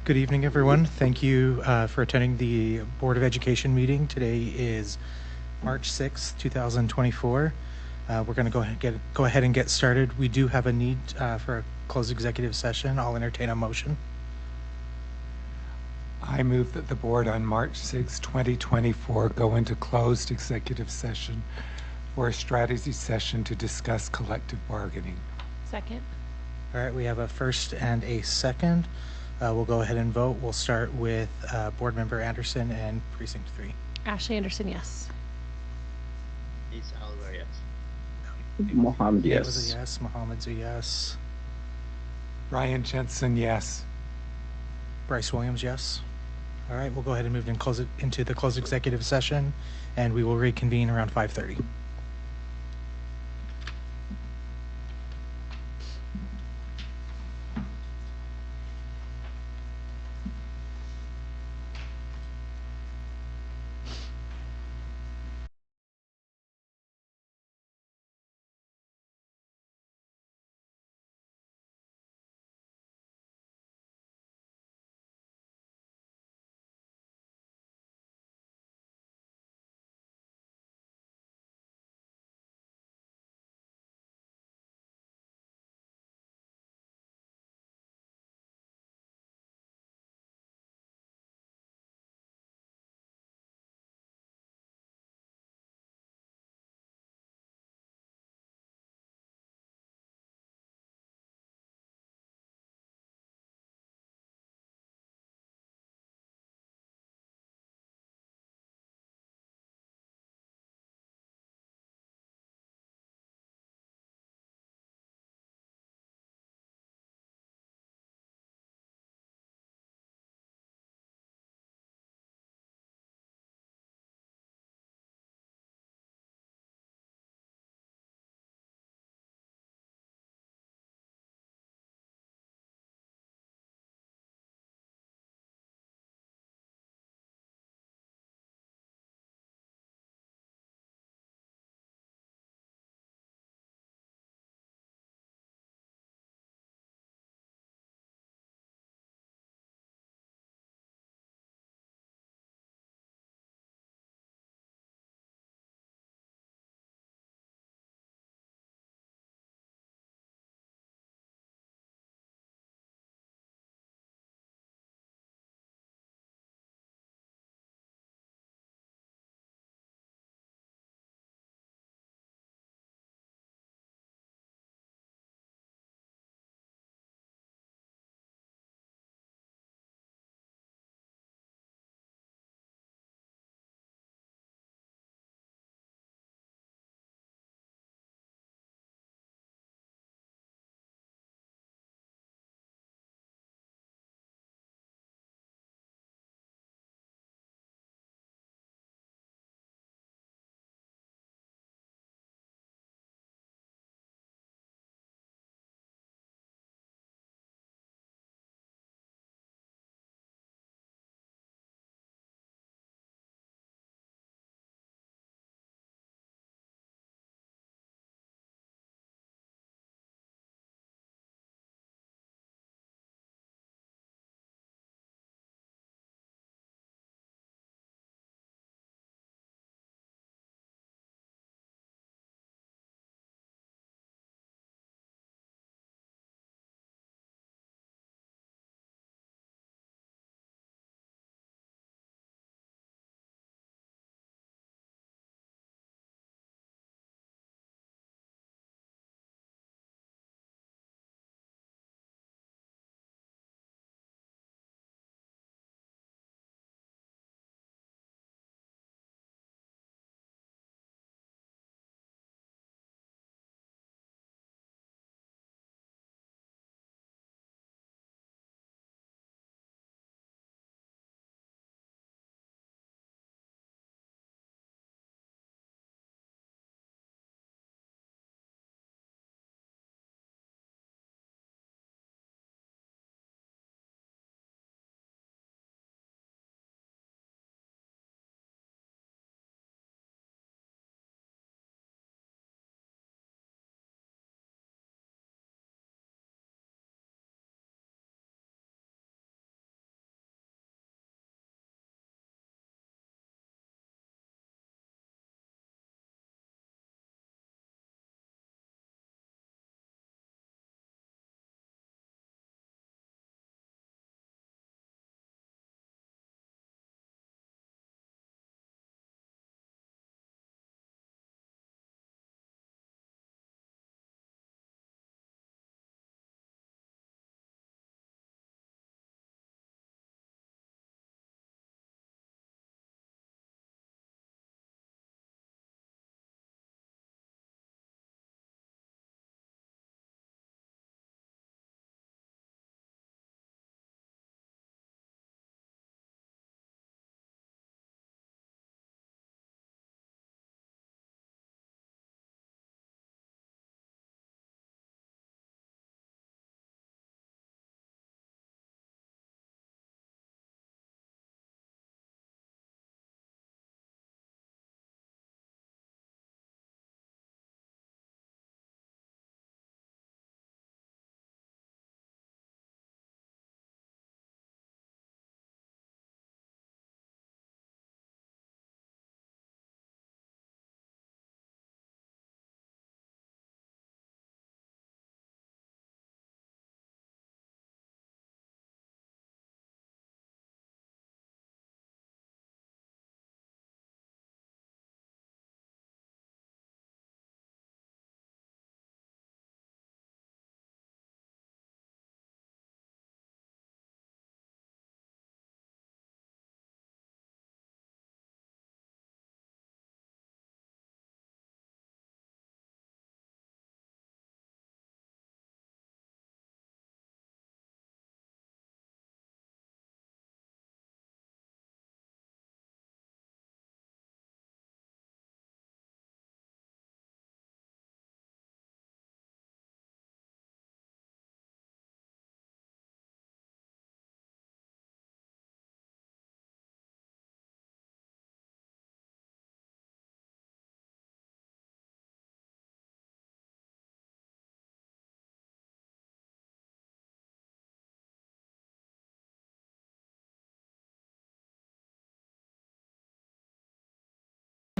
Good evening, everyone. Thank you for attending the Board of Education meeting. Today is March 6th, 2024. We're going to go ahead and get started. We do have a need for a closed executive session. I'll entertain a motion. I move that the board on March 6, 2024 go into closed executive session for a strategy session to discuss collective bargaining. Second. All right, we have a first and a second. We'll go ahead and vote. We'll start with Board Member Anderson and Precinct 3. Ashley Anderson, yes. Isa Alvar, yes. Mohammed, Nate was yes. a yes. Mohammed's a yes. Ryan Jensen, yes. Bryce Williams, yes. All right, we'll go ahead and move into the closed executive session, and we will reconvene around 5:30.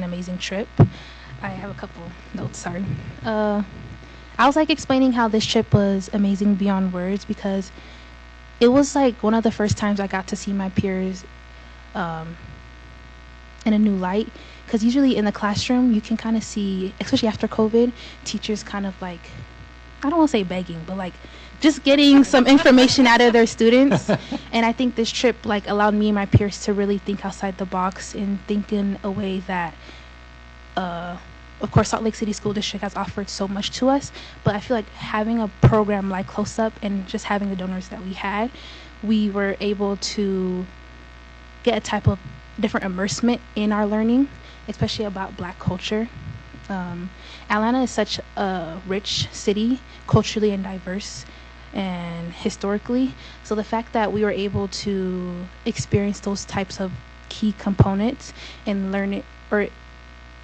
amazing trip. I have a couple notes, sorry. I was like explaining how this trip was amazing beyond words because it was like one of the first times I got to see my peers in a new light. Because usually in the classroom, you can kind of see, especially after COVID, teachers kind of like, I don't want to say begging, but like just getting some information out of their students. And I think this trip like allowed me and my peers to really think outside the box and think in a way that, of course, Salt Lake City School District has offered so much to us. But I feel like having a program like Close Up and just having the donors that we had, we were able to get a type of different immersement in our learning, especially about Black culture. Atlanta is such a rich city, culturally and diverse and historically. So the fact that we were able to experience those types of key components and learn it or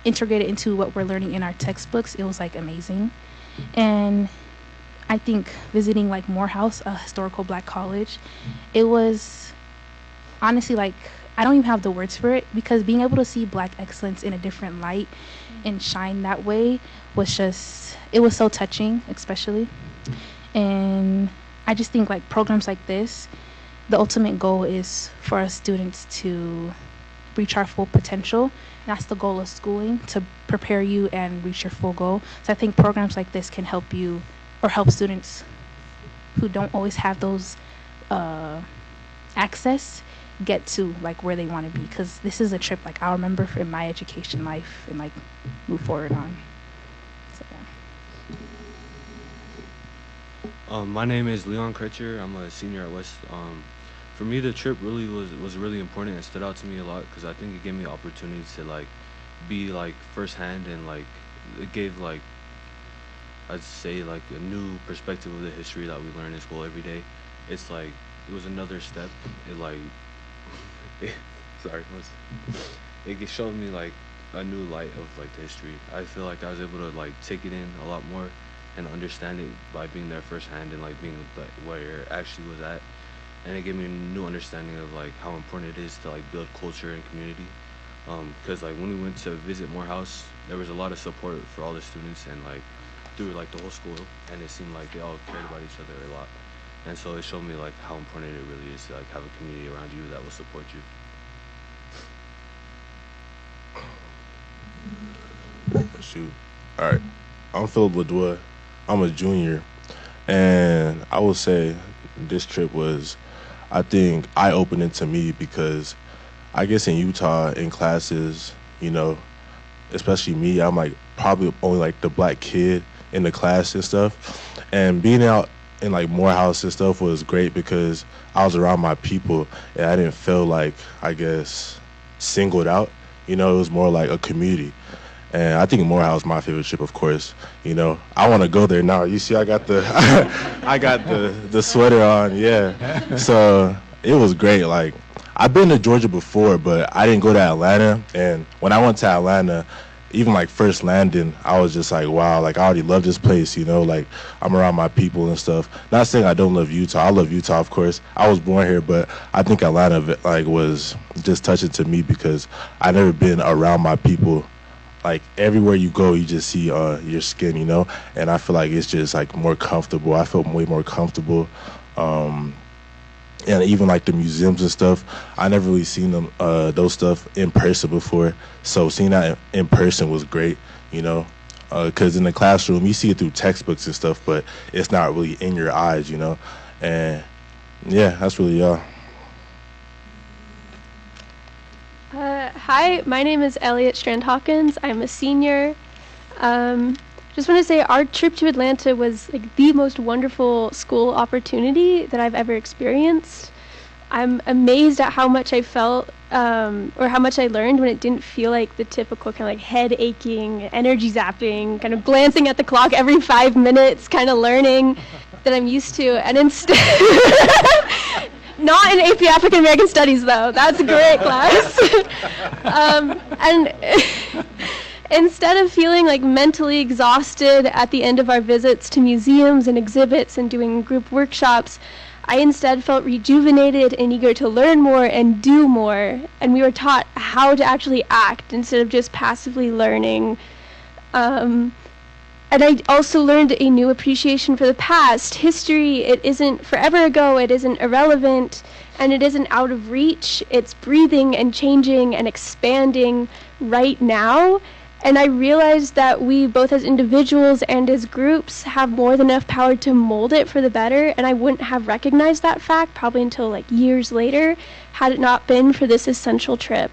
integrate it into what we're learning in our textbooks, it was like amazing. And I think visiting like Morehouse, a historical Black college, it was honestly like, I don't even have the words for it, because being able to see Black excellence in a different light and shine that way was just, it was so touching, especially. And I just think like programs like this, the ultimate goal is for us students to reach our full potential. That's the goal of schooling, to prepare you and reach your full goal. So I think programs like this can help you or help students who don't always have those access get to like where they want to be, because this is a trip like I'll remember in my education life and like move forward on. So, yeah. My name is Leon Kretcher. I'm a senior at West. For me, the trip really was really important and stood out to me a lot because I think it gave me opportunities to like be like firsthand, and like it gave like, I'd say, like a new perspective of the history that we learn in school every day. It's like it was another step. It like it showed me like a new light of like the history. I feel like I was able to like take it in a lot more and understand it by being there firsthand and like being like where it actually was at. And it gave me a new understanding of like how important it is to like build culture and community. Because like when we went to visit Morehouse, there was a lot of support for all the students and like through like the whole school, and it seemed like they all cared about each other a lot. And so it showed me like how important it really is to like have a community around you that will support you. Shoot. All right. I'm Philip Ladois. I'm a junior. And I will say this trip was, I think, eye-opening to me because I guess in Utah, in classes, you know, especially me, I'm like probably only like the Black kid in the class and stuff. And being out in like Morehouse and stuff was great because I was around my people and I didn't feel like, I guess, singled out. You know, it was more like a community. And I think Morehouse is my favorite trip, of course. You know, I want to go there now. You see, I got the I got the sweater on, yeah. So it was great. Like, I've been to Georgia before, but I didn't go to Atlanta. And when I went to Atlanta, even like first landing, I was just like, wow, like I already love this place, you know, like I'm around my people and stuff. Not saying I don't love Utah. I love Utah, of course. I was born here, but I think Atlanta like was just touching to me because I never been around my people. Like everywhere you go, you just see your skin, you know, and I feel like it's just like more comfortable. I felt way more comfortable. And even like the museums and stuff, I never really seen them those stuff in person before. So seeing that in person was great, you know, because in the classroom you see it through textbooks and stuff, but it's not really in your eyes, you know. And yeah, that's really all. Hi, my name is Elliot Strand-Hawkins. I'm a senior. Just want to say our trip to Atlanta was like the most wonderful school opportunity that I've ever experienced. I'm amazed at how much I felt or how much I learned when it didn't feel like the typical kind of like head aching, energy zapping, kind of glancing at the clock every 5 minutes kind of learning that I'm used to. And instead, not in AP African American Studies though, that's a great class. And instead of feeling like mentally exhausted at the end of our visits to museums and exhibits and doing group workshops, I instead felt rejuvenated and eager to learn more and do more, and we were taught how to actually act instead of just passively learning. And I also learned a new appreciation for the past. History, it isn't forever ago, it isn't irrelevant, and it isn't out of reach. It's breathing and changing and expanding right now. And I realized that we, both as individuals and as groups, have more than enough power to mold it for the better, and I wouldn't have recognized that fact probably until like years later, had it not been for this essential trip.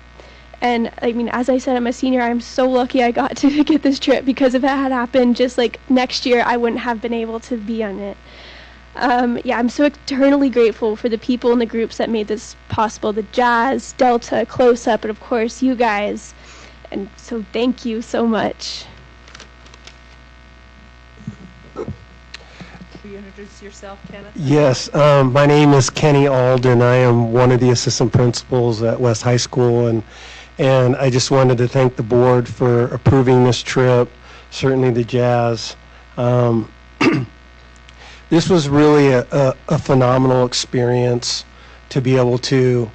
And I mean, as I said, I'm a senior. I'm so lucky I got to get this trip, because if it had happened just like next year, I wouldn't have been able to be on it. Yeah, I'm so eternally grateful for the people and the groups that made this possible. The Jazz, Delta, Close Up, and of course you guys. And so thank you so much. Will you introduce yourself, Kenneth? Yes, my name is Kenny Alden. I am one of the assistant principals at West High School, and I just wanted to thank the board for approving this trip, certainly the Jazz. This was really a phenomenal experience to be able to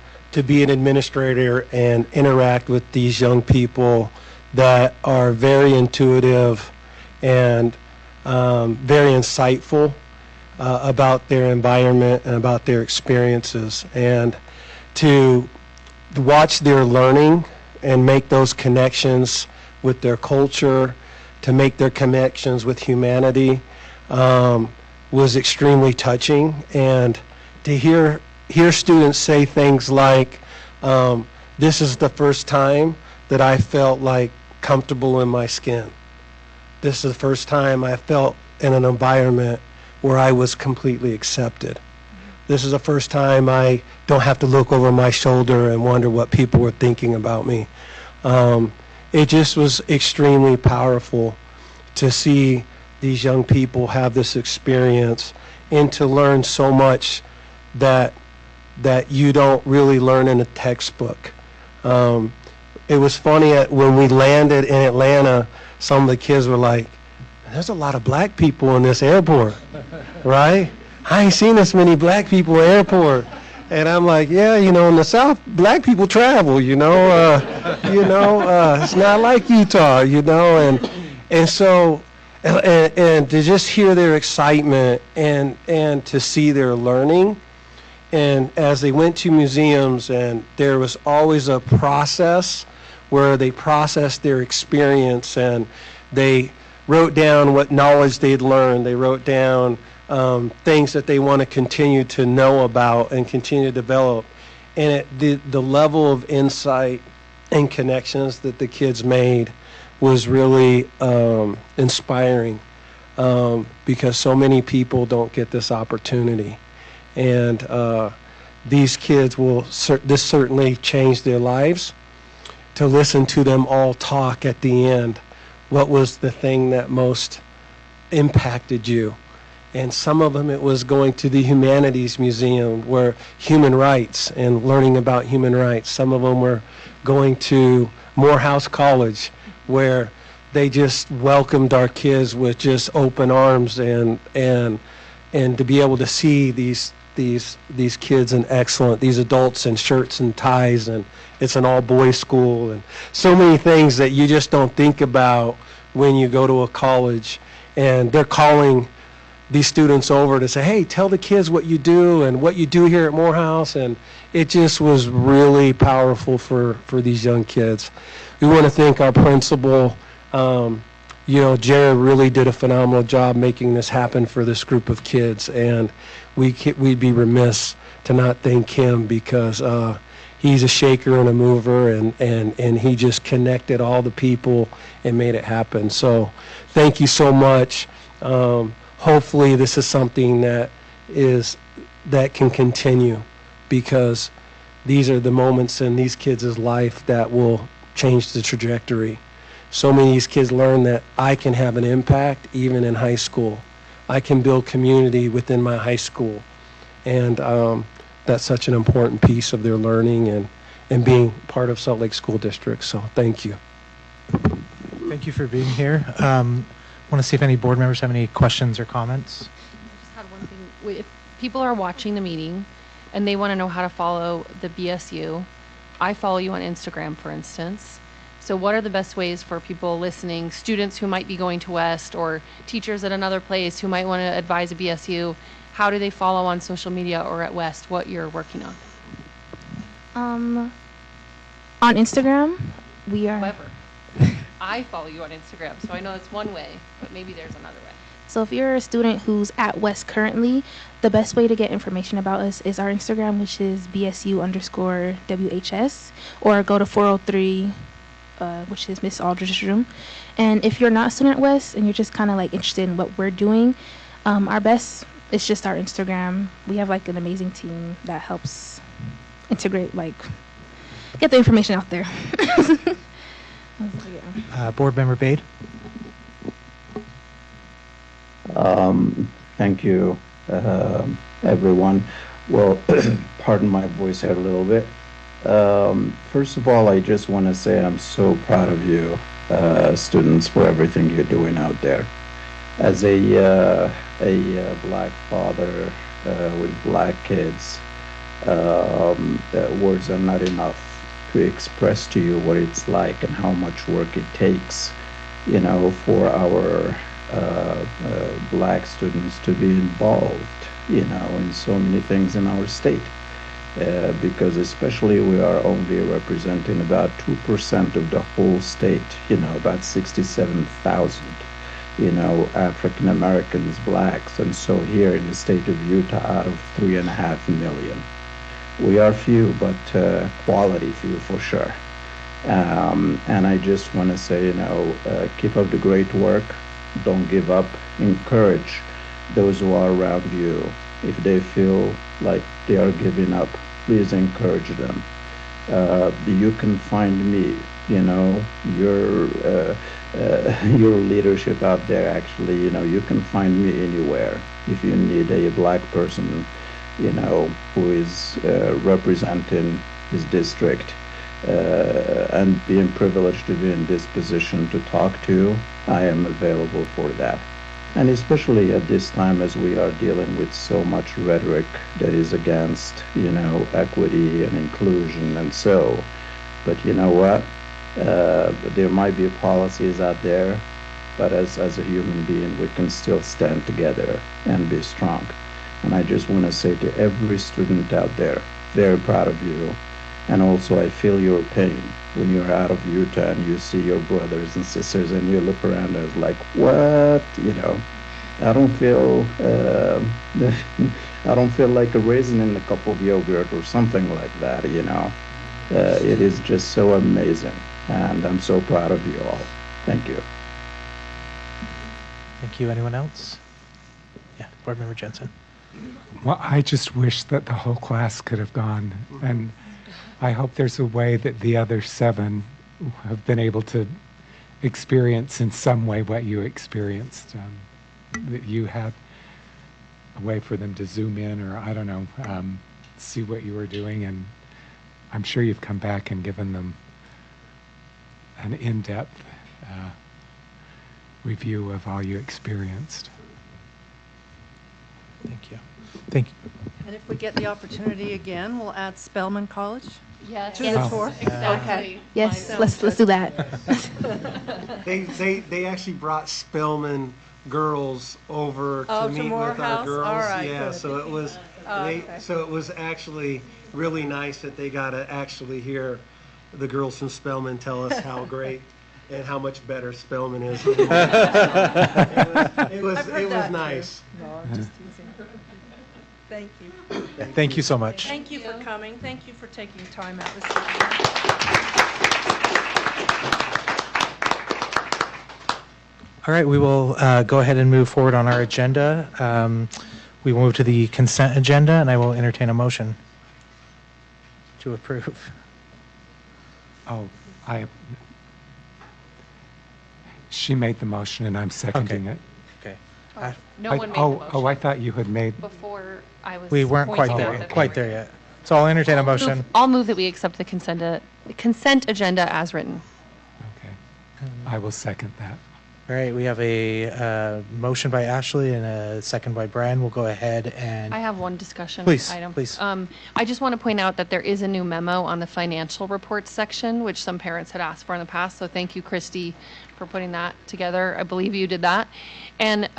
be an administrator and interact with these young people that are very intuitive and very insightful about their environment and about their experiences, and to watch their learning and make those connections with their culture, to make their connections with humanity, was extremely touching. And to hear students say things like, this is the first time that I felt like comfortable in my skin. This is the first time I felt in an environment where I was completely accepted. This is the first time I don't have to look over my shoulder and wonder what people were thinking about me. It just was extremely powerful to see these young people have this experience and to learn so much that you don't really learn in a textbook. It was funny when we landed in Atlanta, some of the kids were like, there's a lot of black people in this airport, right? I ain't seen this many black people in the airport. And I'm like, yeah, in the South, black people travel, it's not like Utah, and so, and to just hear their excitement and to see their learning. And as they went to museums, and there was always a process where they processed their experience, and they wrote down what knowledge they'd learned. They wrote down things that they want to continue to know about and continue to develop. And the level of insight and connections that the kids made was really inspiring, because so many people don't get this opportunity. And these kids this certainly changed their lives. To listen to them all talk at the end, what was the thing that most impacted you? And some of them, it was going to the Humanities Museum, where human rights and learning about human rights. Some of them were going to Morehouse College, where they just welcomed our kids with just open arms, and to be able to see these kids in these adults in shirts and ties, and it's an all-boys school, and so many things that you just don't think about when you go to a college. And they're calling these students over to say, hey, tell the kids what you do and what you do here at Morehouse. And it just was really powerful for these young kids. We want to thank our principal. Jared really did a phenomenal job making this happen for this group of kids, and we'd be remiss to not thank him, because he's a shaker and a mover, and he just connected all the people and made it happen. So thank you so much. Hopefully this is something that can continue, because these are the moments in these kids' life that will change the trajectory. So many of these kids learn that I can have an impact even in high school. I can build community within my high school. And that's such an important piece of their learning and being part of Salt Lake School District. So thank you. Thank you for being here. Want to see if any board members have any questions or comments. I just had one thing. If people are watching the meeting and they want to know how to follow the BSU. I follow you on Instagram, for instance. So what are the best ways for people listening, students who might be going to West or teachers at another place who might want to advise a BSU? How do they follow on social media or at West what you're working on? On Instagram, we are. However, I follow you on Instagram, so I know that's one way, but maybe there's another way. So if you're a student who's at West currently, the best way to get information about us is our Instagram, which is BSU_WHS, or go to 403, which is Miss Aldridge's room. And if you're not a student at West and you're just kind of like interested in what we're doing, our best is just our Instagram. We have like an amazing team that helps integrate, like, get the information out there. Board Member Bade. Thank you, everyone. Well, pardon my voice here a little bit. First of all, I just want to say I'm so proud of you, students, for everything you're doing out there. As a black father with black kids, words are not enough to express to you what it's like and how much work it takes, you know, for our black students to be involved, you know, in so many things in our state. Because especially we are only representing about 2% of the whole state, you know, about 67,000, you know, African Americans, blacks, and so here in the state of Utah out of 3.5 million. We are few, but quality few for sure. And I just want to say, you know, keep up the great work. Don't give up. Encourage those who are around you. If they feel like they are giving up, please encourage them. You can find me, you know, your leadership out there, actually, you know, you can find me anywhere. If you need a black person, you know, who is representing his district and being privileged to be in this position to talk to, I am available for that. And especially at this time as we are dealing with so much rhetoric that is against, you know, equity and inclusion and so. But you know what? There might be policies out there, but as a human being, we can still stand together and be strong. And I just want to say to every student out there, very proud of you. And also I feel your pain when you're out of Utah and you see your brothers and sisters and you look around and it's like, what? You know, I don't feel like a raisin in a cup of yogurt or something like that, you know. It is just so amazing. And I'm so proud of you all. Thank you. Thank you. Anyone else? Yeah, Board Member Jensen. Well, I just wish that the whole class could have gone, and I hope there's a way that the other 7 have been able to experience in some way what you experienced, that you had a way for them to zoom in, or I don't know, see what you were doing. And I'm sure you've come back and given them an in-depth review of all you experienced. Thank you. Thank you. And if we get the opportunity again, we'll add Spelman College Yes. to the tour. Exactly. Yes, Sounds let's do that. They actually brought Spelman girls over Oh, to to meet with Morehouse? our girls. All right, Yeah, good. so it was okay. so it was actually really nice that they got to actually hear the girls from Spelman tell us how great and how much better Spelman is. It was I've heard it was that, too. nice. No, I'm just teasing. Thank you. Thank you so much. Thank you for coming. Thank you for taking time out this All right, we will go ahead and move forward on our agenda. We will move to the consent agenda, and I will entertain a motion to approve. Oh, she made the motion and I'm seconding it. Okay. No one made the motion. Oh, I thought you had made. Before I was. We weren't quite pointing there, out yet, that quite we there were- yet. So I'll entertain a motion. I'll move that we accept the consent agenda as written. Okay. I will second that. All right, we have a motion by Ashley and a second by Brian. We'll go ahead and. I have one discussion Please, item. please. I just want to point out that there is a new memo on the financial reports section, which some parents had asked for in the past. So thank you, Christy, for putting that together. I believe you did that. And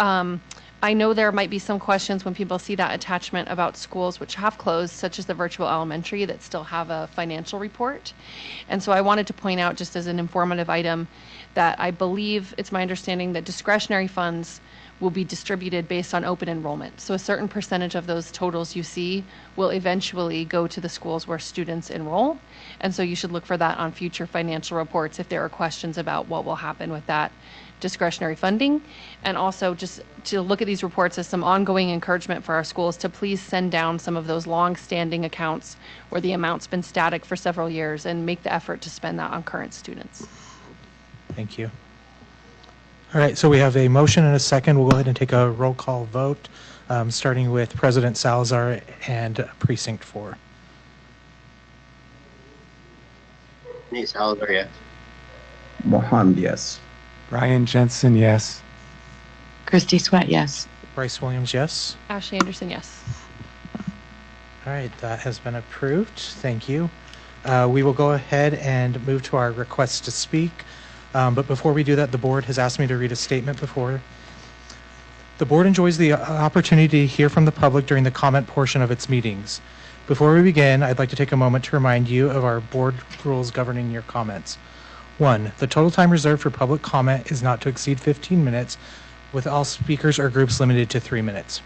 I know there might be some questions when people see that attachment about schools which have closed, such as the virtual elementary, that still have a financial report. And so I wanted to point out, just as an informative item, that I believe it's my understanding that discretionary funds will be distributed based on open enrollment. So a certain percentage of those totals you see will eventually go to the schools where students enroll. And so you should look for that on future financial reports if there are questions about what will happen with that discretionary funding. And also just to look at these reports as some ongoing encouragement for our schools to please send down some of those long-standing accounts where the amount's been static for several years and make the effort to spend that on current students. Thank you. All right, so we have a motion and a second. We'll go ahead and take a roll call vote, starting with President Salazar and Precinct 4. Nate Salazar, yes. Mohammed, yes. Brian Jensen, yes. Christy Sweat, yes. Bryce Williams, yes. Ashley Anderson, yes. All right, that has been approved. Thank you. We will go ahead and move to our request to speak. But before we do that, the board has asked me to read a statement before. The board enjoys the opportunity to hear from the public during the comment portion of its meetings. Before we begin, I'd like to take a moment to remind you of our board rules governing your comments. 1, the total time reserved for public comment is not to exceed 15 minutes, with all speakers or groups limited to 3 minutes.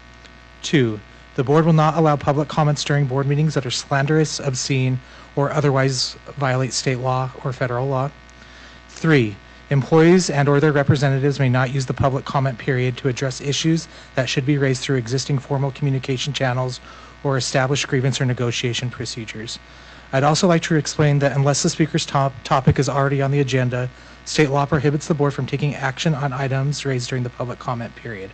2, the board will not allow public comments during board meetings that are slanderous, obscene, or otherwise violate state law or federal law. 3, employees and/or their representatives may not use the public comment period to address issues that should be raised through existing formal communication channels or established grievance or negotiation procedures. I'd also like to explain that unless the speaker's topic is already on the agenda, state law prohibits the board from taking action on items raised during the public comment period.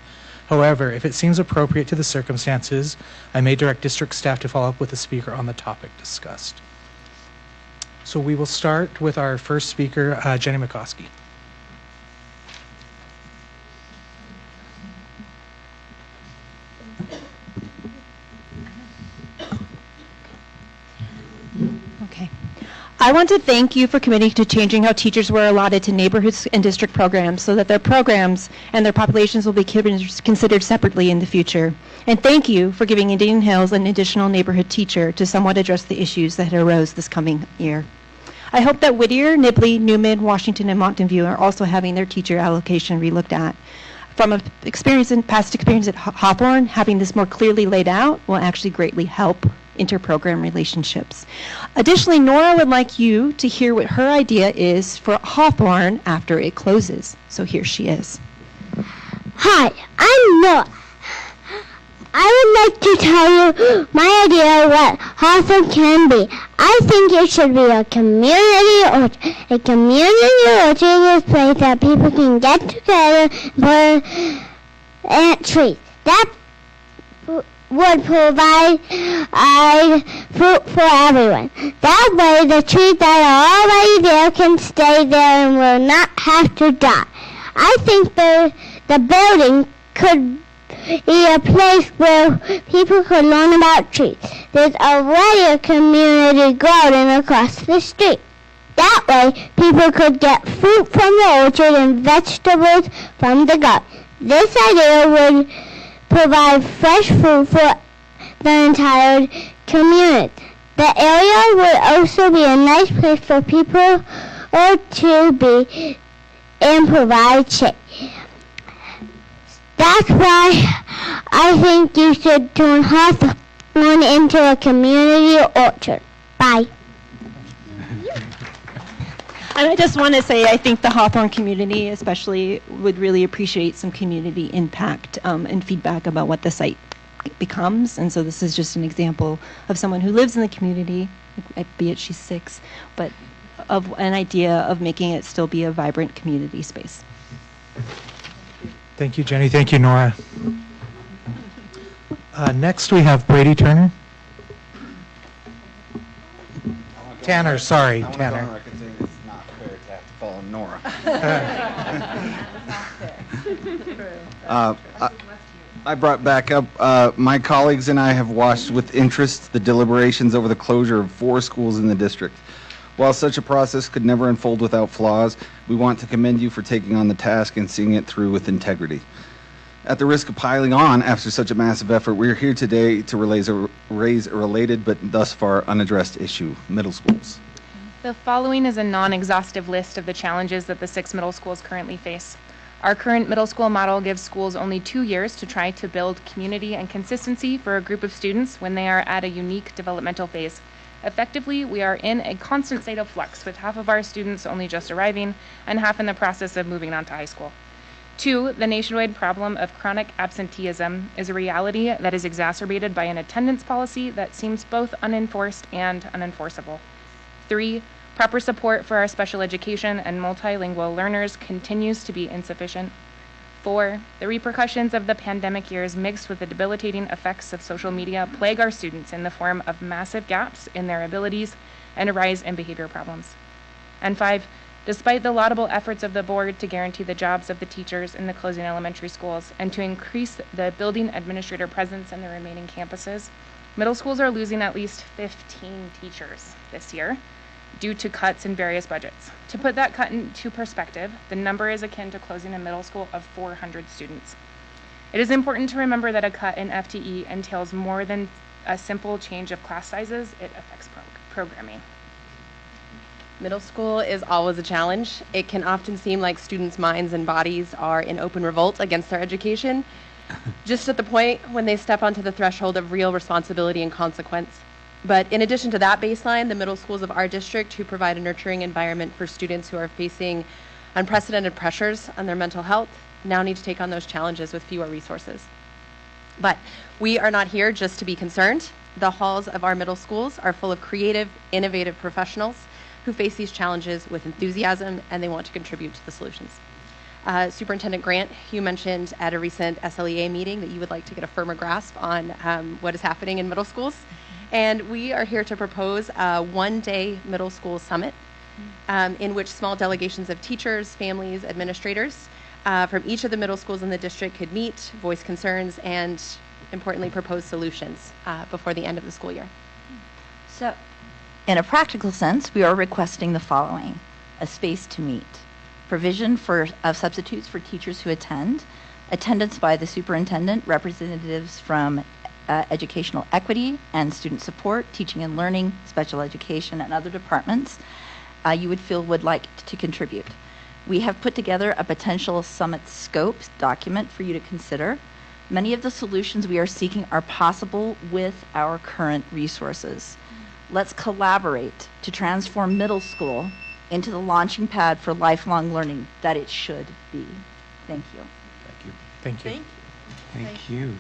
However, if it seems appropriate to the circumstances, I may direct district staff to follow up with the speaker on the topic discussed. So we will start with our first speaker, Jenny McCoskey. Okay. I want to thank you for committing to changing how teachers were allotted to neighborhoods and district programs so that their programs and their populations will be considered separately in the future. And thank you for giving Indian Hills an additional neighborhood teacher to somewhat address the issues that arose this coming year. I hope that Whittier, Nibley, Newman, Washington, and Mountain View are also having their teacher allocation relooked at. From past experience at Hawthorne, having this more clearly laid out will actually greatly help inter-program relationships. Additionally, Nora would like you to hear what her idea is for Hawthorne after it closes. So here she is. Hi, I'm Nora. I would like to tell you my idea of what Hawthorne can be. I think it should be a community orchard. A community orchard is a place that people can get together and plant trees. That would provide fruit for everyone. That way the trees that are already there can stay there and will not have to die. I think the building could be a place where people could learn about trees. There's already a community garden across the street. That way, people could get fruit from the orchard and vegetables from the garden. This idea would provide fresh food for the entire community. The area would also be a nice place for people to be and provide shade. That's why I think you should turn Hawthorne into a community orchard. Bye. And I just want to say I think the Hawthorne community especially would really appreciate some community impact and feedback about what the site becomes. And so this is just an example of someone who lives in the community, be it she's 6, but of an idea of making it still be a vibrant community space. Thank you, Jenny. Thank you, Nora. Next, we have Brady Turner. Tanner, sorry, Tanner. It's not fair to have to follow Nora. I brought back up, my colleagues and I have watched with interest the deliberations over the closure of 4 schools in the district. While such a process could never unfold without flaws, we want to commend you for taking on the task and seeing it through with integrity. At the risk of piling on after such a massive effort, we are here today to raise a related but thus far unaddressed issue: middle schools. The following is a non-exhaustive list of the challenges that the 6 middle schools currently face. Our current middle school model gives schools only 2 years to try to build community and consistency for a group of students when they are at a unique developmental phase. Effectively, we are in a constant state of flux, with half of our students only just arriving and half in the process of moving on to high school. 2, the nationwide problem of chronic absenteeism is a reality that is exacerbated by an attendance policy that seems both unenforced and unenforceable. 3, proper support for our special education and multilingual learners continues to be insufficient. 4, the repercussions of the pandemic years mixed with the debilitating effects of social media plague our students in the form of massive gaps in their abilities and a rise in behavior problems. And 5, despite the laudable efforts of the board to guarantee the jobs of the teachers in the closing elementary schools and to increase the building administrator presence in the remaining campuses, middle schools are losing at least 15 teachers this year due to cuts in various budgets. To put that cut into perspective, the number is akin to closing a middle school of 400 students. It is important to remember that a cut in FTE entails more than a simple change of class sizes. It affects programming. Middle school is always a challenge. It can often seem like students' minds and bodies are in open revolt against their education, just at the point when they step onto the threshold of real responsibility and consequence. But in addition to that baseline, the middle schools of our district, who provide a nurturing environment for students who are facing unprecedented pressures on their mental health, now need to take on those challenges with fewer resources. But we are not here just to be concerned. The halls of our middle schools are full of creative, innovative professionals who face these challenges with enthusiasm, and they want to contribute to the solutions. Superintendent Grant, you mentioned at a recent SLEA meeting that you would like to get a firmer grasp on what is happening in middle schools. And we are here to propose a one-day middle school summit in which small delegations of teachers, families, administrators from each of the middle schools in the district could meet, voice concerns, and importantly, propose solutions before the end of the school year. So, in a practical sense, we are requesting the following: a space to meet, provision of substitutes for teachers who attend, attendance by the superintendent, representatives from educational equity and student support, teaching and learning, special education, and other departments you would feel would like to contribute. We have put together a potential summit scope document for you to consider. Many of the solutions we are seeking are possible with our current resources. Let's collaborate to transform middle school into the launching pad for lifelong learning that it should be. Thank you. Thank you. Thank you.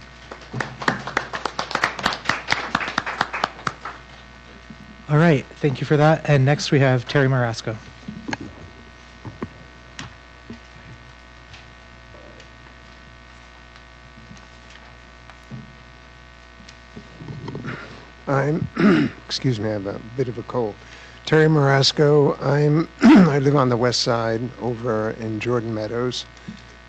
All right, thank you for that. And next we have Terry Marasco. I'm, excuse me, I have a bit of a cold. Terry Marasco. I live on the west side over in Jordan Meadows.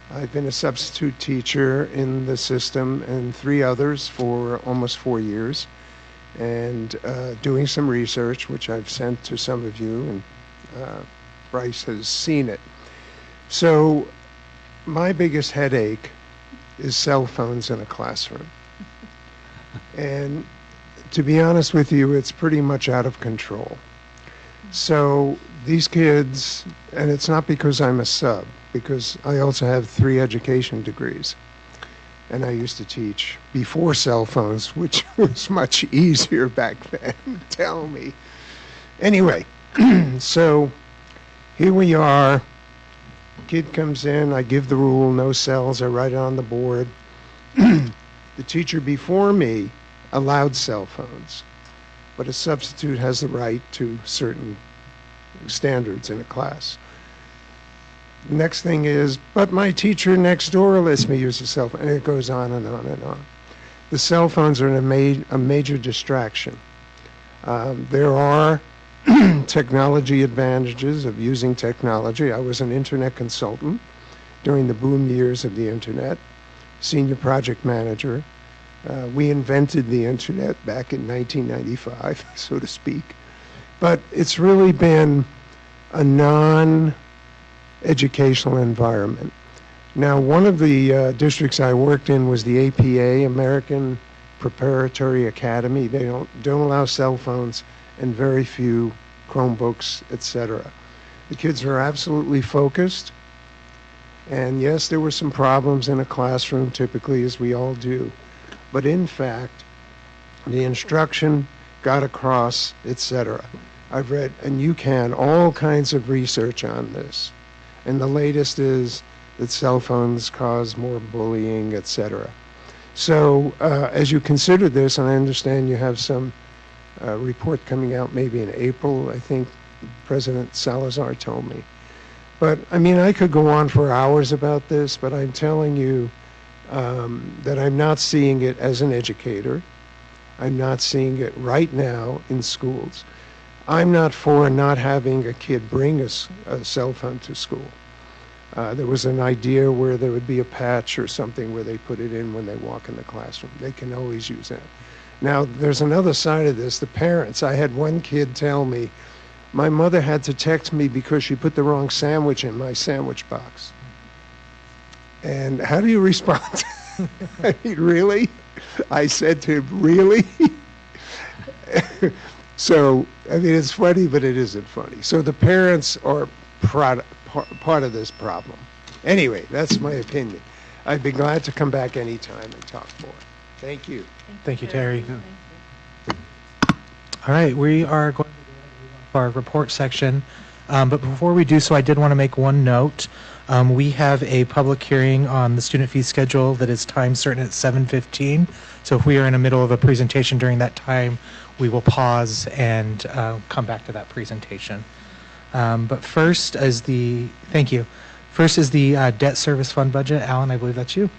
I've been a substitute teacher in the system and 3 others for almost 4 years, and doing some research, which I've sent to some of you, and Bryce has seen it. So my biggest headache is cell phones in a classroom. And to be honest with you, it's pretty much out of control. So these kids, and it's not because I'm a sub, because I also have 3 education degrees. And I used to teach before cell phones, which was much easier back then, tell me. Anyway, so here we are. Kid comes in, I give the rule, no cells, I write it on the board. The teacher before me allowed cell phones, but a substitute has the right to certain standards in a class. Next thing is, but my teacher next door lets me use a cell phone, and it goes on and on and on. The cell phones are a major distraction. There are technology advantages of using technology. I was an internet consultant during the boom years of the internet. senior project manager. We invented the internet back in 1995, so to speak. But it's really been a non-educational environment. Now, one of the districts I worked in was the APA, American Preparatory Academy. They don't allow cell phones and very few Chromebooks, etc. The kids were absolutely focused. And yes, there were some problems in a classroom, typically, as we all do. But in fact, the instruction got across, etc. I've read, and you can, all kinds of research on this. And the latest is that cell phones cause more bullying, etc. So as you consider this, and I understand you have some report coming out maybe in April, I think President Salazar told me. But I mean, I could go on for hours about this, but I'm telling you that I'm not seeing it as an educator. I'm not seeing it right now in schools. I'm not for not having a kid bring a cell phone to school. There was an idea where there would be a patch or something where they put it in when they walk in the classroom. They can always use that. Now, there's another side of this, the parents. I had one kid tell me, my mother had to text me because she put the wrong sandwich in my sandwich box. And how do you respond? I mean, really? I said to him, really? So, I mean, it's funny, but it isn't funny. So the parents are part of this problem. Anyway, that's my opinion. I'd be glad to come back anytime and talk more. Thank you. Thank you, Terry. All right, we are going to our report section. But before we do so, I did want to make one note. We have a public hearing on the student fee schedule that is time certain at 7:15. So if we are in the middle of a presentation during that time, we will pause and come back to that presentation. But first is the, thank you. First is the debt service fund budget. Alan, I believe that's you.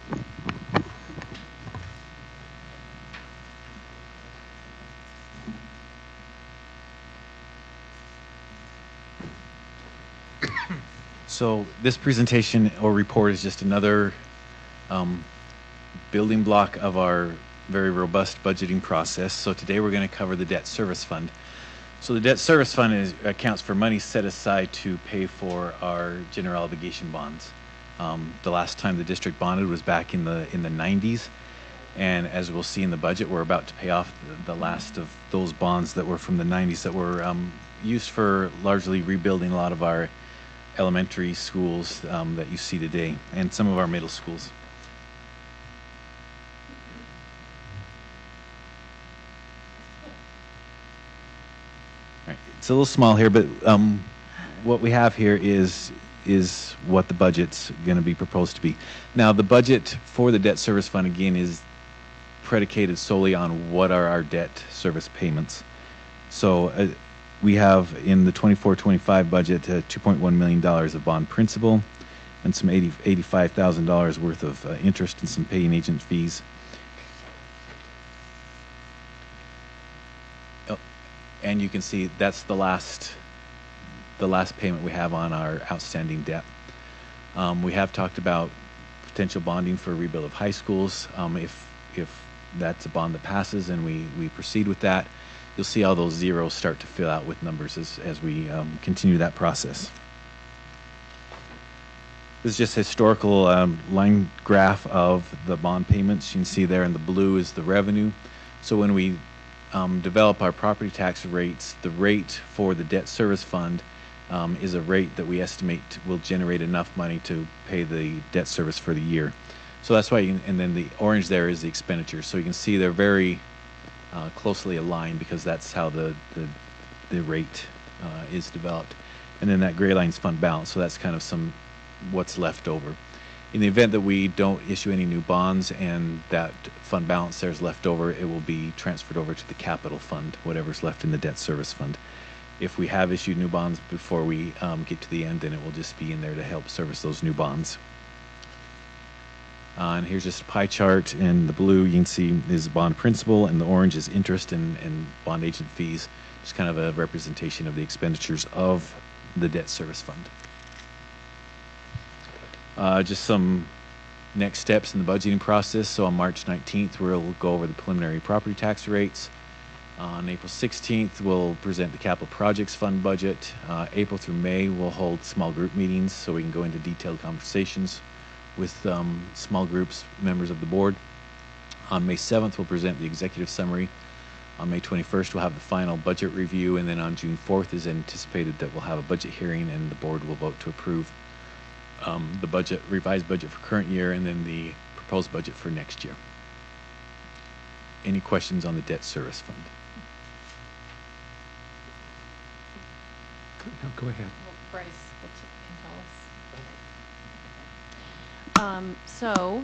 So this presentation or report is just another building block of our very robust budgeting process. So today we're going to cover the debt service fund. So the debt service fund accounts for money set aside to pay for our general obligation bonds. The last time the district bonded was back in the 90s. And as we'll see in the budget, we're about to pay off the last of those bonds that were from the 90s that were used for largely rebuilding a lot of our elementary schools that you see today, and some of our middle schools. Right. It's a little small here, but what we have here is what the budget's going to be proposed to be. Now, the budget for the debt service fund, again, is predicated solely on what are our debt service payments. So we have in the 24-25 budget $2.1 million of bond principal and some $85,000 worth of interest and some paying agent fees. Oh, and you can see that's the last payment we have on our outstanding debt. We have talked about potential bonding for a rebuild of high schools. If that's a bond that passes and we proceed with that, you'll see all those zeros start to fill out with numbers as we continue that process. This is just a historical line graph of the bond payments. You can see there in the blue is the revenue. So when we develop our property tax rates, the rate for the debt service fund is a rate that we estimate will generate enough money to pay the debt service for the year. So that's why, and then the orange there is the expenditure. So you can see they're very closely aligned because that's how the rate is developed. And then that gray line is fund balance, so that's kind of what's left over. In the event that we don't issue any new bonds and that fund balance there is left over, it will be transferred over to the capital fund, whatever's left in the debt service fund. If we have issued new bonds before we get to the end, then it will just be in there to help service those new bonds. And here's just a pie chart. In the blue, you can see is bond principal, and the orange is interest and bond agent fees. Just kind of a representation of the expenditures of the debt service fund. Just some next steps in the budgeting process. So on March 19th, we'll go over the preliminary property tax rates. On April 16th, we'll present the capital projects fund budget. April through May, we'll hold small group meetings so we can go into detailed conversations with small groups, members of the board. On May 7th, we'll present the executive summary. On May 21st, we'll have the final budget review, and then on June 4th is anticipated that we'll have a budget hearing and the board will vote to approve the revised budget for current year and then the proposed budget for next year. Any questions on the debt service fund? No, go ahead. Bryce can tell us. So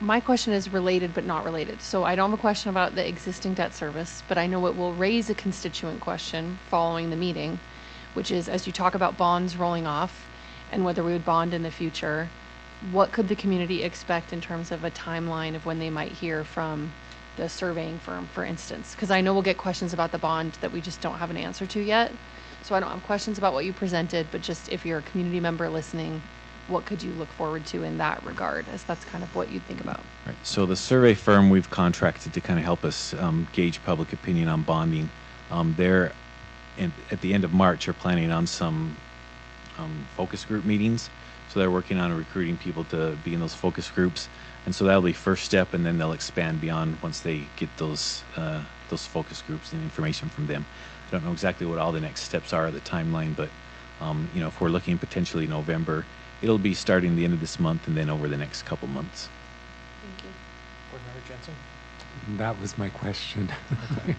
my question is related but not related. So I don't have a question about the existing debt service, but I know it will raise a constituent question following the meeting, which is as you talk about bonds rolling off and whether we would bond in the future, what could the community expect in terms of a timeline of when they might hear from the surveying firm, for instance? Because I know we'll get questions about the bond that we just don't have an answer to yet. So I don't have questions about what you presented, but just if you're a community member listening, what could you look forward to in that regard, as that's kind of what you'd think about? Right. So the survey firm we've contracted to kind of help us gauge public opinion on bonding, they're at the end of March are planning on some focus group meetings. So they're working on recruiting people to be in those focus groups, and so that'll be first step, and then they'll expand beyond once they get those focus groups and information from them. I don't know exactly what all the next steps are, the timeline, but if we're looking potentially November, it'll be starting the end of this month and then over the next couple months. Thank you. Board Member Jensen? That was my question. Okay.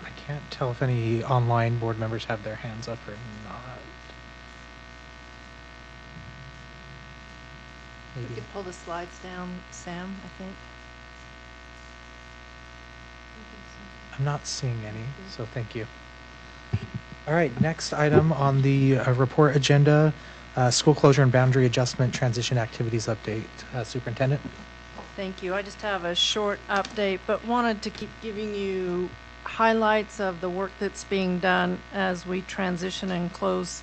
I can't tell if any online board members have their hands up or not. You Maybe. could pull the slides down, Sam, I think. I'm not seeing any, so thank you. All right, next item on the report agenda, school closure and boundary adjustment transition activities update. Superintendent? Thank you. I just have a short update, but wanted to keep giving you highlights of the work that's being done as we transition and close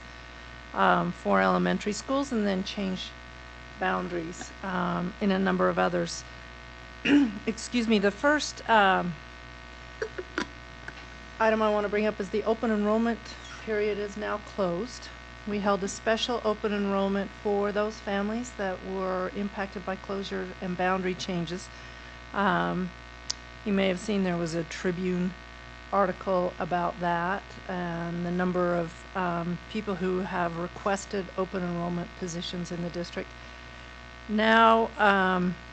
4 elementary schools and then change boundaries in a number of others. Excuse me. The first item I want to bring up is the open enrollment period is now closed. We held a special open enrollment for those families that were impacted by closure and boundary changes. You may have seen there was a Tribune article about that and the number of people who have requested open enrollment positions in the district. Now,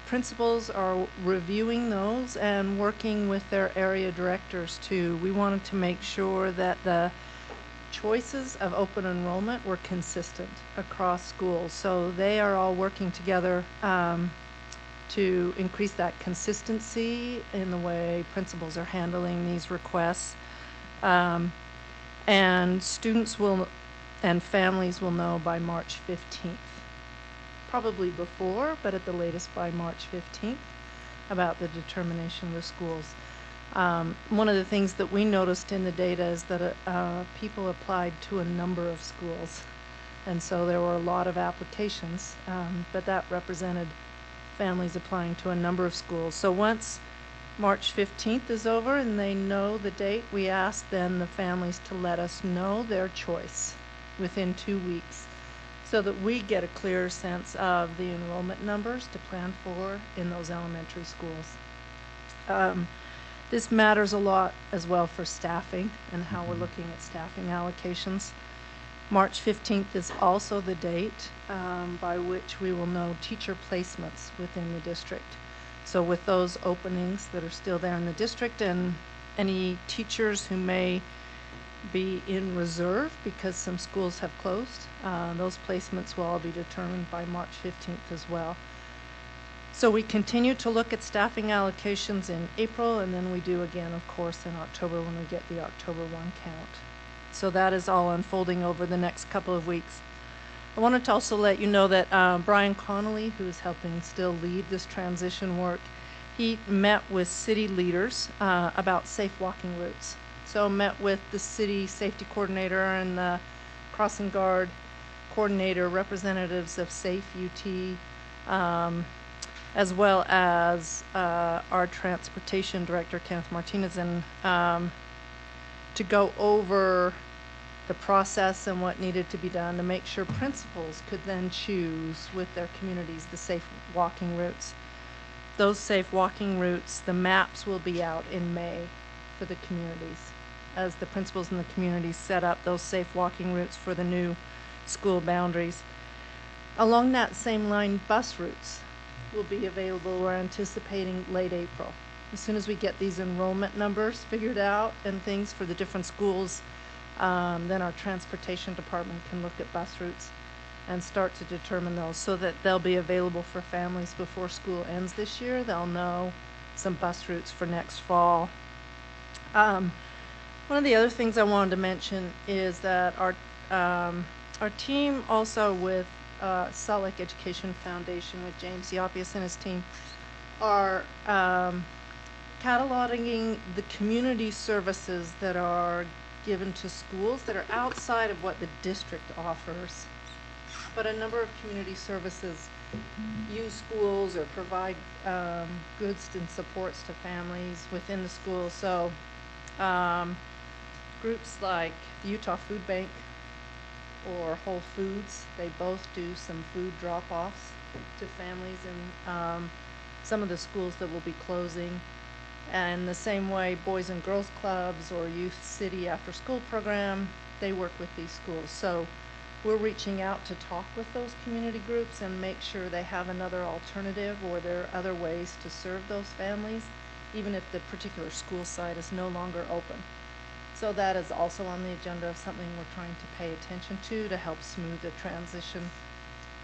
principals are reviewing those and working with their area directors too. We wanted to make sure that the choices of open enrollment were consistent across schools. So they are all working together to increase that consistency in the way principals are handling these requests. And students will and families will know by March 15th. Probably before, but at the latest by March 15th, about the determination of the schools. One of the things that we noticed in the data is that people applied to a number of schools, and so there were a lot of applications, but that represented families applying to a number of schools. So once March 15th is over and they know the date, we ask then the families to let us know their choice within 2 weeks, so that we get a clearer sense of the enrollment numbers to plan for in those elementary schools. This matters a lot as well for staffing and how we're looking at staffing allocations. March 15th is also the date by which we will know teacher placements within the district. So with those openings that are still there in the district and any teachers who may be in reserve because some schools have closed, those placements will all be determined by March 15th as well. So we continue to look at staffing allocations in April, and then we do again, of course, in October when we get the October 1 count. So that is all unfolding over the next couple of weeks. I wanted to also let you know that Brian Connolly, who is helping still lead this transition work, he met with city leaders about safe walking routes. So met with the city safety coordinator and the crossing guard coordinator, representatives of Safe UT, as well as our transportation director, Kenneth Martinez, and to go over the process and what needed to be done to make sure principals could then choose with their communities the safe walking routes. Those safe walking routes, the maps will be out in May for the communities as the principals in the communities set up those safe walking routes for the new school boundaries. Along that same line, bus routes will be available. We're anticipating late April. As soon as we get these enrollment numbers figured out and things for the different schools, then our transportation department can look at bus routes and start to determine those so that they'll be available for families before school ends this year. They'll know some bus routes for next fall. One of the other things I wanted to mention is that our team also with Salt Lake Education Foundation with James Yoppius and his team are cataloging the community services that are given to schools that are outside of what the district offers. But a number of community services use schools or provide goods and supports to families within the school. So groups like the Utah Food Bank or Whole Foods, they both do some food drop-offs to families in some of the schools that will be closing. And the same way Boys and Girls Clubs or Youth City After School Program, they work with these schools. So we're reaching out to talk with those community groups and make sure they have another alternative or there are other ways to serve those families, even if the particular school site is no longer open. So that is also on the agenda of something we're trying to pay attention to help smooth the transition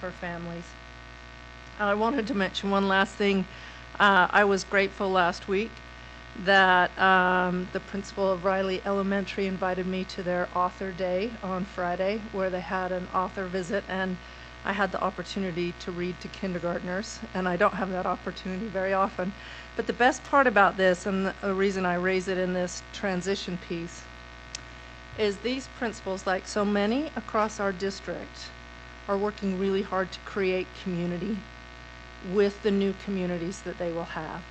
for families. I wanted to mention one last thing. I was grateful last week that the principal of Riley Elementary invited me to their author day on Friday, where they had an author visit, and I had the opportunity to read to kindergartners, and I don't have that opportunity very often. But the best part about this, and the reason I raise it in this transition piece, is these principals, like so many across our district, are working really hard to create community with the new communities that they will have.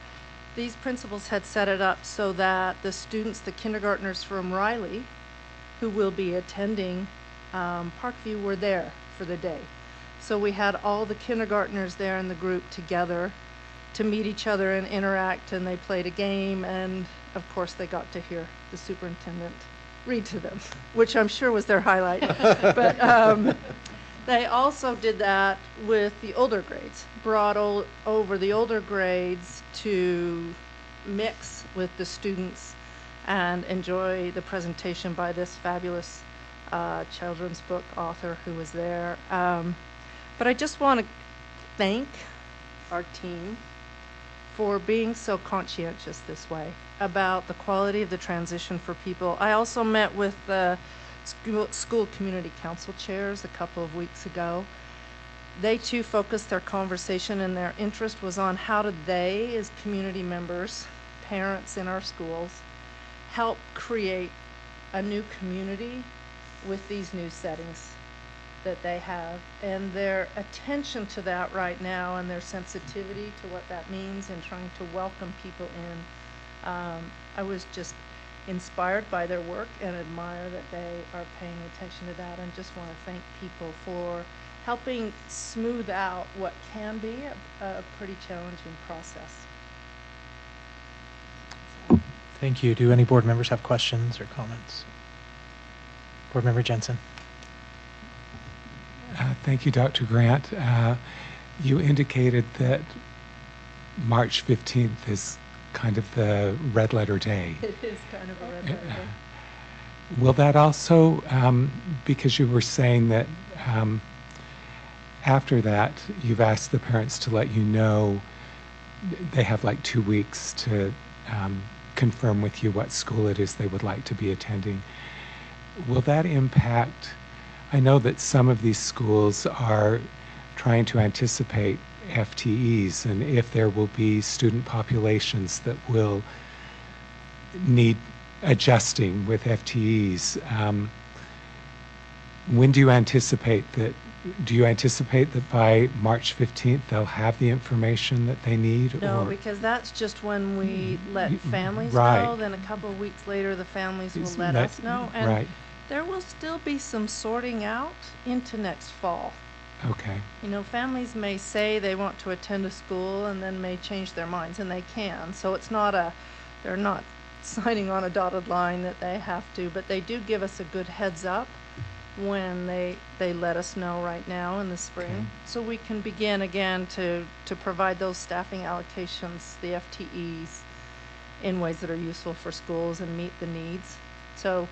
These principals had set it up so that the students, the kindergartners from Riley, who will be attending Parkview, were there for the day. So we had all the kindergartners there in the group together to meet each other and interact, and they played a game, and of course they got to hear the superintendent read to them, which I'm sure was their highlight. But they also did that with the older grades, brought over the older grades to mix with the students and enjoy the presentation by this fabulous children's book author who was there. But I just want to thank our team for being so conscientious this way about the quality of the transition for people. I also met with the school community council chairs a couple of weeks ago. They too focused their conversation and their interest was on how did they, as community members, parents in our schools, help create a new community with these new settings that they have, and their attention to that right now and their sensitivity to what that means and trying to welcome people in. I was just inspired by their work and admire that they are paying attention to that, and just want to thank people for helping smooth out what can be a pretty challenging process. Thank you. Do any board members have questions or comments? Board Member Jensen. Thank you, Dr. Grant. You indicated that March 15th is kind of the red letter day. It is kind of a red letter day. Will that also, because you were saying that after that, you've asked the parents to let you know they have like 2 weeks to confirm with you what school it is they would like to be attending. Will that impact, I know that some of these schools are trying to anticipate FTEs and if there will be student populations that will need adjusting with FTEs. When do you anticipate that do you anticipate that by March 15th they'll have the information that they need? No, or because that's just when we let families right. know. Then a couple of weeks later, the families will let Let- us know. And right. there will still be some sorting out into next fall. Okay. You know, families may say they want to attend a school and then may change their minds, and they can. So it's not they're not signing on a dotted line that they have to, but they do give us a good heads up when they let us know right now in the spring. Okay. So we can begin again to provide those staffing allocations, the FTEs, in ways that are useful for schools and meet the needs. So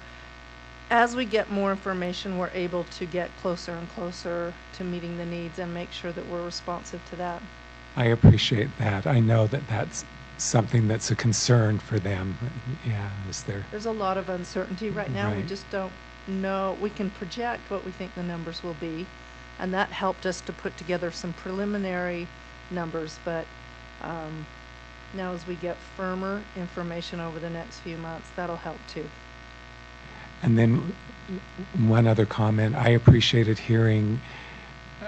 as we get more information, we're able to get closer and closer to meeting the needs and make sure that we're responsive to that. I appreciate that. I know that that's something that's a concern for them. Yeah, is there? There's a lot of uncertainty right now. We Right. just don't know. We can project what we think the numbers will be, and that helped us to put together some preliminary numbers. But now as we get firmer information over the next few months, that'll help too. And then one other comment, I appreciated hearing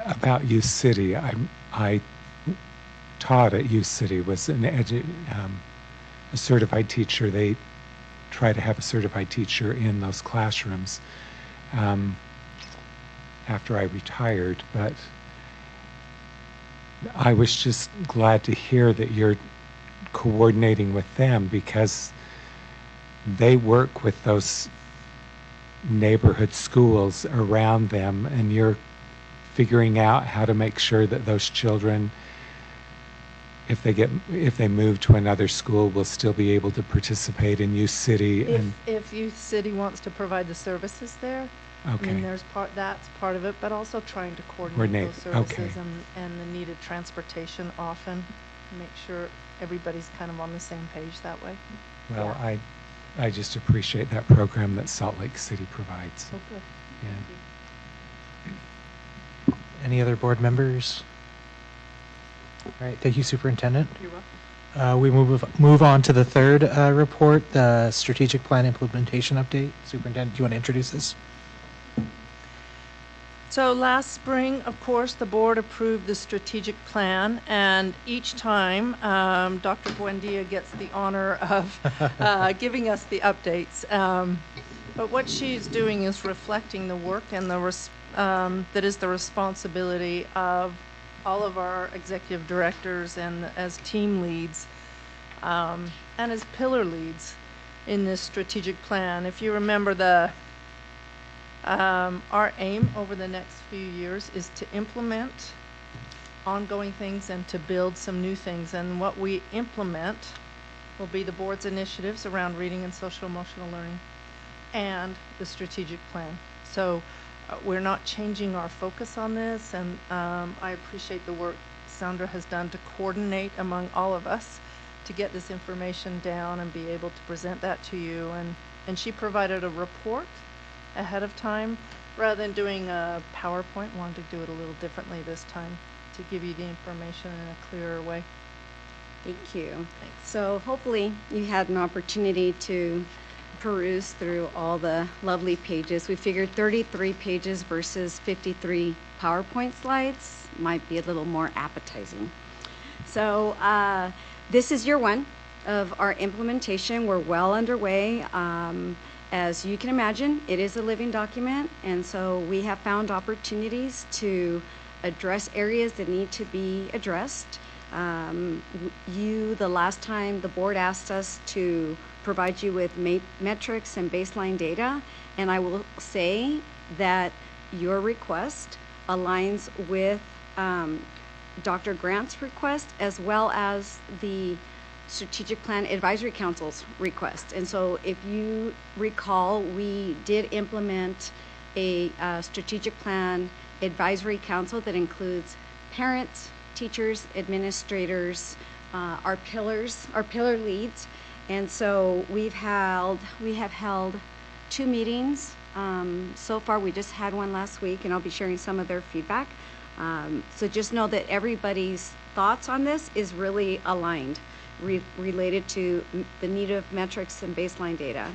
about U City. I taught at U City, was a certified teacher. They try to have a certified teacher in those classrooms after I retired. But I was just glad to hear that you're coordinating with them, because they work with those neighborhood schools around them, and you're figuring out how to make sure that those children, if they move to another school, will still be able to participate in U City. If Youth City wants to provide the services there, Okay. I mean, that's part of it, but also trying to coordinate those services okay. and the needed transportation often, make sure everybody's kind of on the same page that way. Well, Yeah. I just appreciate that program that Salt Lake City provides. Okay. Yeah. Any other board members? All right, thank you, Superintendent. You're welcome. We move on to the third report, the strategic plan implementation update. Superintendent, do you want to introduce this? So last spring, of course, the board approved the strategic plan, and each time Dr. Buendia gets the honor of giving us the updates. But what she's doing is reflecting the work and that is the responsibility of all of our executive directors and as team leads and as pillar leads in this strategic plan. If you remember, our aim over the next few years is to implement ongoing things and to build some new things. And what we implement will be the board's initiatives around reading and social emotional learning and the strategic plan. So we're not changing our focus on this, and I appreciate the work Sandra has done to coordinate among all of us to get this information down and be able to present that to you. And she provided a report ahead of time rather than doing a PowerPoint. Wanted to do it a little differently this time to give you the information in a clearer way. Thank you. So hopefully you had an opportunity to peruse through all the lovely pages. We figured 33 pages versus 53 PowerPoint slides might be a little more appetizing. So this is year one of our implementation. We're well underway. As you can imagine, it is a living document, and so we have found opportunities to address areas that need to be addressed. The last time the board asked us to provide you with metrics and baseline data, and I will say that your request aligns with Dr. Grant's request as well as the Strategic Plan Advisory Council's request. And so if you recall, we did implement a Strategic Plan Advisory Council that includes parents, teachers, administrators, our pillar leads. And so we have held 2 meetings. So far, we just had one last week, and I'll be sharing some of their feedback. So just know that everybody's thoughts on this is really aligned, related to the need of metrics and baseline data.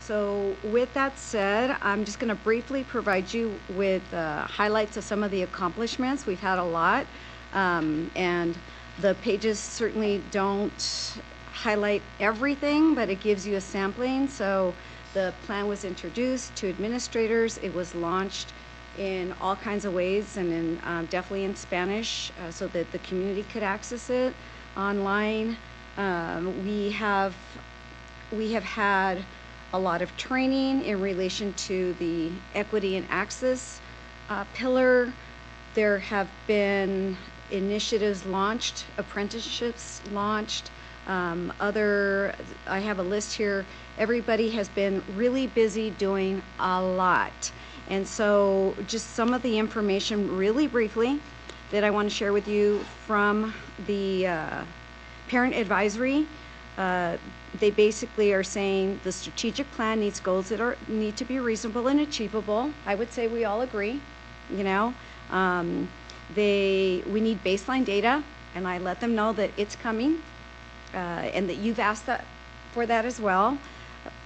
So with that said, I'm just going to briefly provide you with highlights of some of the accomplishments. We've had a lot, and the pages certainly don't highlight everything, but it gives you a sampling. So the plan was introduced to administrators. It was launched in all kinds of ways, and in definitely in Spanish, so that the community could access it online. We have had a lot of training in relation to the equity and access pillar. There have been initiatives launched, apprenticeships launched, I have a list here. Everybody has been really busy doing a lot. And so just some of the information really briefly that I want to share with you from the parent advisory. They basically are saying the strategic plan needs goals that need to be reasonable and achievable. I would say we all agree, you know. We need baseline data, and I let them know that it's coming, and that you've asked for that as well.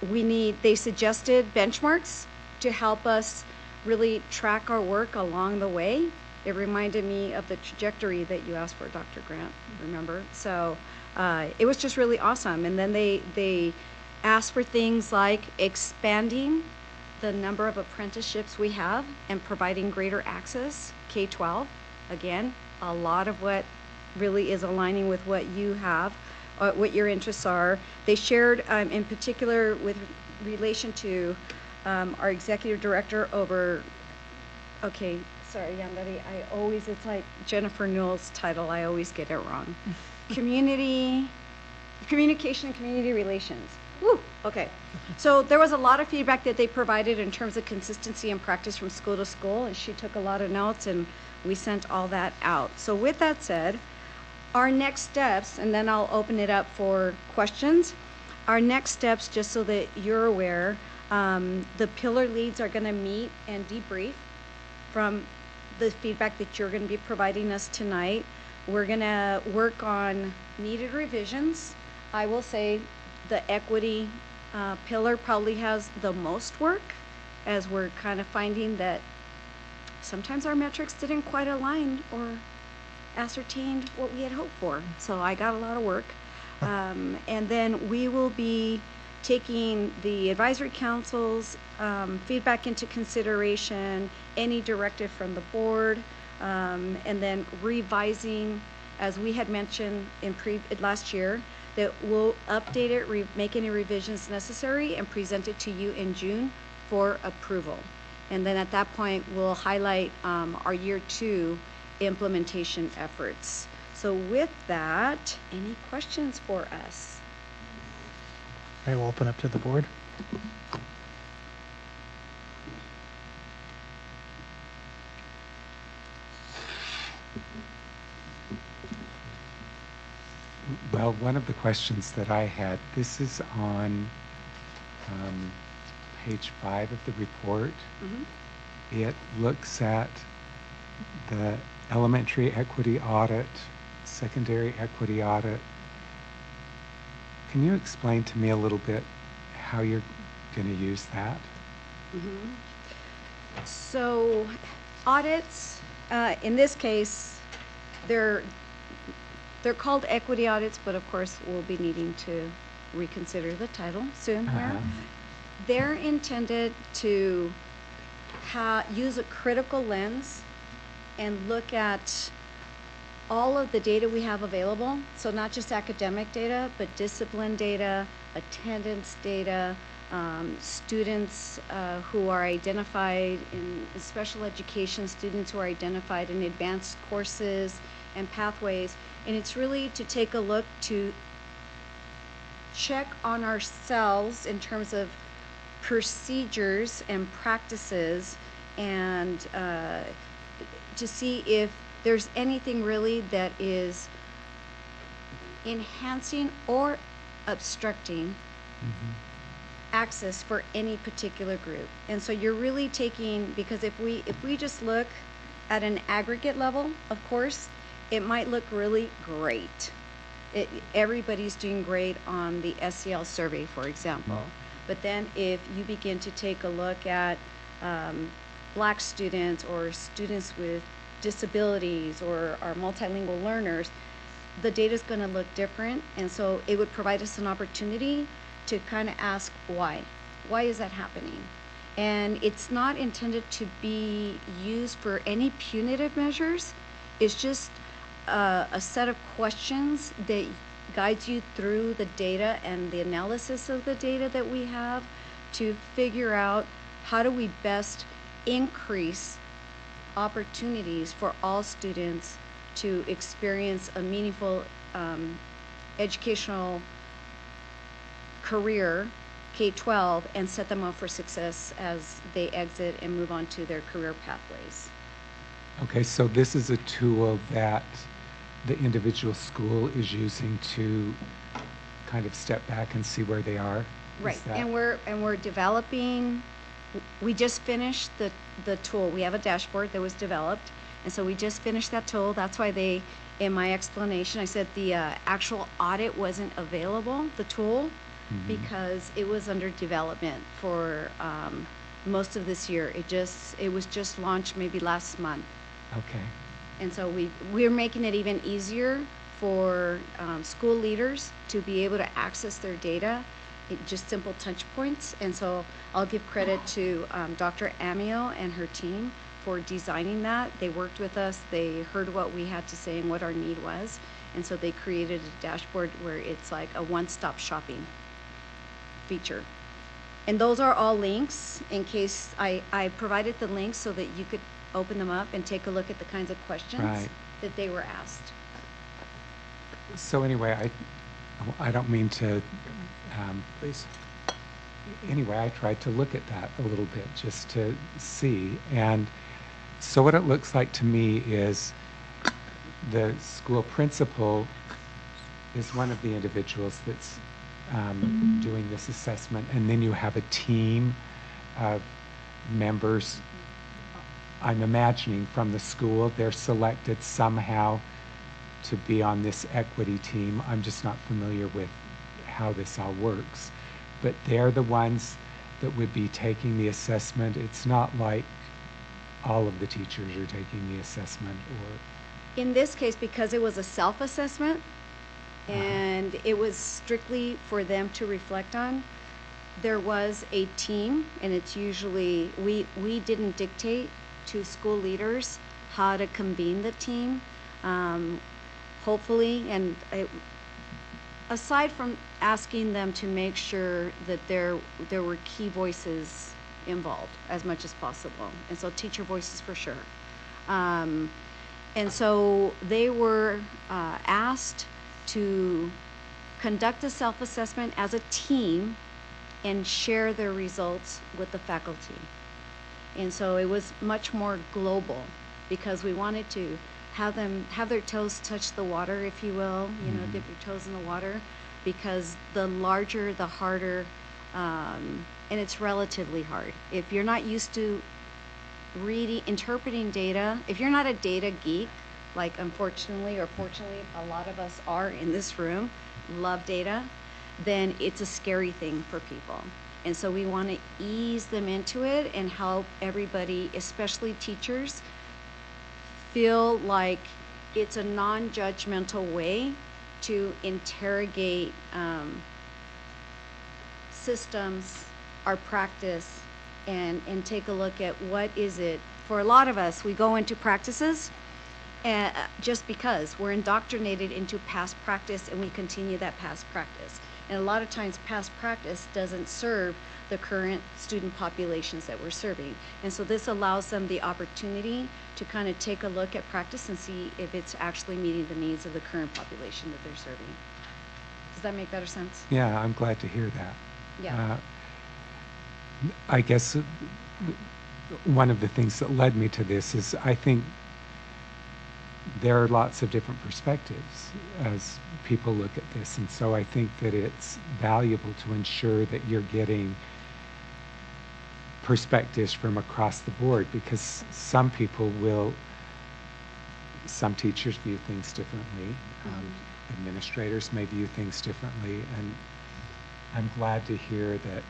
They suggested benchmarks to help us really track our work along the way. It reminded me of the trajectory that you asked for, Dr. Grant, remember? So it was just really awesome. And then they asked for things like expanding the number of apprenticeships we have and providing greater access, K-12. Again, a lot of what really is aligning with what you have, what your interests are. They shared in particular with relation to our executive director over, okay, sorry, Yandari, it's like Jennifer Newell's title, I always get it wrong. Communication and community relations. Woo, okay. So there was a lot of feedback that they provided in terms of consistency and practice from school to school, and she took a lot of notes, and we sent all that out. So with that said, our next steps, and then I'll open it up for questions. Our next steps, just so that you're aware, the pillar leads are going to meet and debrief from the feedback that you're going to be providing us tonight. We're going to work on needed revisions. I will say the equity pillar probably has the most work, as we're kind of finding that sometimes our metrics didn't quite align or ascertained what we had hoped for. So I got a lot of work. And then we will be taking the advisory council's feedback into consideration, any directive from the board, and then revising, as we had mentioned in last year, that we'll update it, make any revisions necessary, and present it to you in June for approval. And then at that point, we'll highlight our year 2 implementation efforts. So with that, any questions for us? All right, we'll open up to the board. Well, one of the questions that I had, this is on page 5 of the report. Mm-hmm. It looks at the elementary equity audit, secondary equity audit. Can you explain to me a little bit how you're going to use that? Mm-hmm. So audits, in this case, they're called equity audits, but of course we'll be needing to reconsider the title soon here. They're intended to use a critical lens and look at all of the data we have available. So not just academic data, but discipline data, attendance data, students who are identified in special education, students who are identified in advanced courses and pathways. And it's really to take a look to check on ourselves in terms of procedures and practices, and to see if there's anything really that is enhancing or obstructing access for any particular group. And so you're really taking, because if we just look at an aggregate level, of course, it might look really great. Everybody's doing great on the SEL survey, for example. But then if you begin to take a look at Black students or students with disabilities or our multilingual learners, the data is going to look different. And so it would provide us an opportunity to kind of ask why. Why is that happening? And it's not intended to be used for any punitive measures. It's just a set of questions that guides you through the data and the analysis of the data that we have to figure out how do we best increase opportunities for all students to experience a meaningful educational career, K-12, and set them up for success as they exit and move on to their career pathways. Okay, so this is a tool that the individual school is using to kind of step back and see where they are? Right, and we're developing, we just finished the tool. We have a dashboard that was developed, and so we just finished that tool. That's why they, in my explanation, I said the actual audit wasn't available, the tool, because it was under development for most of this year. It was just launched maybe last month. Okay. And so we're making it even easier for school leaders to be able to access their data, just simple touch points. And so I'll give credit to Dr. Amio and her team for designing that. They worked with us, they heard what we had to say and what our need was. And so they created a dashboard where it's like a one-stop shopping feature. And those are all links in case I provided the links so that you could open them up and take a look at the kinds of questions that they were asked. So anyway, I don't mean to, Please. Anyway, I tried to look at that a little bit just to see. And so what it looks like to me is the school principal is one of the individuals that's doing this assessment, and then you have a team of members, I'm imagining, from the school. They're selected somehow to be on this equity team. I'm just not familiar with how this all works. But they're the ones that would be taking the assessment. It's not like all of the teachers are taking the assessment, or... In this case, because it was a self-assessment, and it was strictly for them to reflect on, there was a team, and it's usually, we didn't dictate to school leaders how to convene the team. Hopefully, and aside from asking them to make sure that there were key voices involved as much as possible, and so teacher voices for sure. And so they were asked to conduct a self-assessment as a team and share their results with the faculty. And so it was much more global because we wanted to have them have their toes touch the water, if you will, you know, dip your toes in the water, because the larger, the harder, and it's relatively hard. If you're not used to interpreting data, if you're not a data geek, like unfortunately or fortunately a lot of us are in this room, love data, then it's a scary thing for people. And so we want to ease them into it and help everybody, especially teachers, feel like it's a non-judgmental way to interrogate systems, our practice, and take a look at what is it. For a lot of us, we go into practices just because we're indoctrinated into past practice and we continue that past practice. And a lot of times past practice doesn't serve the current student populations that we're serving. And so this allows them the opportunity to kind of take a look at practice and see if it's actually meeting the needs of the current population that they're serving. Does that make better sense? Yeah, I'm glad to hear that. Yeah. I guess one of the things that led me to this is I think there are lots of different perspectives as people look at this, and so I think that it's valuable to ensure that you're getting perspectives from across the board, because some teachers view things differently, administrators may view things differently, and I'm glad to hear that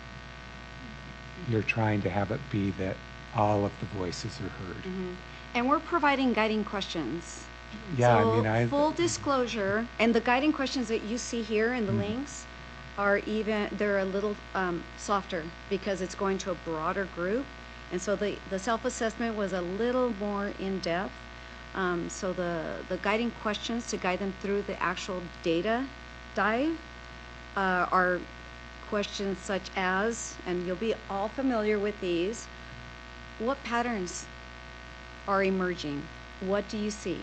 you're trying to have it be that all of the voices are heard. And we're providing guiding questions. Yeah, So I mean, full disclosure, and the guiding questions that you see here in the links are they're a little softer because it's going to a broader group. And so the self-assessment was a little more in-depth. So the guiding questions to guide them through the actual data dive are questions such as, and you'll be all familiar with these, what patterns are emerging? What do you see?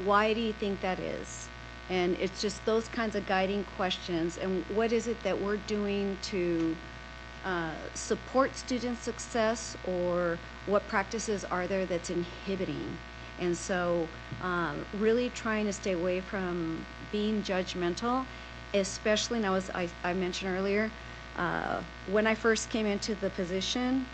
Why do you think that is? And it's just those kinds of guiding questions. And what is it that we're doing to support student success, or what practices are there that's inhibiting? And so really trying to stay away from being judgmental, especially, and I mentioned earlier, when I first came into the position,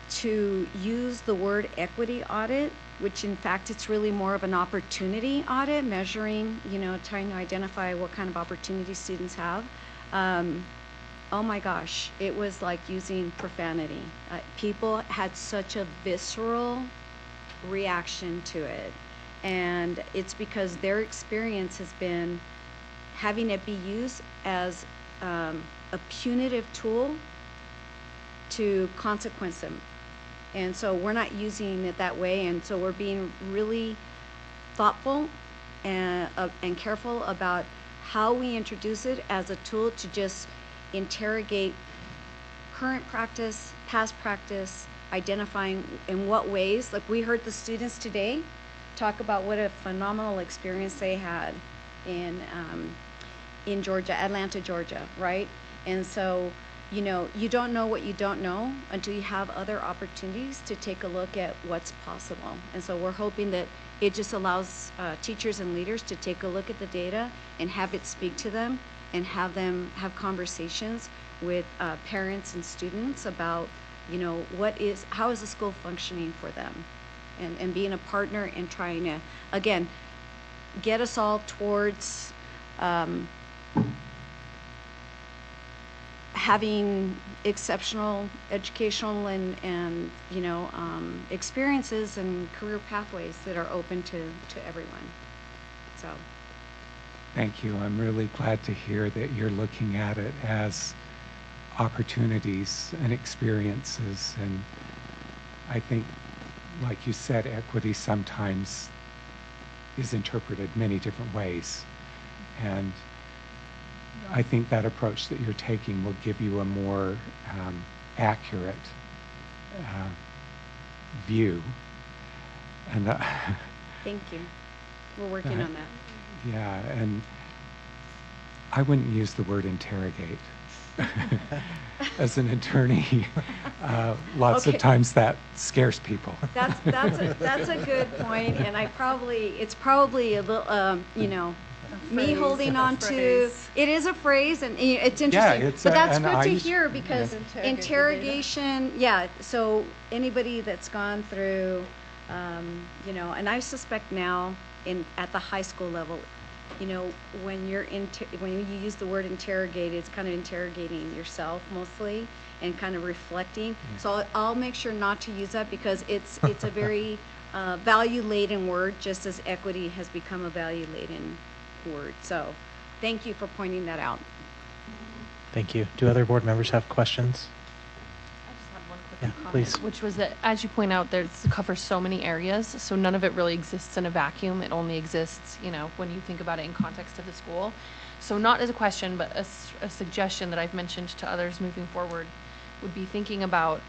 to use the word equity audit, which in fact it's really more of an opportunity audit, measuring, trying to identify what kind of opportunities students have. Oh my gosh, it was like using profanity. People had such a visceral reaction to it. And it's because their experience has been having it be used as a punitive tool to consequence them. And so we're not using it that way, and so we're being really thoughtful and careful about how we introduce it as a tool to just interrogate current practice, past practice, identifying in what ways. Like we heard the students today talk about what a phenomenal experience they had in Georgia, Atlanta, Georgia, right? And so, you don't know what you don't know until you have other opportunities to take a look at what's possible. And so we're hoping that it just allows teachers and leaders to take a look at the data and have it speak to them, and have them have conversations with parents and students about, how is the school functioning for them, and being a partner and trying to, again, get us all towards having exceptional educational and experiences and career pathways that are open to everyone. So Thank you. I'm really glad to hear that you're looking at it as opportunities and experiences. And I think, like you said, equity sometimes is interpreted many different ways. And I think that approach that you're taking will give you a more accurate view. And thank you. We're working on that. Yeah, and I wouldn't use the word interrogate. As an attorney, lots of times that scares people. That's a good point, and it's probably a little, me holding on to, it is a phrase, and it's interesting. Yeah, but that's good to hear, because interrogation, so anybody that's gone through, and I suspect now at the high school level, when you use the word interrogate, it's kind of interrogating yourself mostly and kind of reflecting. So I'll make sure not to use that, because it's a very value-laden word, just as equity has become a value-laden word. So thank you for pointing that out. Thank you. Do other board members have questions? Yeah, please. Which was that, as you point out, it covers so many areas, so none of it really exists in a vacuum. It only exists, when you think about it in context of the school. So not as a question, but a suggestion that I've mentioned to others moving forward would be thinking about,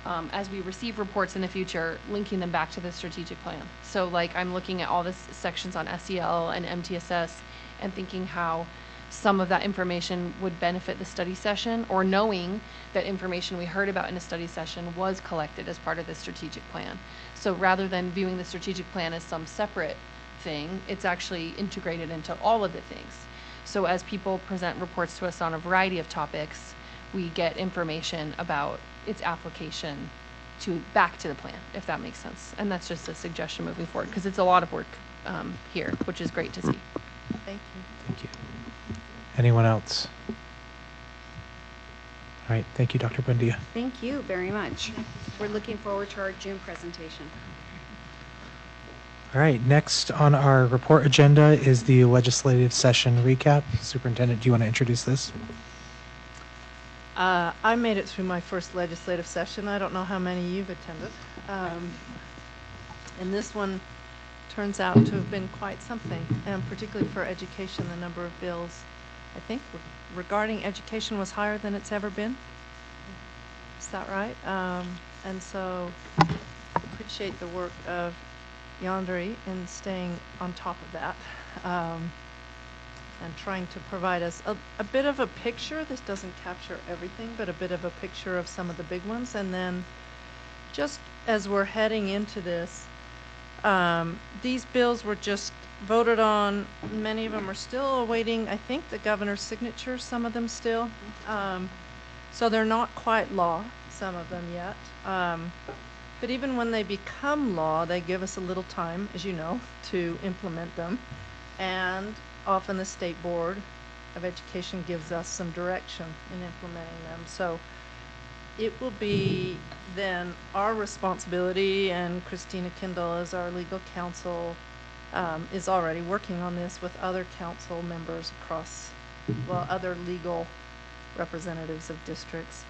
as we receive reports in the future, linking them back to the strategic plan. So like I'm looking at all the sections on SEL and MTSS and thinking how some of that information would benefit the study session, or knowing that information we heard about in a study session was collected as part of the strategic plan. So rather than viewing the strategic plan as some separate thing, it's actually integrated into all of the things. So as people present reports to us on a variety of topics, we get information about its application back to the plan, if that makes sense. And that's just a suggestion moving forward, because it's a lot of work here, which is great to see. Thank you. Thank you. Anyone else? All right, thank you, Dr. Buendia. Thank you very much. We're looking forward to our June presentation. All right, next on our report agenda is the legislative session recap. Superintendent, do you want to introduce this? I made it through my first legislative session. I don't know how many you've attended. And this one turns out to have been quite something, and particularly for education, the number of bills, I think, regarding education was higher than it's ever been. Is that right? And so appreciate the work of Yandere in staying on top of that. And trying to provide us a bit of a picture. This doesn't capture everything, but a bit of a picture of some of the big ones. And then just as we're heading into this, these bills were just voted on. Many of them are still awaiting, I think, the governor's signature, some of them still. So they're not quite law, some of them yet. But even when they become law, they give us a little time, as you know, to implement them. And often the State Board of Education gives us some direction in implementing them. So it will be then our responsibility, and Christina Kendall as our legal counsel is already working on this with other council members across, well, other legal representatives of districts,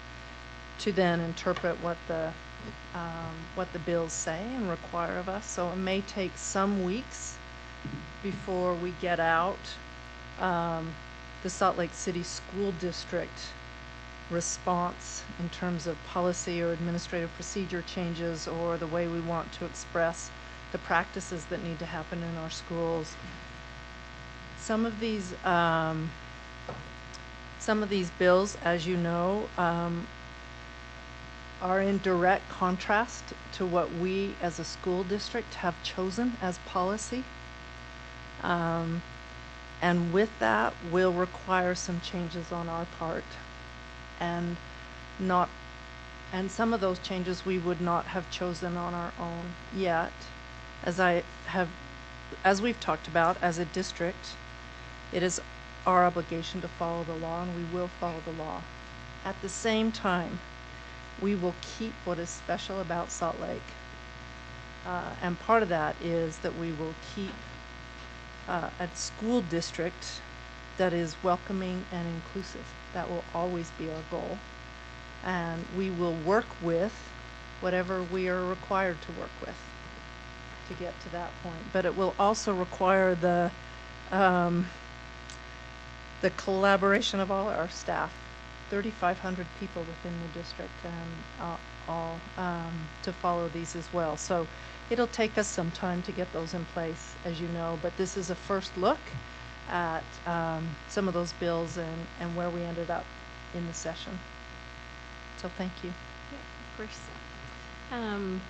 to then interpret what the bills say and require of us. So it may take some weeks before we get out the Salt Lake City School District response in terms of policy or administrative procedure changes, or the way we want to express the practices that need to happen in our schools. Some of these bills, as you know, are in direct contrast to what we as a school district have chosen as policy. And with that will require some changes on our part, and some of those changes we would not have chosen on our own yet. As we've talked about, as a district, it is our obligation to follow the law, and we will follow the law. At the same time, we will keep what is special about Salt Lake. And part of that is that we will keep a school district that is welcoming and inclusive. That will always be our goal. And we will work with whatever we are required to work with to get to that point. But it will also require the collaboration of all our staff, 3,500 people within the district, and all to follow these as well. So it'll take us some time to get those in place, as you know, but this is a first look at some of those bills and where we ended up in the session. So thank you. Yeah, of course.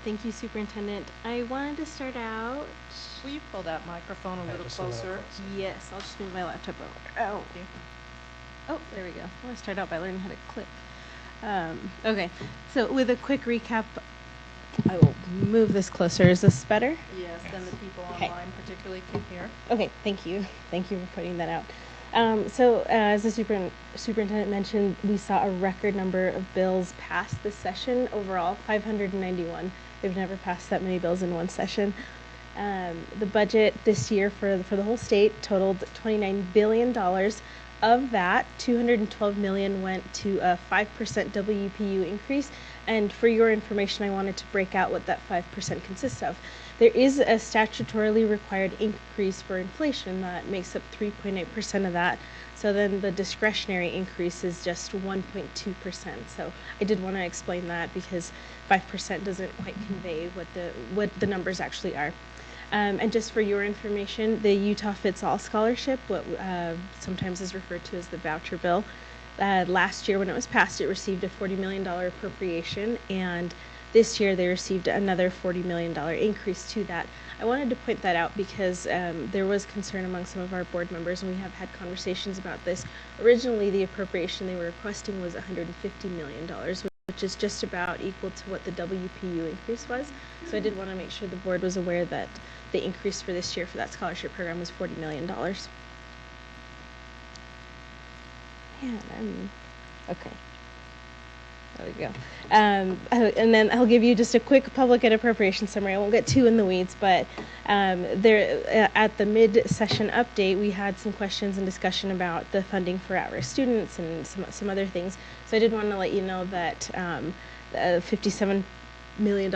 Thank you, Superintendent. I wanted to start out. Will you pull that microphone a little closer? Yes, I'll just move my laptop over. Oh, oh, there we go. I want to start out by learning how to click. Okay, so with a quick recap, I will move this closer. Is this better? Yes, then the people online particularly can hear. Okay, thank you. Thank you for putting that out. So as the superintendent mentioned, we saw a record number of bills passed this session. Overall, 591. We've never passed that many bills in one session. The budget this year for the whole state totaled $29 billion. Of that, $212 million went to a 5% WPU increase. And for your information, I wanted to break out what that 5% consists of. There is a statutorily required increase for inflation that makes up 3.8% of that. So then the discretionary increase is just 1.2%. So I did want to explain that because 5% doesn't quite convey what the numbers actually are. And just for your information, the Utah Fits All Scholarship, what sometimes is referred to as the voucher bill, last year when it was passed, it received a $40 million appropriation, and this year they received another $40 million increase to that. I wanted to point that out because there was concern among some of our board members, and we have had conversations about this. Originally, the appropriation they were requesting was $150 million, which is just about equal to what the WPU increase was. So I did want to make sure the board was aware that the increase for this year for that scholarship program was $40 million. And okay. There we go. And then I'll give you just a quick public ed appropriation summary. I won't get too in the weeds, but there at the mid-session update, we had some questions and discussion about the funding for at-risk students and some other things. So I did want to let you know that $57 million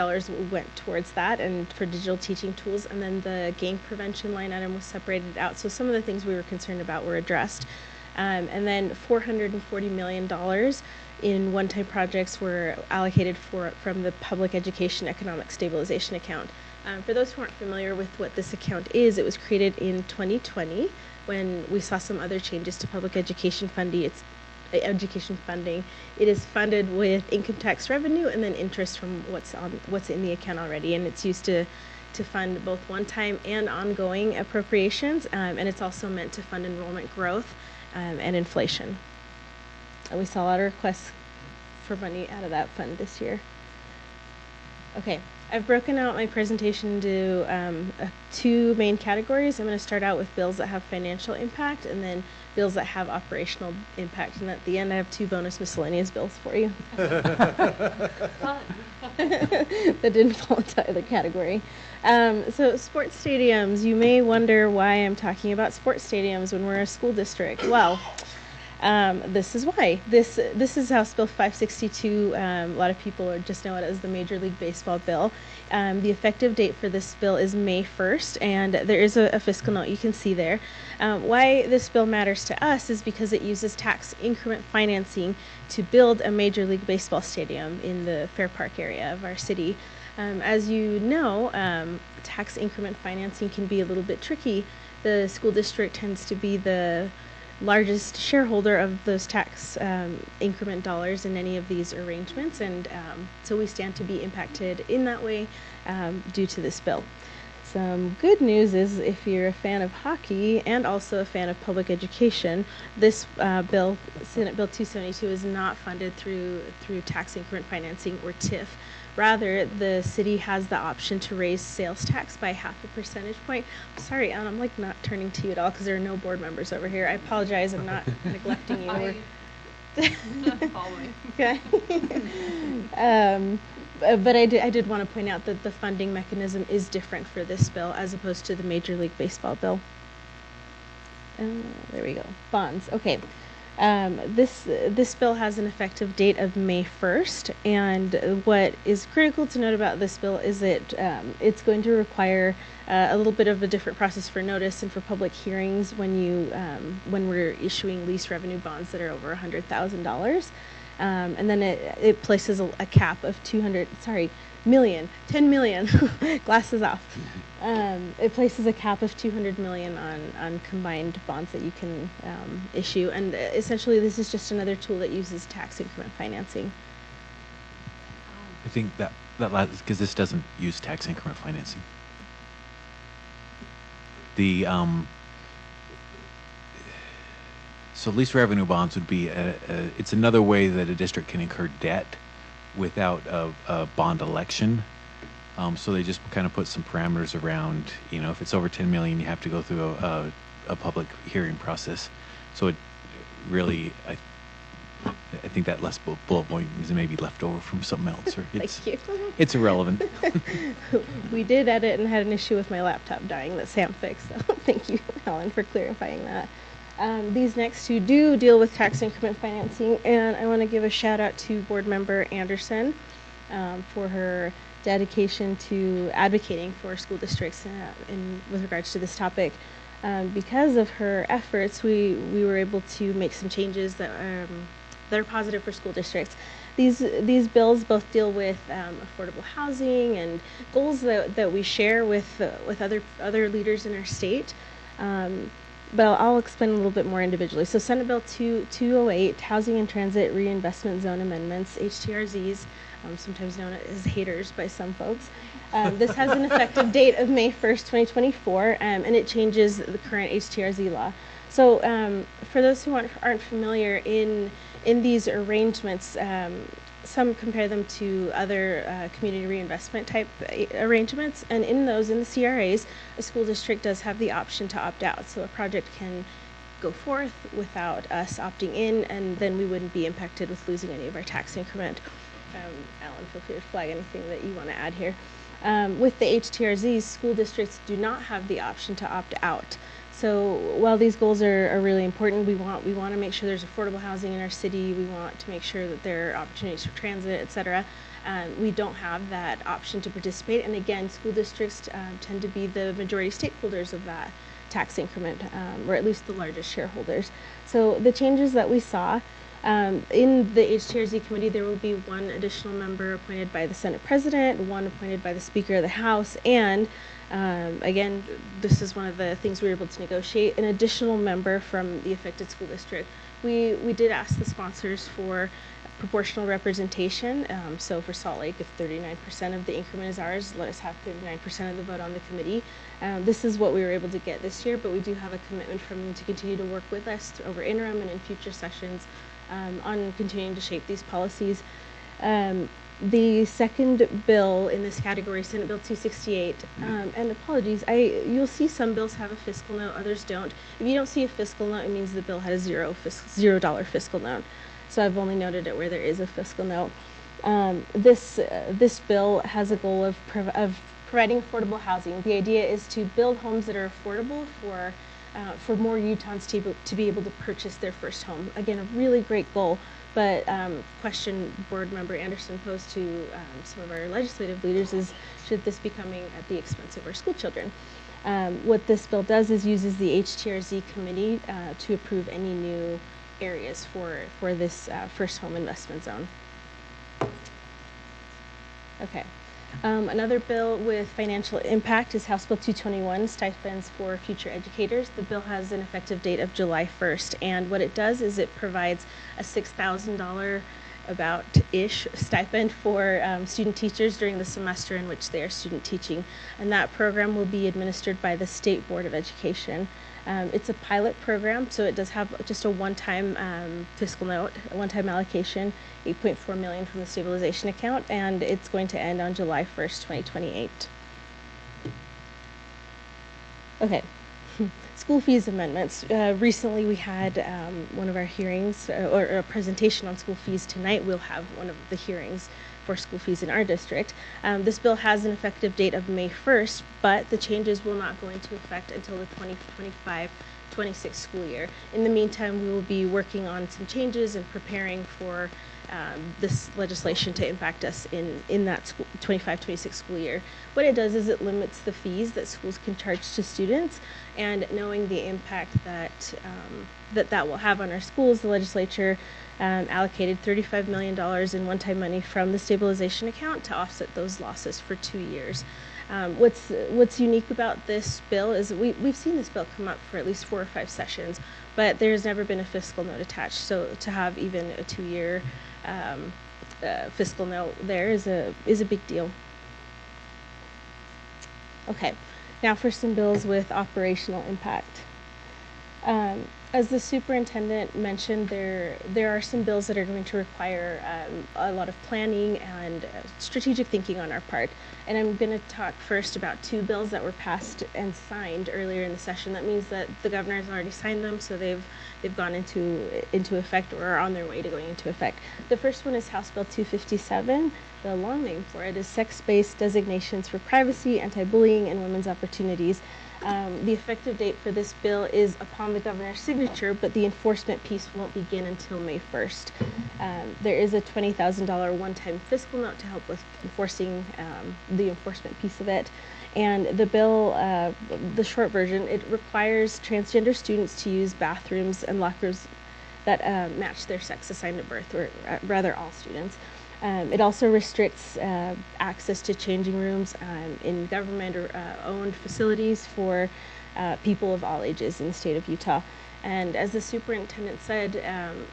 went towards that and for digital teaching tools, and then the gang prevention line item was separated out. So some of the things we were concerned about were addressed. And then $440 million in one-time projects were allocated from the Public Education Economic Stabilization Account. For those who aren't familiar with what this account is, it was created in 2020 when we saw some other changes to public education funding. It is funded with income tax revenue and then interest from what's in the account already, and it's used to fund both one-time and ongoing appropriations, and it's also meant to fund enrollment growth and inflation. And we saw a lot of requests for money out of that fund this year. Okay, I've broken out my presentation into two main categories. I'm going to start out with bills that have financial impact and then bills that have operational impact. And at the end, I have two bonus miscellaneous bills for you. That didn't fall into either category. So sports stadiums, you may wonder why I'm talking about sports stadiums when we're a school district. Well, this is why. This is House Bill 562. A lot of people just know it as the Major League Baseball bill. The effective date for this bill is May 1st, and there is a fiscal note you can see there. Why this bill matters to us is because it uses tax increment financing to build a Major League Baseball stadium in the Fair Park area of our city. As you know, tax increment financing can be a little bit tricky. The school district tends to be the largest shareholder of those tax increment dollars in any of these arrangements, and so we stand to be impacted in that way due to this bill. Some good news is if you're a fan of hockey and also a fan of public education, this bill, Senate Bill 272, is not funded through tax increment financing or TIF. Rather, the city has the option to raise sales tax by 0.5 percentage point. Sorry, I'm like not turning to you at all because there are no board members over here. I apologize. I'm not neglecting you. Okay. But I did want to point out that the funding mechanism is different for this bill as opposed to the Major League Baseball bill. There we go. Bonds. Okay. This bill has an effective date of May 1st, and what is critical to note about this bill is that it's going to require a little bit of a different process for notice and for public hearings when we're issuing lease revenue bonds that are over $100,000, and then it places a cap of 10 million, glasses off. It places a cap of 200 million on combined bonds that you can issue, and essentially this is just another tool that uses tax increment financing. I think that because this doesn't use tax increment financing. The so lease revenue bonds would be it's another way that a district can incur debt without a bond election. So they just kind of put some parameters around, if it's over 10 million, you have to go through a public hearing process. So it really, I think that last bullet point is maybe left over from something else, or it's irrelevant. We did edit and had an issue with my laptop dying that Sam fixed, so thank you, Helen, for clarifying that. These next two do deal with tax increment financing, and I want to give a shout out to Board Member Anderson for her dedication to advocating for school districts with regards to this topic. Because of her efforts, we were able to make some changes that are positive for school districts. These bills both deal with affordable housing and goals that we share with other leaders in our state. But I'll explain a little bit more individually. So Senate Bill 208, Housing and Transit Reinvestment Zone Amendments, HTRZs, sometimes known as haters by some folks. This has an effective date of May 1st, 2024, and it changes the current HTRZ law. So for those who aren't familiar, in these arrangements, some compare them to other community reinvestment type arrangements, and in the CRAs, a school district does have the option to opt out. So a project can go forth without us opting in, and then we wouldn't be impacted with losing any of our tax increment. Alan, feel free to flag anything that you want to add here. With the HTRZs, school districts do not have the option to opt out. So while these goals are really important, we want to make sure there's affordable housing in our city. We want to make sure that there are opportunities for transit, et cetera. We don't have that option to participate. And again, school districts tend to be the majority stakeholders of that tax increment, or at least the largest shareholders. So the changes that we saw, in the HTRZ committee, there will be one additional member appointed by the Senate President, one appointed by the Speaker of the House, and again, this is one of the things we were able to negotiate, an additional member from the affected school district. We did ask the sponsors for proportional representation. So for Salt Lake, if 39% of the increment is ours, let us have 39% of the vote on the committee. This is what we were able to get this year, but we do have a commitment from them to continue to work with us over interim and in future sessions on continuing to shape these policies. The second bill in this category, Senate Bill 268, and apologies, you'll see some bills have a fiscal note, others don't. If you don't see a fiscal note, it means the bill had a $0 fiscal note. So I've only noted it where there is a fiscal note. This bill has a goal of providing affordable housing. The idea is to build homes that are affordable for more Utahns to be able to purchase their first home. Again, a really great goal, but question Board Member Anderson posed to some of our legislative leaders is, should this be coming at the expense of our school children? What this bill does is uses the HTRZ committee to approve any new areas for this first home investment zone. Okay. Another bill with financial impact is House Bill 221, stipends for future educators. The bill has an effective date of July 1st, and what it does is it provides a $6,000 about-ish stipend for student teachers during the semester in which they are student teaching, and that program will be administered by the State Board of Education. It's a pilot program, so it does have just a one-time fiscal note, a one-time allocation, $8.4 million from the stabilization account, and it's going to end on July 1st, 2028. Okay, school fees amendments. Recently we had one of our hearings, or a presentation on school fees. Tonight we'll have one of the hearings for school fees in our district. This bill has an effective date of May 1st, but the changes will not go into effect until the 2025-26 school year. In the meantime, we will be working on some changes and preparing for this legislation to impact us in that 25-26 school year. What it does is it limits the fees that schools can charge to students, and knowing the impact that that will have on our schools, the legislature allocated $35 million in one-time money from the stabilization account to offset those losses for 2 years. What's unique about this bill is we've seen this bill come up for at least 4 or 5 sessions, but there's never been a fiscal note attached. So to have even a 2-year fiscal note there is a big deal. Okay, now for some bills with operational impact. As the superintendent mentioned, there are some bills that are going to require a lot of planning and strategic thinking on our part. And I'm going to talk first about 2 bills that were passed and signed earlier in the session. That means that the governor has already signed them, so they've gone into effect or are on their way to going into effect. The first one is House Bill 257. The long name for it is Sex-Based Designations for Privacy, Anti-Bullying, and Women's Opportunities. The effective date for this bill is upon the governor's signature, but the enforcement piece won't begin until May 1st. There is a $20,000 one-time fiscal note to help with enforcing the enforcement piece of it. And the bill, the short version, it requires transgender students to use bathrooms and lockers that match their sex assigned at birth, or rather all students. It also restricts access to changing rooms in government or owned facilities for people of all ages in the state of Utah. And as the superintendent said,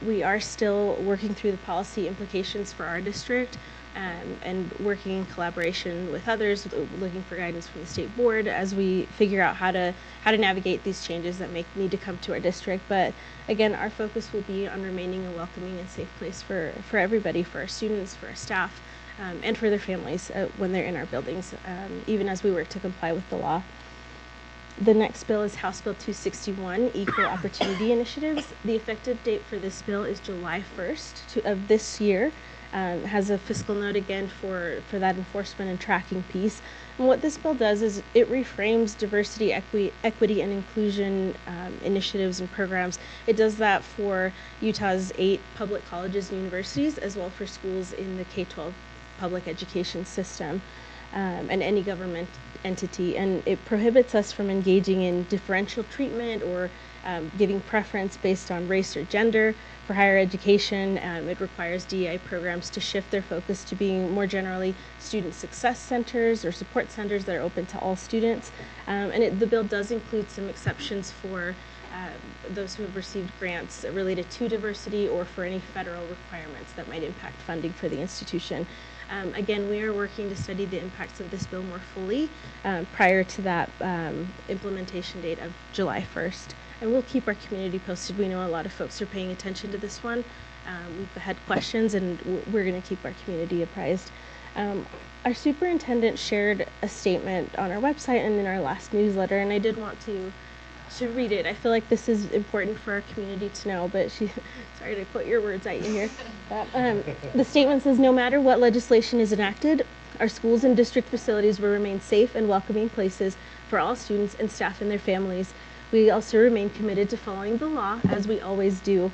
we are still working through the policy implications for our district and working in collaboration with others, looking for guidance from the state board as we figure out how to navigate these changes that need to come to our district. But again, our focus will be on remaining a welcoming and safe place for everybody, for our students, for our staff, and for their families when they're in our buildings, even as we work to comply with the law. The next bill is House Bill 261, Equal Opportunity Initiatives. The effective date for this bill is July 1st of this year. Has a fiscal note again for that enforcement and tracking piece. And what this bill does is it reframes diversity, equity, and inclusion initiatives and programs. It does that for Utah's 8 public colleges and universities, as well for schools in the K-12 public education system and any government entity. And it prohibits us from engaging in differential treatment or giving preference based on race or gender. For higher education, it requires DEI programs to shift their focus to being more generally student success centers or support centers that are open to all students. And the bill does include some exceptions for those who have received grants related to diversity or for any federal requirements that might impact funding for the institution. Again, we are working to study the impacts of this bill more fully prior to that implementation date of July 1st. And we'll keep our community posted. We know a lot of folks are paying attention to this one. We've had questions, and we're going to keep our community apprised. Our superintendent shared a statement on our website and in our last newsletter, and I did want to read it. I feel like this is important for our community to know, but sorry to put your words at you here. The statement says, no matter what legislation is enacted, our schools and district facilities will remain safe and welcoming places for all students and staff and their families. We also remain committed to following the law, as we always do.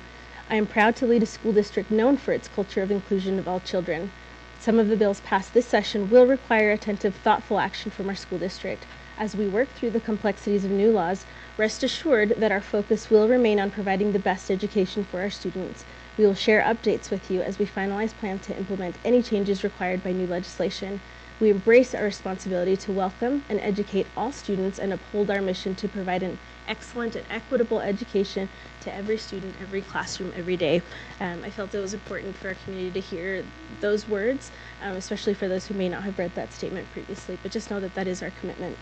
I am proud to lead a school district known for its culture of inclusion of all children. Some of the bills passed this session will require attentive, thoughtful action from our school district. As we work through the complexities of new laws, rest assured that our focus will remain on providing the best education for our students. We will share updates with you as we finalize plans to implement any changes required by new legislation. We embrace our responsibility to welcome and educate all students and uphold our mission to provide an excellent and equitable education to every student, every classroom, every day. I felt it was important for our community to hear those words, especially for those who may not have read that statement previously, but just know that that is our commitment.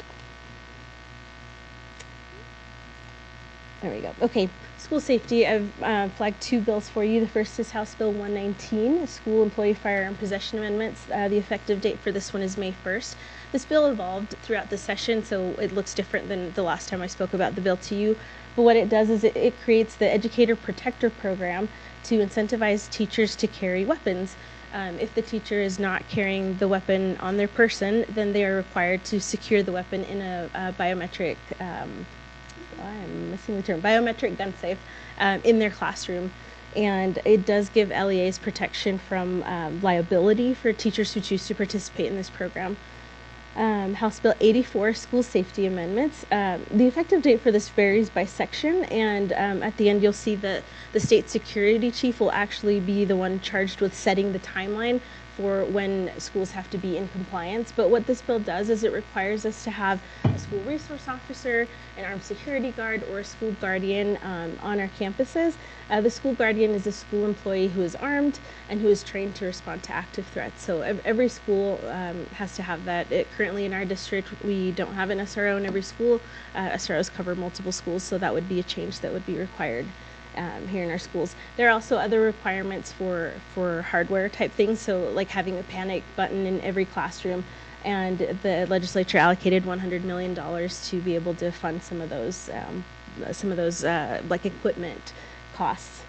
There we go. Okay, school safety. I've flagged 2 bills for you. The first is House Bill 119, School Employee Firearm Possession Amendments. The effective date for this one is May 1st. This bill evolved throughout the session, so it looks different than the last time I spoke about the bill to you. But what it does is it creates the Educator Protector Program to incentivize teachers to carry weapons. If the teacher is not carrying the weapon on their person, then they are required to secure the weapon in a biometric I'm missing the term, biometric gun safe in their classroom. And it does give LEAs protection from liability for teachers who choose to participate in this program. House Bill 84, School Safety Amendments. The effective date for this varies by section, and at the end you'll see that the state security chief will actually be the one charged with setting the timeline for when schools have to be in compliance. But what this bill does is it requires us to have a school resource officer, an armed security guard, or a school guardian on our campuses. The school guardian is a school employee who is armed and who is trained to respond to active threats. So every school has to have that. Currently in our district, we don't have an SRO in every school. SROs cover multiple schools, so that would be a change that would be required here in our schools. There are also other requirements for hardware type things, so like having a panic button in every classroom, and the legislature allocated $100 million to be able to fund some of those like equipment costs.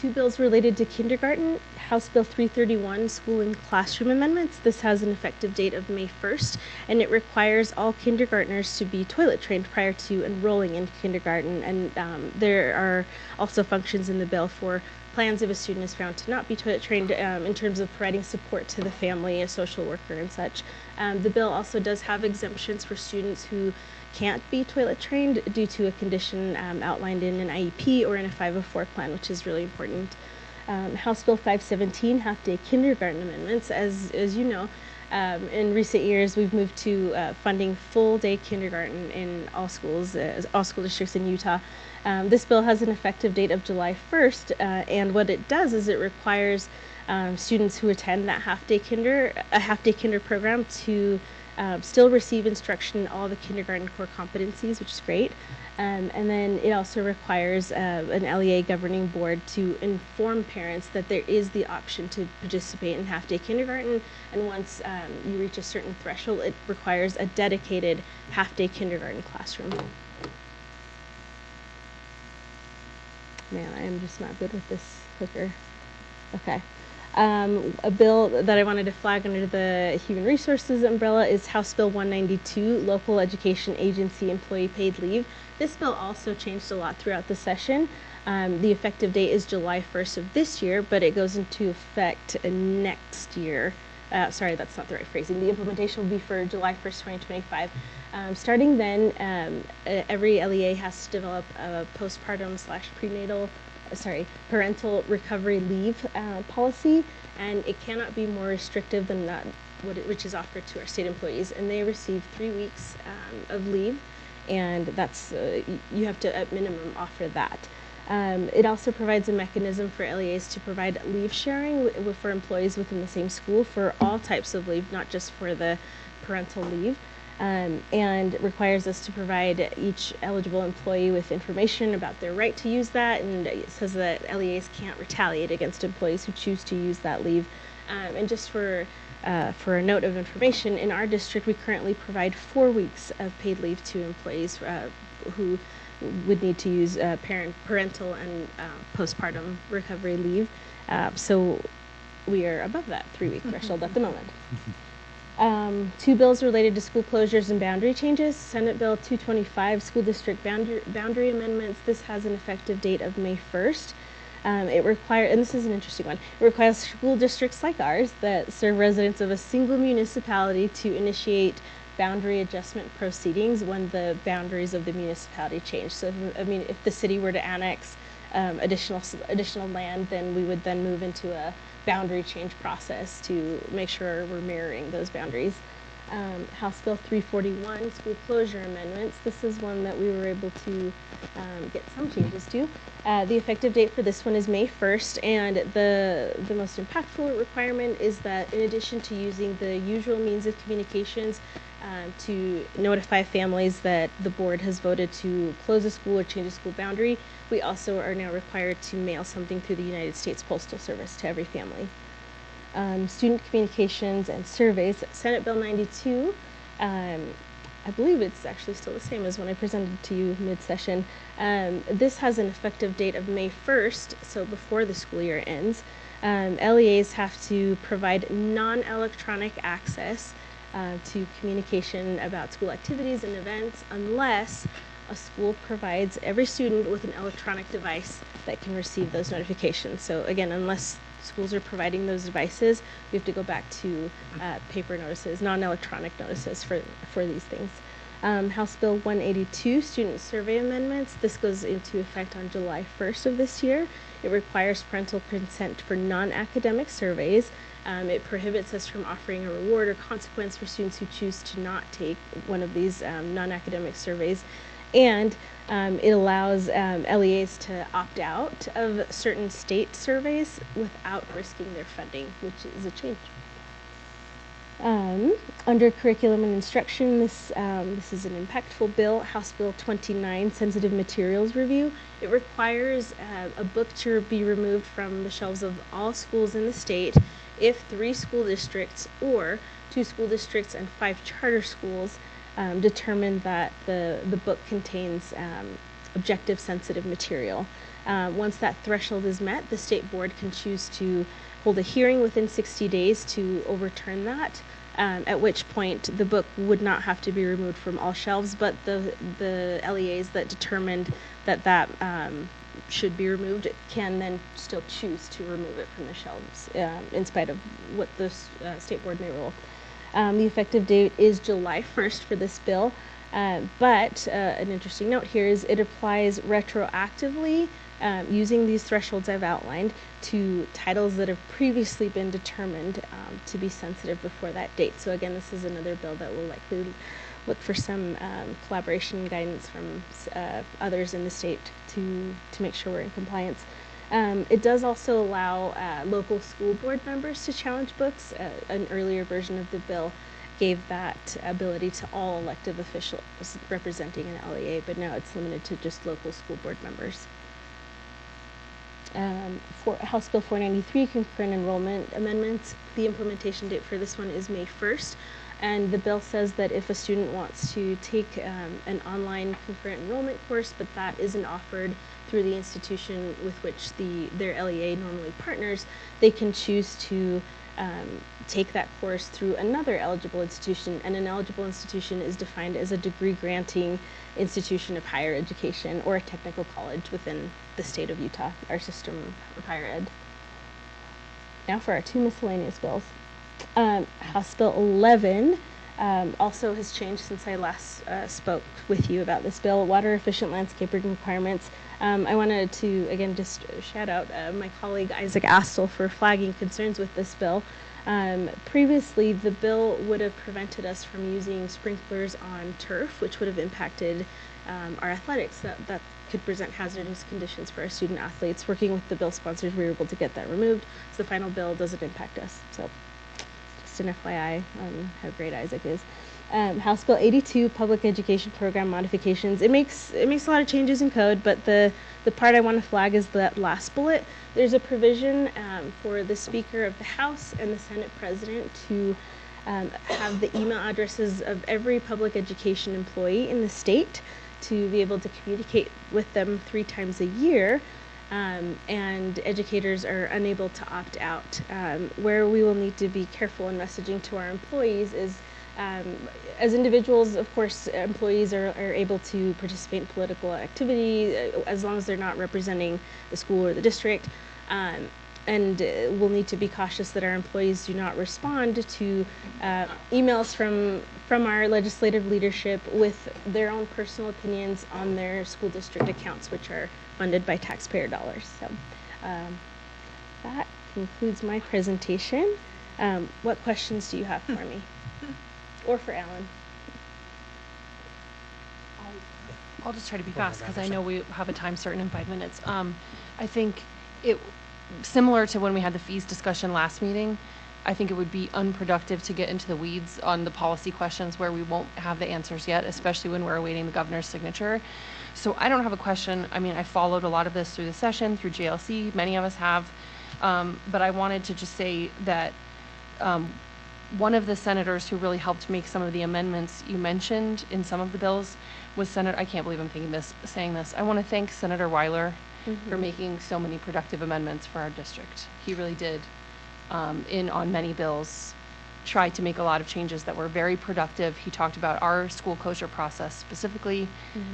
2 bills related to kindergarten. House Bill 331, School and Classroom Amendments. This has an effective date of May 1st, and it requires all kindergartners to be toilet trained prior to enrolling in kindergarten. And there are also functions in the bill for plans if a student is found to not be toilet trained in terms of providing support to the family, a social worker, and such. The bill also does have exemptions for students who can't be toilet trained due to a condition outlined in an IEP or in a 504 plan, which is really important. House Bill 517, half-day kindergarten amendments. As you know, in recent years, we've moved to funding full-day kindergarten in all schools, all school districts in Utah. This bill has an effective date of July 1st, and what it does is it requires students who attend that half-day kinder program to still receive instruction in all the kindergarten core competencies, which is great. And then it also requires an LEA governing board to inform parents that there is the option to participate in half-day kindergarten. And once you reach a certain threshold, it requires a dedicated half-day kindergarten classroom. Man, I am just not good with this clicker. Okay. A bill that I wanted to flag under the Human Resources umbrella is House Bill 192, Local Education Agency Employee Paid Leave. This bill also changed a lot throughout the session. The effective date is July 1st of this year, but it goes into effect next year. Sorry, that's not the right phrasing. The implementation will be for July 1st, 2025. Starting then, every LEA has to develop a postpartum/prenatal parental recovery leave policy, and it cannot be more restrictive than that, which is offered to our state employees. And they receive 3 weeks of leave, and that's you have to at minimum offer that. It also provides a mechanism for LEAs to provide leave sharing for employees within the same school for all types of leave, not just for the parental leave. And requires us to provide each eligible employee with information about their right to use that, and it says that LEAs can't retaliate against employees who choose to use that leave. And just for a note of information, in our district we currently provide 4 weeks of paid leave to employees who would need to use parental and postpartum recovery leave. So we are above that 3-week threshold at the moment. 2 bills related to school closures and boundary changes. Senate Bill 225, School District Boundary Amendments. This has an effective date of May 1st. It requires, and this is an interesting one, it requires school districts like ours that serve residents of a single municipality to initiate boundary adjustment proceedings when the boundaries of the municipality change. So, if the city were to annex additional land, then we would then move into a boundary change process to make sure we're mirroring those boundaries. House Bill 341, School Closure Amendments. This is one that we were able to get some changes to. The effective date for this one is May 1st, and the most impactful requirement is that in addition to using the usual means of communications to notify families that the board has voted to close a school or change a school boundary, we also are now required to mail something through the United States Postal Service to every family. Student communications and surveys. Senate Bill 92, I believe it's actually still the same as when I presented to you mid-session. This has an effective date of May 1st, so before the school year ends. LEAs have to provide non-electronic access to communication about school activities and events unless a school provides every student with an electronic device that can receive those notifications. So again, unless schools are providing those devices, we have to go back to paper notices, non-electronic notices for these things. House Bill 182, Student Survey Amendments. This goes into effect on July 1st of this year. It requires parental consent for non-academic surveys. It prohibits us from offering a reward or consequence for students who choose to not take one of these non-academic surveys. And it allows LEAs to opt out of certain state surveys without risking their funding, which is a change. Under Curriculum and Instruction, this is an impactful bill, House Bill 29, Sensitive Materials Review. It requires a book to be removed from the shelves of all schools in the state if 3 school districts or 2 school districts and 5 charter schools determine that the book contains objective sensitive material. Once that threshold is met, the state board can choose to hold a hearing within 60 days to overturn that, at which point the book would not have to be removed from all shelves, but the LEAs that determined that should be removed can then still choose to remove it from the shelves in spite of what the state board may rule. The effective date is July 1st for this bill, but an interesting note here is it applies retroactively using these thresholds I've outlined to titles that have previously been determined to be sensitive before that date. So again, this is another bill that will likely look for some collaboration and guidance from others in the state to make sure we're in compliance. It does also allow local school board members to challenge books. An earlier version of the bill gave that ability to all elective officials representing an LEA, but now it's limited to just local school board members. For House Bill 493, concurrent enrollment amendments, the implementation date for this one is May 1st. And the bill says that if a student wants to take an online concurrent enrollment course, but that isn't offered through the institution with which their LEA normally partners, they can choose to take that course through another eligible institution. And an eligible institution is defined as a degree-granting institution of higher education or a technical college within the state of Utah, our system of higher ed. Now for our 2 miscellaneous bills. House Bill 11 also has changed since I last spoke with you about this bill. Water efficient landscaping requirements. I wanted to, again, just shout out my colleague Isaac Astle for flagging concerns with this bill. Previously, the bill would have prevented us from using sprinklers on turf, which would have impacted our athletics. That could present hazardous conditions for our student athletes. Working with the bill sponsors, we were able to get that removed. So the final bill doesn't impact us. So just an FYI on how great Isaac is. House Bill 82, public education program modifications. It makes a lot of changes in code, but the part I want to flag is that last bullet. There's a provision for the Speaker of the House and the Senate President to have the email addresses of every public education employee in the state to be able to communicate with them 3 times a year. And educators are unable to opt out. Where we will need to be careful in messaging to our employees is, as individuals, of course, employees are able to participate in political activity as long as they're not representing the school or the district. And we'll need to be cautious that our employees do not respond to emails from our legislative leadership with their own personal opinions on their school district accounts, which are funded by taxpayer dollars. So that concludes my presentation. What questions do you have for me? Or for Alan? I'll just try to be fast because I know we have a time certain in 5 minutes. I think similar to when we had the fees discussion last meeting, I think it would be unproductive to get into the weeds on the policy questions where we won't have the answers yet, especially when we're awaiting the governor's signature. So I don't have a question. I mean, I followed a lot of this through the session, through JLC, many of us have, but I wanted to just say that one of the senators who really helped make some of the amendments you mentioned in some of the bills was I can't believe I'm saying this. I want to thank Senator Weiler for making so many productive amendments for our district. He really did, on many bills, try to make a lot of changes that were very productive. He talked about our school closure process specifically,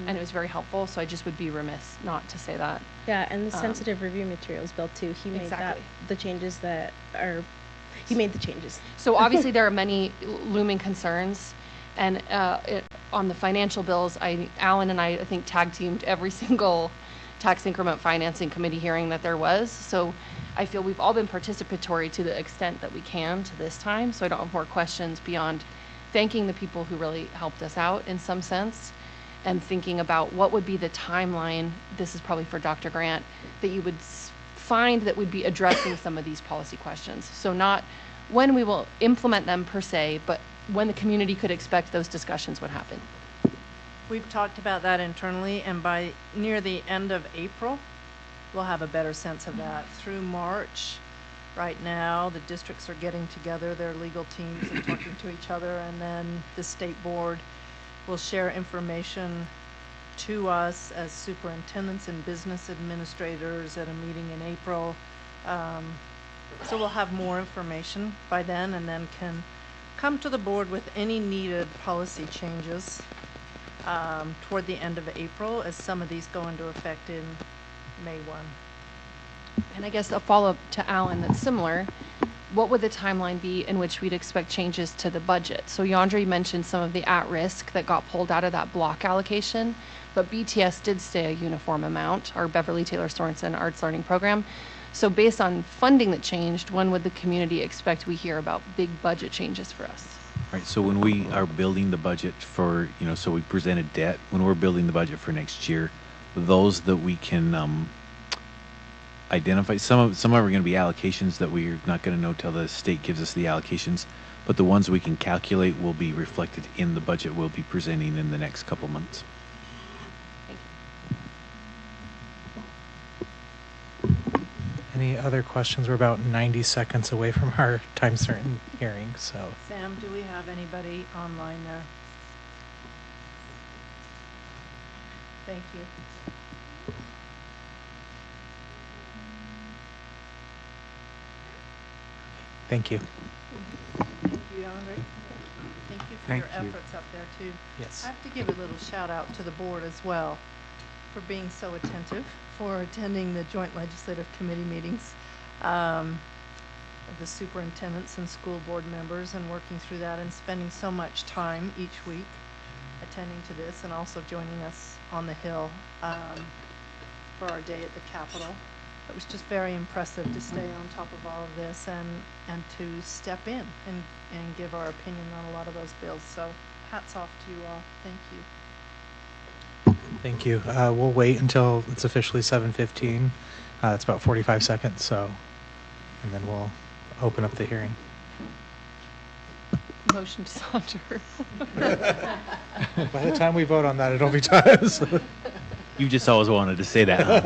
and it was very helpful, so I just would be remiss not to say that. Yeah, and the sensitive review materials bill too. He made the changes that are, he made the changes. So obviously there are many looming concerns, and on the financial bills, Alan and I think tag teamed every single tax increment financing committee hearing that there was. So I feel we've all been participatory to the extent that we can to this time. So I don't have more questions beyond thanking the people who really helped us out in some sense and thinking about what would be the timeline. This is probably for Dr. Grant, that you would find that would be addressing some of these policy questions. So not when we will implement them per se, but when the community could expect those discussions would happen. We've talked about that internally, and by near the end of April, we'll have a better sense of that. Through March, right now, the districts are getting together, their legal teams, and talking to each other, and then the state board will share information to us as superintendents and business administrators at a meeting in April. So we'll have more information by then, and then can come to the board with any needed policy changes toward the end of April, as some of these go into effect in May 1. And I guess a follow-up to Alan that's similar, what would the timeline be in which we'd expect changes to the budget? So Yandre mentioned some of the at-risk that got pulled out of that block allocation, but BTS did stay a uniform amount, our Beverly Taylor Sorensen Arts Learning Program. So based on funding that changed, when would the community expect we hear about big budget changes for us? Right, so when we are building the budget for, so we presented debt, when we're building the budget for next year, those that we can identify, some of them are going to be allocations that we're not going to know till the state gives us the allocations. but the ones we can calculate will be reflected in the budget we'll be presenting in the next couple months. Any other questions? We're about 90 seconds away from our time certain hearing, so. Sam, do we have anybody online there? Thank you. Thank you. Thank you, Andre. Thank you for Thank your you. efforts up there, too. Yes. I have to give a little shout out to the board as well for being so attentive, for attending the joint legislative committee meetings, of the superintendents and school board members, and working through that and spending so much time each week attending to this, and also joining us on the Hill for our day at the Capitol. It was just very impressive to stay on top of all of this and to step in and give our opinion on a lot of those bills. So hats off to you all. Thank you. Thank you. We'll wait until it's officially 7:15. It's about 45 seconds, so, and then we'll open up the hearing. Motion to saunter. By the time we vote on that, it'll be time. So. You just always wanted to say that, huh?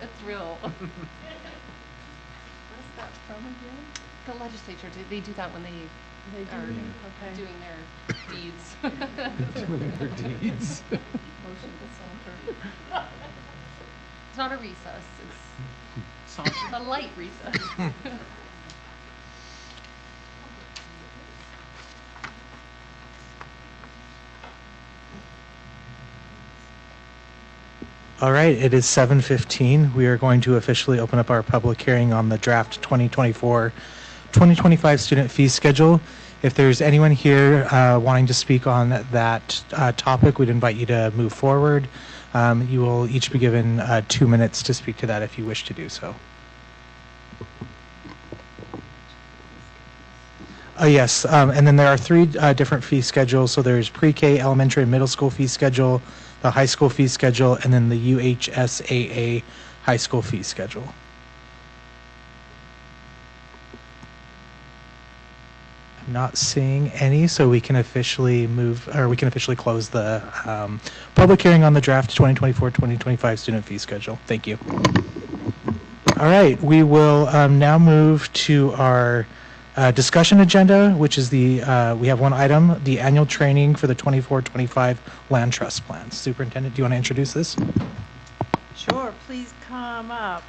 It's real. What is that from again? The legislature, they do that when they are doing their deeds. Doing their deeds. Motion to saunter. It's not a recess, it's a light recess. All right, it is 7:15. We are going to officially open up our public hearing on the draft 2024-2025 student fee schedule. If there's anyone here wanting to speak on that topic, we'd invite you to move forward. You will each be given 2 minutes to speak to that if you wish to do so. Yes, and then there are three different fee schedules. So there's pre-K, elementary, and middle school fee schedule, the high school fee schedule, and then the UHSAA high school fee schedule. I'm not seeing any, so we can officially close the public hearing on the draft 2024-2025 student fee schedule. Thank you. All right, we will now move to our discussion agenda, which is we have one item, the annual training for the 24-25 land trust plans. Superintendent, do you want to introduce this? Sure, please come up.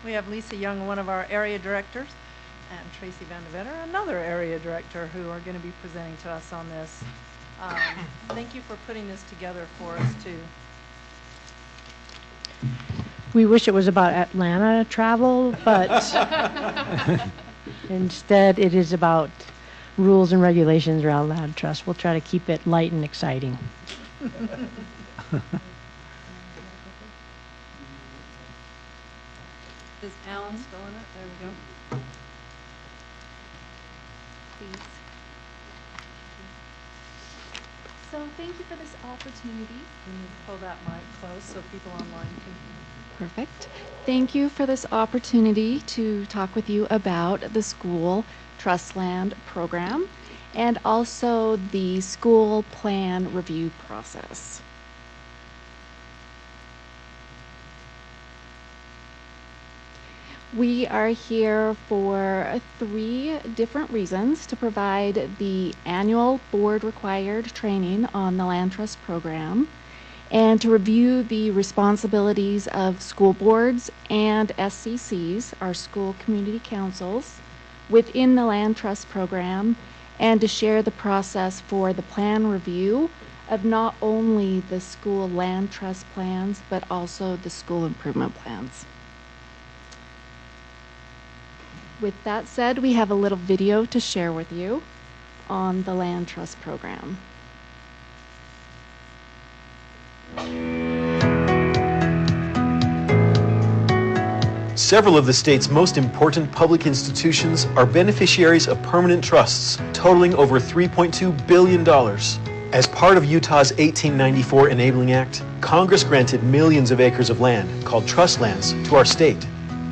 We have Lisa Young, one of our area directors, and Tracy Van de Vetter, another area director, who are going to be presenting to us on this. Thank you for putting this together for us, too. We wish it was about Atlanta travel, but instead it is about rules and regulations around land trust. We'll try to keep it light and exciting. Is Alan still in it? There we go. Please. So thank you for this opportunity. Can you pull that mic close so people online can hear? Perfect. Thank you for this opportunity to talk with you about the school trust land program and also the school plan review process. We are here for 3 different reasons: to provide the annual board required training on the land trust program, and to review the responsibilities of school boards and SCCs, our school community councils, within the land trust program, and to share the process for the plan review of not only the school land trust plans, but also the school improvement plans. With that said, we have a little video to share with you on the land trust program. Several of the state's most important public institutions are beneficiaries of permanent trusts, totaling over $3.2 billion. As part of Utah's 1894 Enabling Act, Congress granted millions of acres of land, called trust lands, to our state.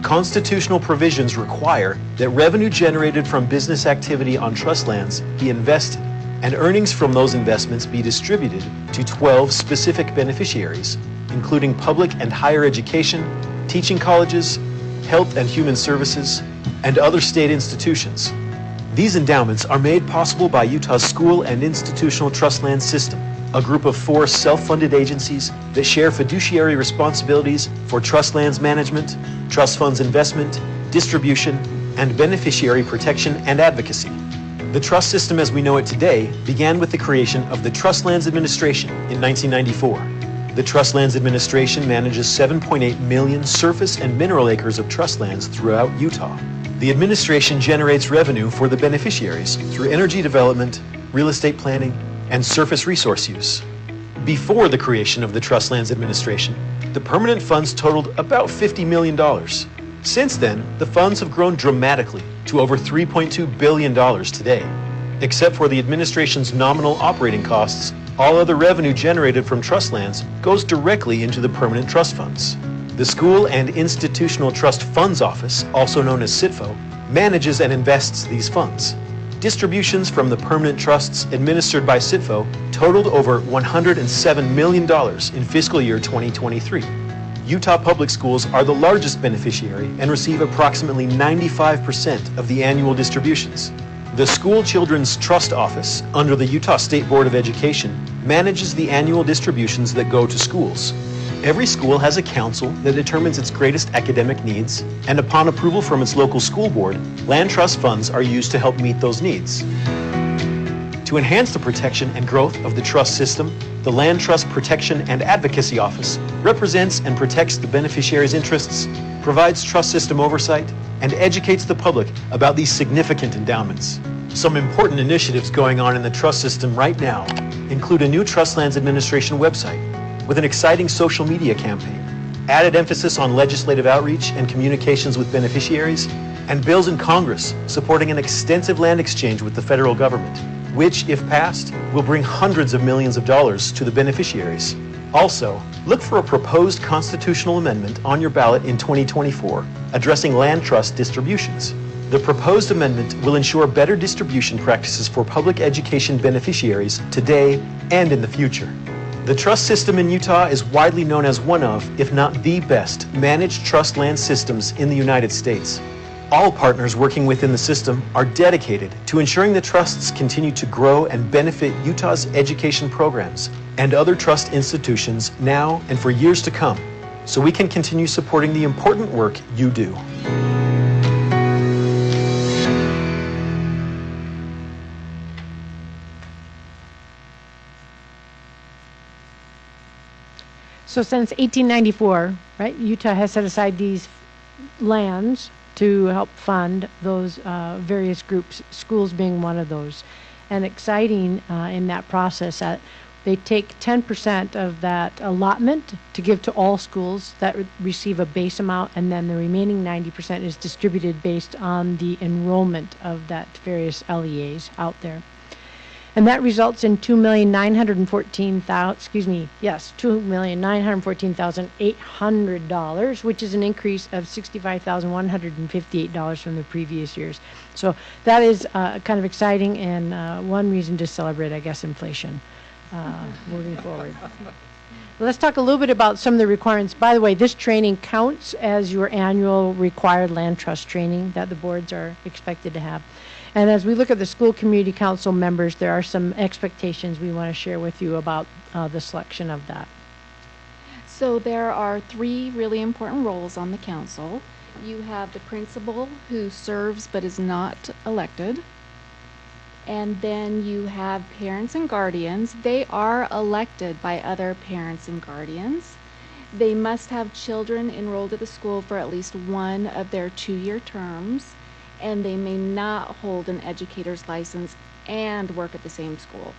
constitutional provisions require that revenue generated from business activity on trust lands be invested, and earnings from those investments be distributed to 12 specific beneficiaries, including public and higher education, teaching colleges, health and human services, and other state institutions. These endowments are made possible by Utah's School and Institutional Trust Land System, a group of 4 self-funded agencies that share fiduciary responsibilities for trust lands management, trust funds investment, distribution, and beneficiary protection and advocacy. The trust system as we know it today began with the creation of the Trust Lands Administration in 1994. The Trust Lands Administration manages 7.8 million surface and mineral acres of trust lands throughout Utah. The administration generates revenue for the beneficiaries through energy development, real estate planning, and surface resource use. Before the creation of the Trust Lands Administration, the permanent funds totaled about $50 million. Since then, the funds have grown dramatically to over $3.2 billion today. Except for the administration's nominal operating costs, all other revenue generated from trust lands goes directly into the permanent trust funds. The School and Institutional Trust Funds Office, also known as SITFO, manages and invests these funds. Distributions from the permanent trusts administered by SITFO totaled over $107 million in fiscal year 2023. Utah Public Schools are the largest beneficiary and receive approximately 95% of the annual distributions. The School Children's Trust Office, under the Utah State Board of Education, manages the annual distributions that go to schools. Every school has a council that determines its greatest academic needs, and upon approval from its local school board, land trust funds are used to help meet those needs. To enhance the protection and growth of the trust system, the Land Trust Protection and Advocacy Office represents and protects the beneficiaries' interests, provides trust system oversight, and educates the public about these significant endowments. Some important initiatives going on in the trust system right now include a new Trust Lands Administration website with an exciting social media campaign, added emphasis on legislative outreach and communications with beneficiaries, and bills in Congress supporting an extensive land exchange with the federal government, which, if passed, will bring hundreds of millions of dollars to the beneficiaries. Also, look for a proposed constitutional amendment on your ballot in 2024 addressing land trust distributions. The proposed amendment will ensure better distribution practices for public education beneficiaries today and in the future. The trust system in Utah is widely known as one of, if not the best, managed trust land systems in the United States. All partners working within the system are dedicated to ensuring the trusts continue to grow and benefit Utah's education programs and other trust institutions now and for years to come, so we can continue supporting the important work you do. So since 1894, right, Utah has set aside these lands to help fund those various groups, schools being one of those. And exciting in that process that they take 10% of that allotment to give to all schools that receive a base amount, and then the remaining 90% is distributed based on the enrollment of that various LEAs out there. And that results in $2,914,800, which is an increase of $65,158 from the previous years. So that is kind of exciting and one reason to celebrate, I guess, inflation moving forward. Let's talk a little bit about some of the requirements. By the way, this training counts as your annual required land trust training that the boards are expected to have. And as we look at the school community council members, there are some expectations we want to share with you about the selection of that. So there are 3 really important roles on the council. You have the principal who serves but is not elected. And then you have parents and guardians. They are elected by other parents and guardians. They must have children enrolled at the school for at least one of their 2-year terms. And they may not hold an educator's license and work at the same school.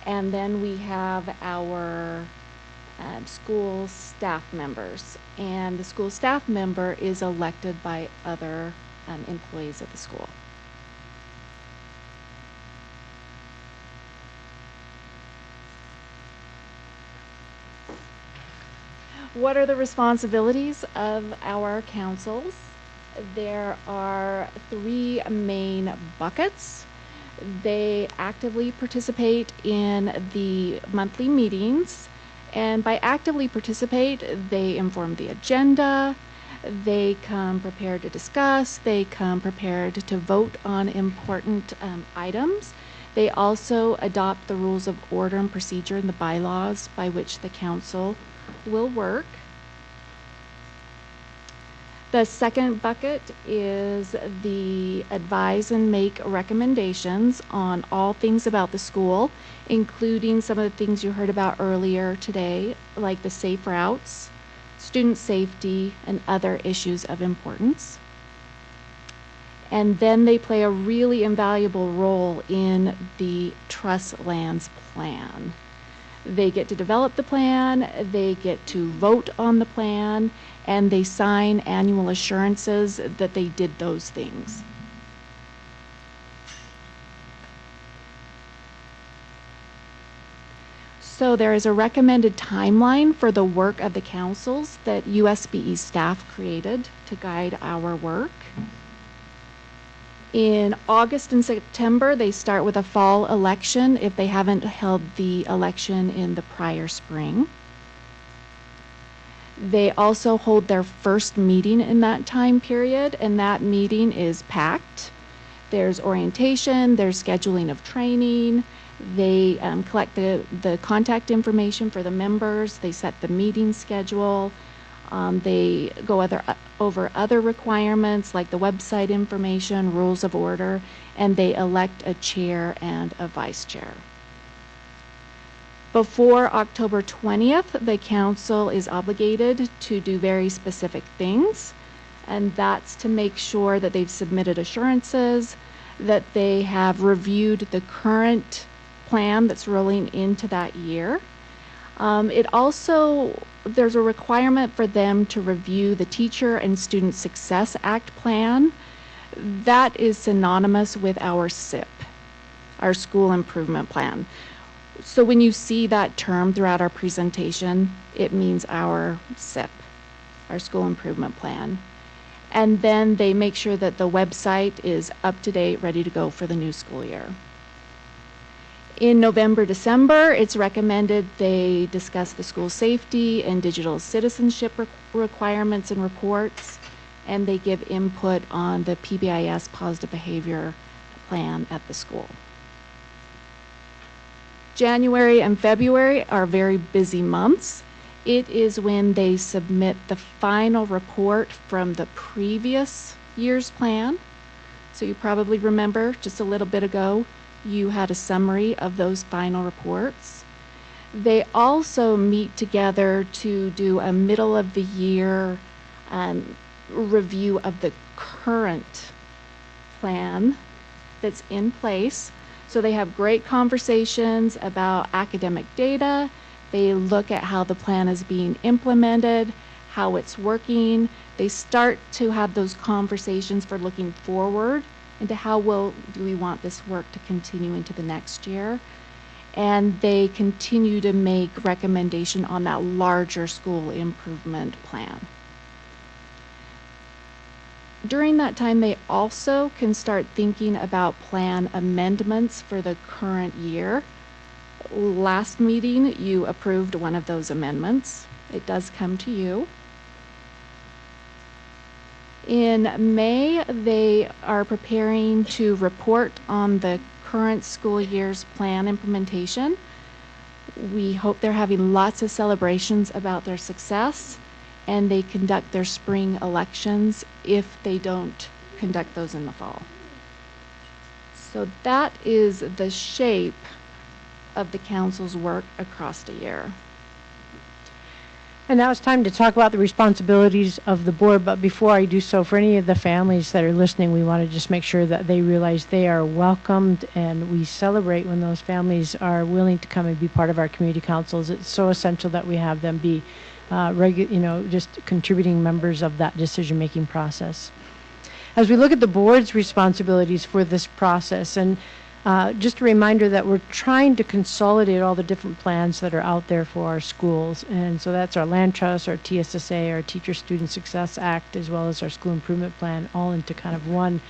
And then we have our school staff members. And the school staff member is elected by other employees at the school. What are the responsibilities of our councils? There are 3 main buckets. They actively participate in the monthly meetings, and by actively participate, they inform the agenda, they come prepared to discuss, they come prepared to vote on important items. They also adopt the rules of order and procedure and the bylaws by which the council will work. The second bucket is the advise and make recommendations on all things about the school, including some of the things you heard about earlier today, like the safe routes, student safety, and other issues of importance. And then they play a really invaluable role in the trust lands plan. They get to develop the plan, they get to vote on the plan, and they sign annual assurances that they did those things. So there is a recommended timeline for the work of the councils that USBE staff created to guide our work. In August and September, they start with a fall election if they haven't held the election in the prior spring. They also hold their first meeting in that time period, and that meeting is packed. There's orientation, there's scheduling of training, they collect the contact information for the members, they set the meeting schedule, they go over other requirements like the website information, rules of order, and they elect a chair and a vice chair. Before October 20th, the council is obligated to do very specific things, and that's to make sure that they've submitted assurances, that they have reviewed the current plan that's rolling into that year. There's a requirement for them to review the Teacher and Student Success Act plan. That is synonymous with our SIP, our School Improvement Plan. So when you see that term throughout our presentation, it means our SIP, our School Improvement Plan. And then they make sure that the website is up to date, ready to go for the new school year. In November, December, it's recommended they discuss the school safety and digital citizenship requirements and reports, and they give input on the PBIS positive behavior plan at the school. January and February are very busy months. It is when they submit the final report from the previous year's plan. So you probably remember just a little bit ago, you had a summary of those final reports. They also meet together to do a middle of the year review of the current plan that's in place. So they have great conversations about academic data. They look at how the plan is being implemented, how it's working. They start to have those conversations for looking forward into how well do we want this work to continue into the next year. And they continue to make recommendation on that larger school improvement plan. During that time, they also can start thinking about plan amendments for the current year. Last meeting, you approved one of those amendments. It does come to you. In May, they are preparing to report on the current school year's plan implementation. We hope they're having lots of celebrations about their success, and they conduct their spring elections if they don't conduct those in the fall. So that is the shape of the council's work across the year. And now it's time to talk about the responsibilities of the board, but before I do so, for any of the families that are listening, we want to just make sure that they realize they are welcomed, and we celebrate when those families are willing to come and be part of our community councils. It's so essential that we have them be just contributing members of that decision-making process. As we look at the board's responsibilities for this process, and Just a reminder that we're trying to consolidate all the different plans that are out there for our schools. And so that's our Land Trust, our TSSA, our Teacher Student Success Act, as well as our School Improvement Plan, all into kind of one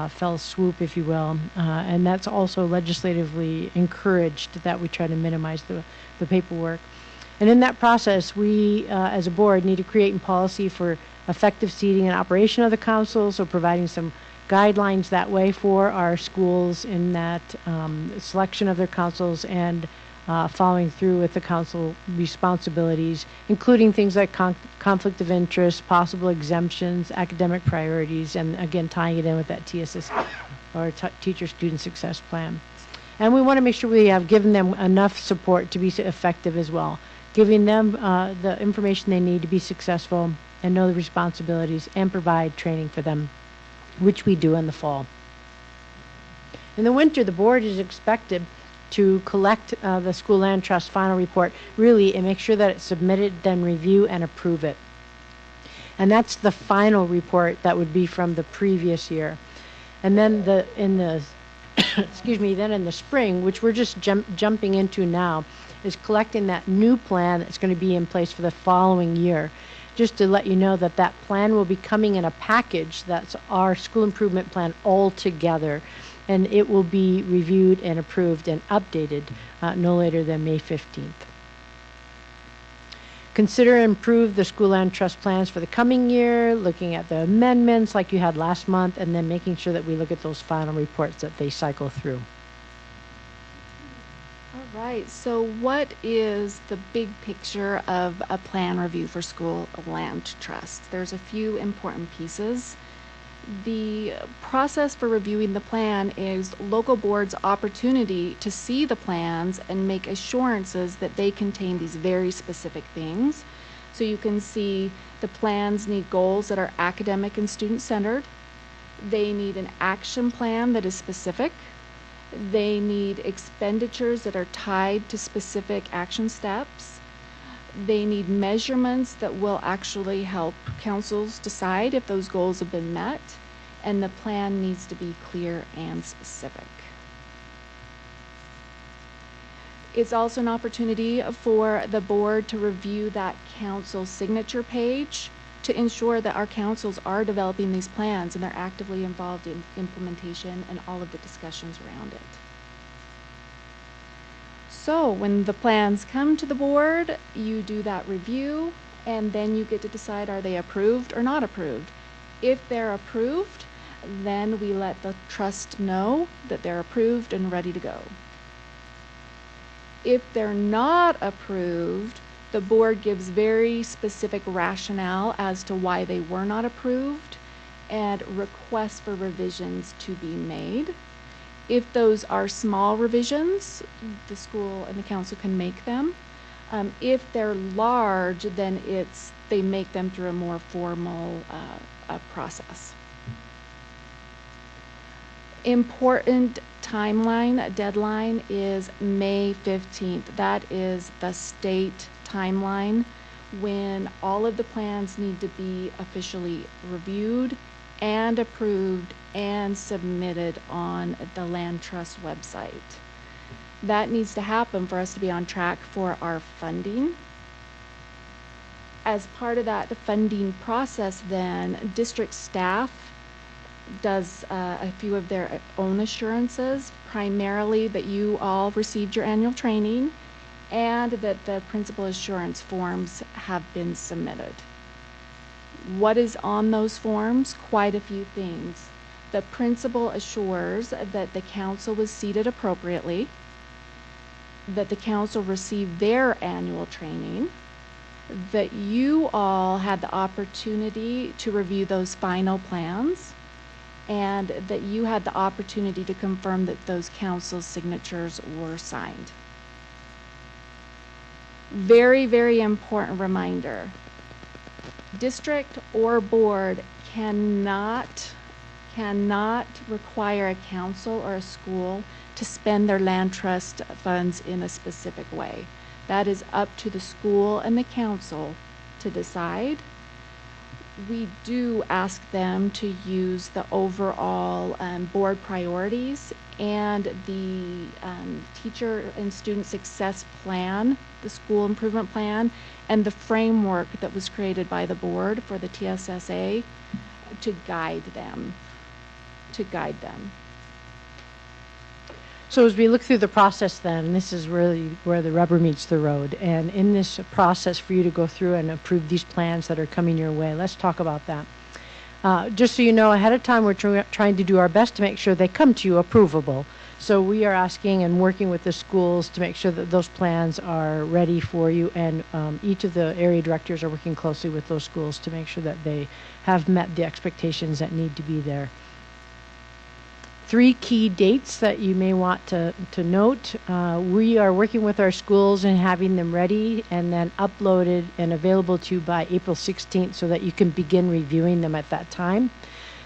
fell swoop, if you will. And that's also legislatively encouraged that we try to minimize the paperwork. And in that process, we, as a board, need to create a policy for effective seating and operation of the council, so providing some guidelines that way for our schools in that selection of their councils and following through with the council responsibilities, including things like conflict of interest, possible exemptions, academic priorities, and again, tying it in with that TSS or Teacher Student Success Plan. And we want to make sure we have given them enough support to be effective as well, giving them the information they need to be successful and know the responsibilities and provide training for them, which we do in the fall. In the winter, the board is expected to collect the School Land Trust final report, really, and make sure that it's submitted, then review and approve it. And that's the final report that would be from the previous year. And then in the spring, which we're just jumping into now, is collecting that new plan that's going to be in place for the following year. Just to let you know that that plan will be coming in a package that's our school improvement plan all together, and it will be reviewed and approved and updated no later than May 15th. Consider and improve the School Land Trust plans for the coming year, looking at the amendments like you had last month, and then making sure that we look at those final reports that they cycle through. All right, so what is the big picture of a plan review for School Land Trust? There's a few important pieces. The process for reviewing the plan is local boards' opportunity to see the plans and make assurances that they contain these very specific things. So you can see the plans need goals that are academic and student-centered. They need an action plan that is specific. They need expenditures that are tied to specific action steps. They need measurements that will actually help councils decide if those goals have been met, and the plan needs to be clear and specific. It's also an opportunity for the board to review that council signature page to ensure that our councils are developing these plans and they're actively involved in implementation and all of the discussions around it. So when the plans come to the board, you do that review, and then you get to decide, are they approved or not approved? If they're approved, then we let the trust know that they're approved and ready to go. If they're not approved, the board gives very specific rationale as to why they were not approved and requests for revisions to be made. If those are small revisions, the school and the council can make them. If they're large, then they make them through a more formal process. Important timeline, deadline is May 15th. That is the state timeline when all of the plans need to be officially reviewed and approved and submitted on the Land Trust website. That needs to happen for us to be on track for our funding. As part of that funding process, then district staff does a few of their own assurances, primarily that you all received your annual training and that the principal assurance forms have been submitted. What is on those forms? Quite a few things. The principal assures that the council was seated appropriately, that the council received their annual training, that you all had the opportunity to review those final plans, and that you had the opportunity to confirm that those council signatures were signed. Very, very important reminder. District or board cannot require a council or a school to spend their land trust funds in a specific way. That is up to the school and the council to decide. We do ask them to use the overall board priorities and the teacher and student success plan, the school improvement plan, and the framework that was created by the board for the TSSA to guide them. So as we look through the process then, this is really where the rubber meets the road. And in this process for you to go through and approve these plans that are coming your way, let's talk about that. Just so you know, ahead of time, we're trying to do our best to make sure they come to you approvable. So we are asking and working with the schools to make sure that those plans are ready for you, and each of the area directors are working closely with those schools to make sure that they have met the expectations that need to be there. 3 key dates that you may want to note. We are working with our schools and having them ready and then uploaded and available to you by April 16th so that you can begin reviewing them at that time.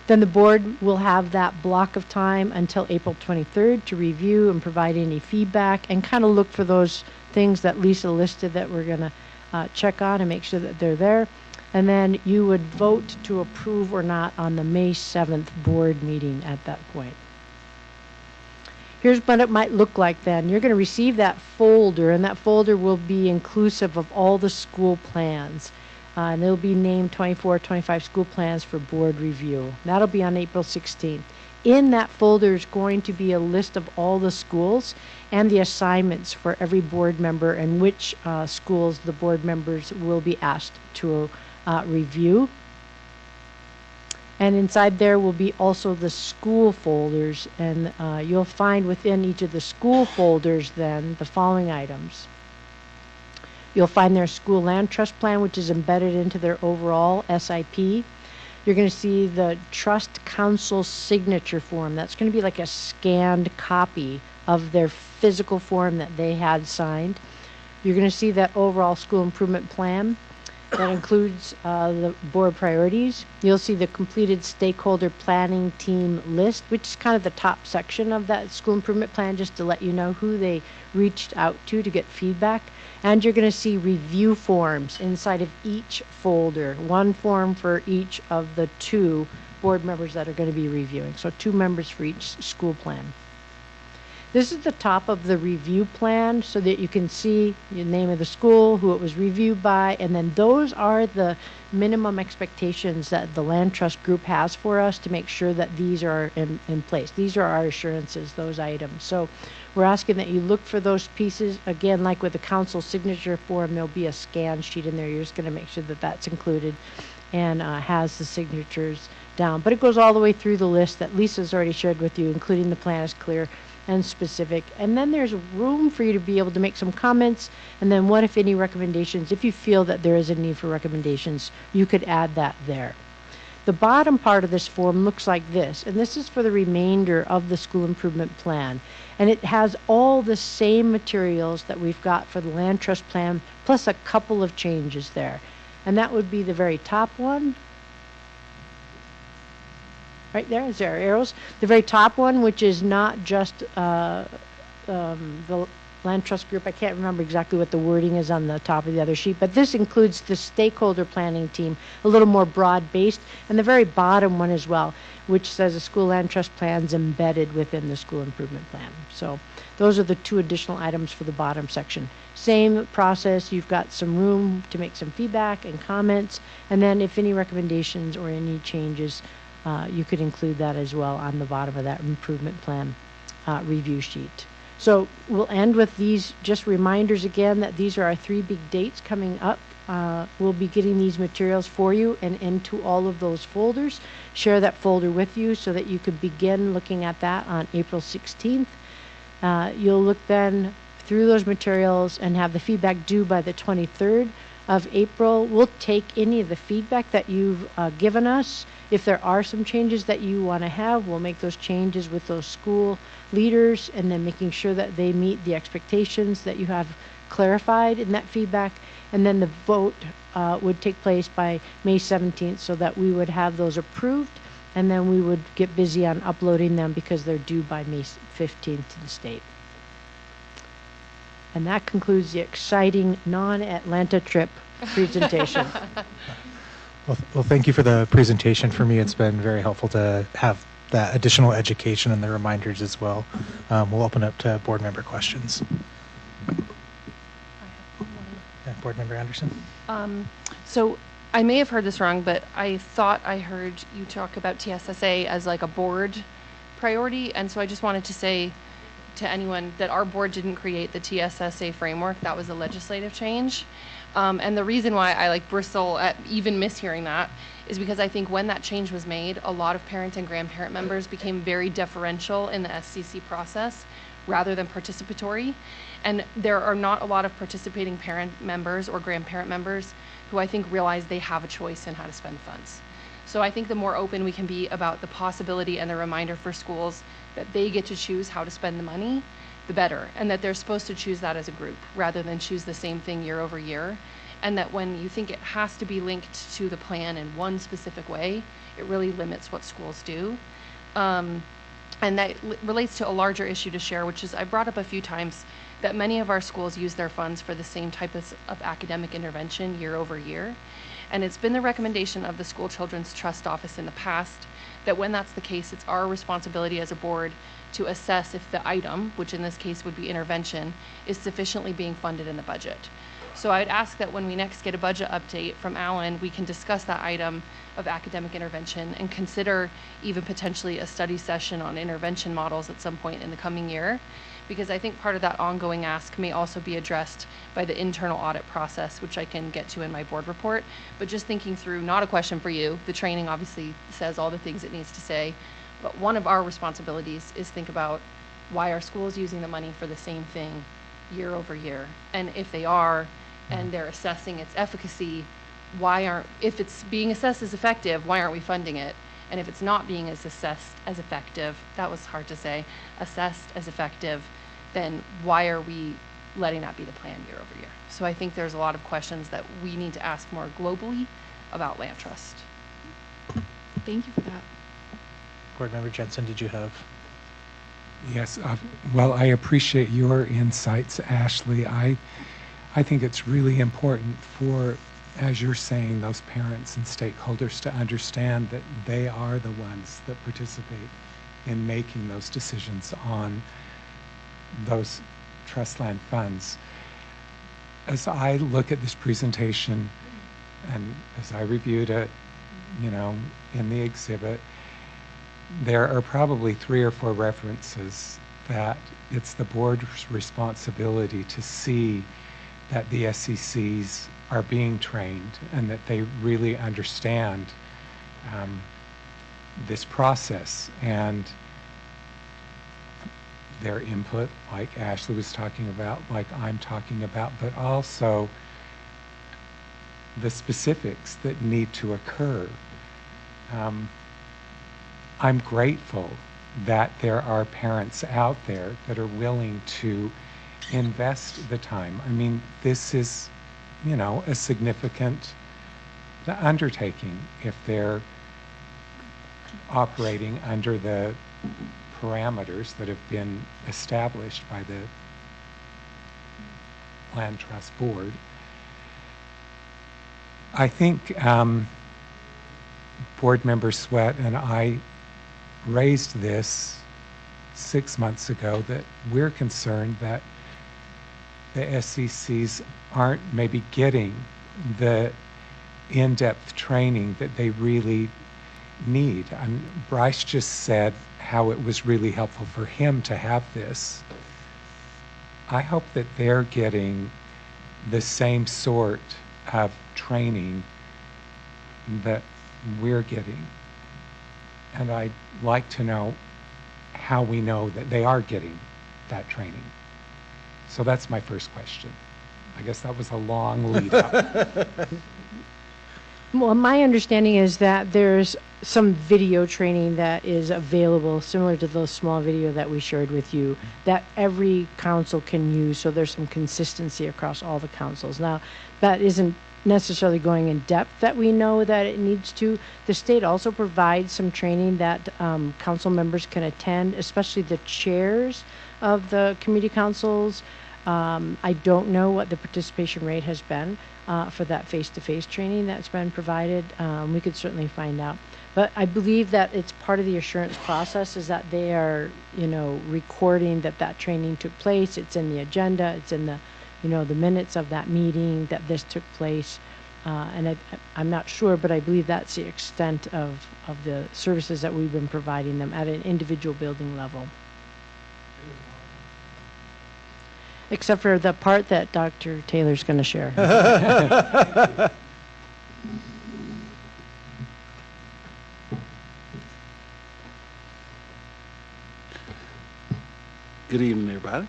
Then the board will have that block of time until April 23rd to review and provide any feedback and kind of look for those things that Lisa listed that we're going to check on and make sure that they're there. And then you would vote to approve or not on the May 7th board meeting at that point. Here's what it might look like then. You're going to receive that folder, and that folder will be inclusive of all the school plans. And it'll be named 24, 25 school plans for board review. That'll be on April 16th. In that folder is going to be a list of all the schools and the assignments for every board member and which schools the board members will be asked to review. And inside there will be also the school folders, and you'll find within each of the school folders then the following items. You'll find their school land trust plan, which is embedded into their overall SIP. You're going to see the trust council signature form. That's going to be like a scanned copy of their physical form that they had signed. You're going to see that overall school improvement plan. That includes the board priorities. You'll see the completed stakeholder planning team list, which is kind of the top section of that school improvement plan, just to let you know who they reached out to get feedback. And you're going to see review forms inside of each folder, 1 form for each of the 2 board members that are going to be reviewing. So 2 members for each school plan. This is the top of the review plan so that you can see the name of the school, who it was reviewed by, and then those are the minimum expectations that the Land Trust Group has for us to make sure that these are in place. These are our assurances, those items. So we're asking that you look for those pieces. Again, like with the council signature form, there'll be a scan sheet in there. You're just going to make sure that that's included and has the signatures down. But it goes all the way through the list that Lisa's already shared with you, including the plan is clear and specific. And then there's room for you to be able to make some comments, and then what, if any, recommendations. If you feel that there is a need for recommendations, you could add that there. The bottom part of this form looks like this, and this is for the remainder of the school improvement plan. And it has all the same materials that we've got for the land trust plan, plus a couple of changes there. And that would be the very top one. Right there, is there arrows? The very top one, which is not just the Land Trust Group. I can't remember exactly what the wording is on the top of the other sheet, but this includes the stakeholder planning team, a little more broad-based, and the very bottom one as well, which says the school land trust plans embedded within the school improvement plan. So those are the 2 additional items for the bottom section. Same process, you've got some room to make some feedback and comments, and then if any recommendations or any changes, you could include that as well on the bottom of that improvement plan review sheet. So we'll end with these just reminders again that these are our 3 big dates coming up. We'll be getting these materials for you and into all of those folders. Share that folder with you so that you could begin looking at that on April 16th. You'll look then through those materials and have the feedback due by the 23rd of April. We'll take any of the feedback that you've given us. If there are some changes that you want to have, we'll make those changes with those school leaders and then making sure that they meet the expectations that you have clarified in that feedback. And then the vote would take place by May 17th so that we would have those approved, and then we would get busy on uploading them because they're due by May 15th to the state. And that concludes the exciting non-Atlanta trip presentation. Well, thank you for the presentation. For me, it's been very helpful to have that additional education and the reminders as well. We'll open up to board member questions. Yeah, Board Member Anderson. So I may have heard this wrong, but I thought I heard you talk about TSSA as like a board priority. And so I just wanted to say to anyone that our board didn't create the TSSA framework. That was a legislative change. And the reason why I like bristle at even mishearing that is because I think when that change was made, a lot of parent and grandparent members became very deferential in the SCC process rather than participatory. And there are not a lot of participating parent members or grandparent members who I think realize they have a choice in how to spend funds. So I think the more open we can be about the possibility and the reminder for schools that they get to choose how to spend the money, the better. And that they're supposed to choose that as a group rather than choose the same thing year over year. And that when you think it has to be linked to the plan in one specific way, it really limits what schools do. And that relates to a larger issue to share, which is I brought up a few times that many of our schools use their funds for the same type of academic intervention year over year. And it's been the recommendation of the School Children's Trust Office in the past that when that's the case, it's our responsibility as a board to assess if the item, which in this case would be intervention, is sufficiently being funded in the budget. So I'd ask that when we next get a budget update from Alan, we can discuss that item of academic intervention and consider even potentially a study session on intervention models at some point in the coming year. Because I think part of that ongoing ask may also be addressed by the internal audit process, which I can get to in my board report. But just thinking through, not a question for you, the training obviously says all the things it needs to say, but one of our responsibilities is think about why are schools using the money for the same thing year over year? And if they are, and they're assessing its efficacy, if it's being assessed as effective, why aren't we funding it? And if it's not being assessed as effective, that was hard to say, assessed as effective, then why are we letting that be the plan year over year? So I think there's a lot of questions that we need to ask more globally about land trust. Thank you for that. Board Member Jensen, did you have? Yes, well, I appreciate your insights, Ashley. I think it's really important for, as you're saying, those parents and stakeholders to understand that they are the ones that participate in making those decisions on those trust land funds. As I look at this presentation and as I reviewed it, in the exhibit, there are probably 3 or 4 references that it's the board's responsibility to see that the SCCs are being trained and that they really understand this process and their input, like Ashley was talking about, like I'm talking about, but also the specifics that need to occur. I'm grateful that there are parents out there that are willing to invest the time. I mean, this is, a significant undertaking if they're operating under the parameters that have been established by the Land Trust Board. I think Board Member Sweat and I raised this 6 months ago, that we're concerned that the SCCs aren't maybe getting the in-depth training that they really need. Bryce just said how it was really helpful for him to have this. I hope that they're getting the same sort of training that we're getting. And I'd like to know how we know that they are getting that training. So that's my first question. I guess that was a long lead up. Well, my understanding is that there's some video training that is available, similar to those small video that we shared with you, that every council can use, so there's some consistency across all the councils. Now, that isn't necessarily going in depth that we know that it needs to. The state also provides some training that council members can attend, especially the chairs of the community councils. I don't know what the participation rate has been for that face-to-face training that's been provided. We could certainly find out. But I believe that it's part of the assurance process is that they are, recording that training took place. It's in the agenda. It's in the, the minutes of that meeting that this took place. And I'm not sure, but I believe that's the extent of the services that we've been providing them at an individual building level. Except for the part that Dr. Taylor's going to share. Good evening, everybody.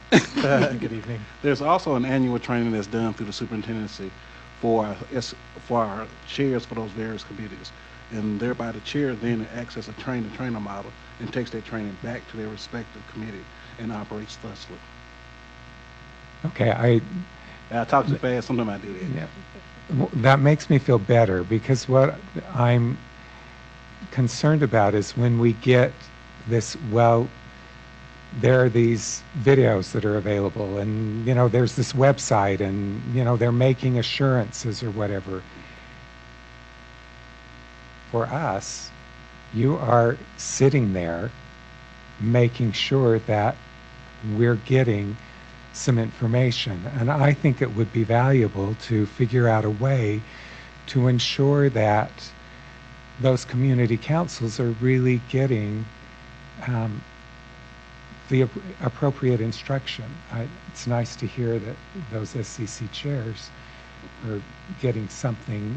Good evening. There's also an annual training that's done through the superintendency for our chairs for those various committees. And thereby the chair then acts as a trainer model and takes that training back to their respective committee and operates thusly. Okay, I talk too fast, sometimes I do that. Yeah. That makes me feel better, because what I'm concerned about is when we get this, there are these videos that are available, and there's this website, and they're making assurances or whatever. For us, you are sitting there making sure that we're getting some information, and I think it would be valuable to figure out a way to ensure that those community councils are really getting the appropriate instruction. It's nice to hear that those SCC chairs are getting something,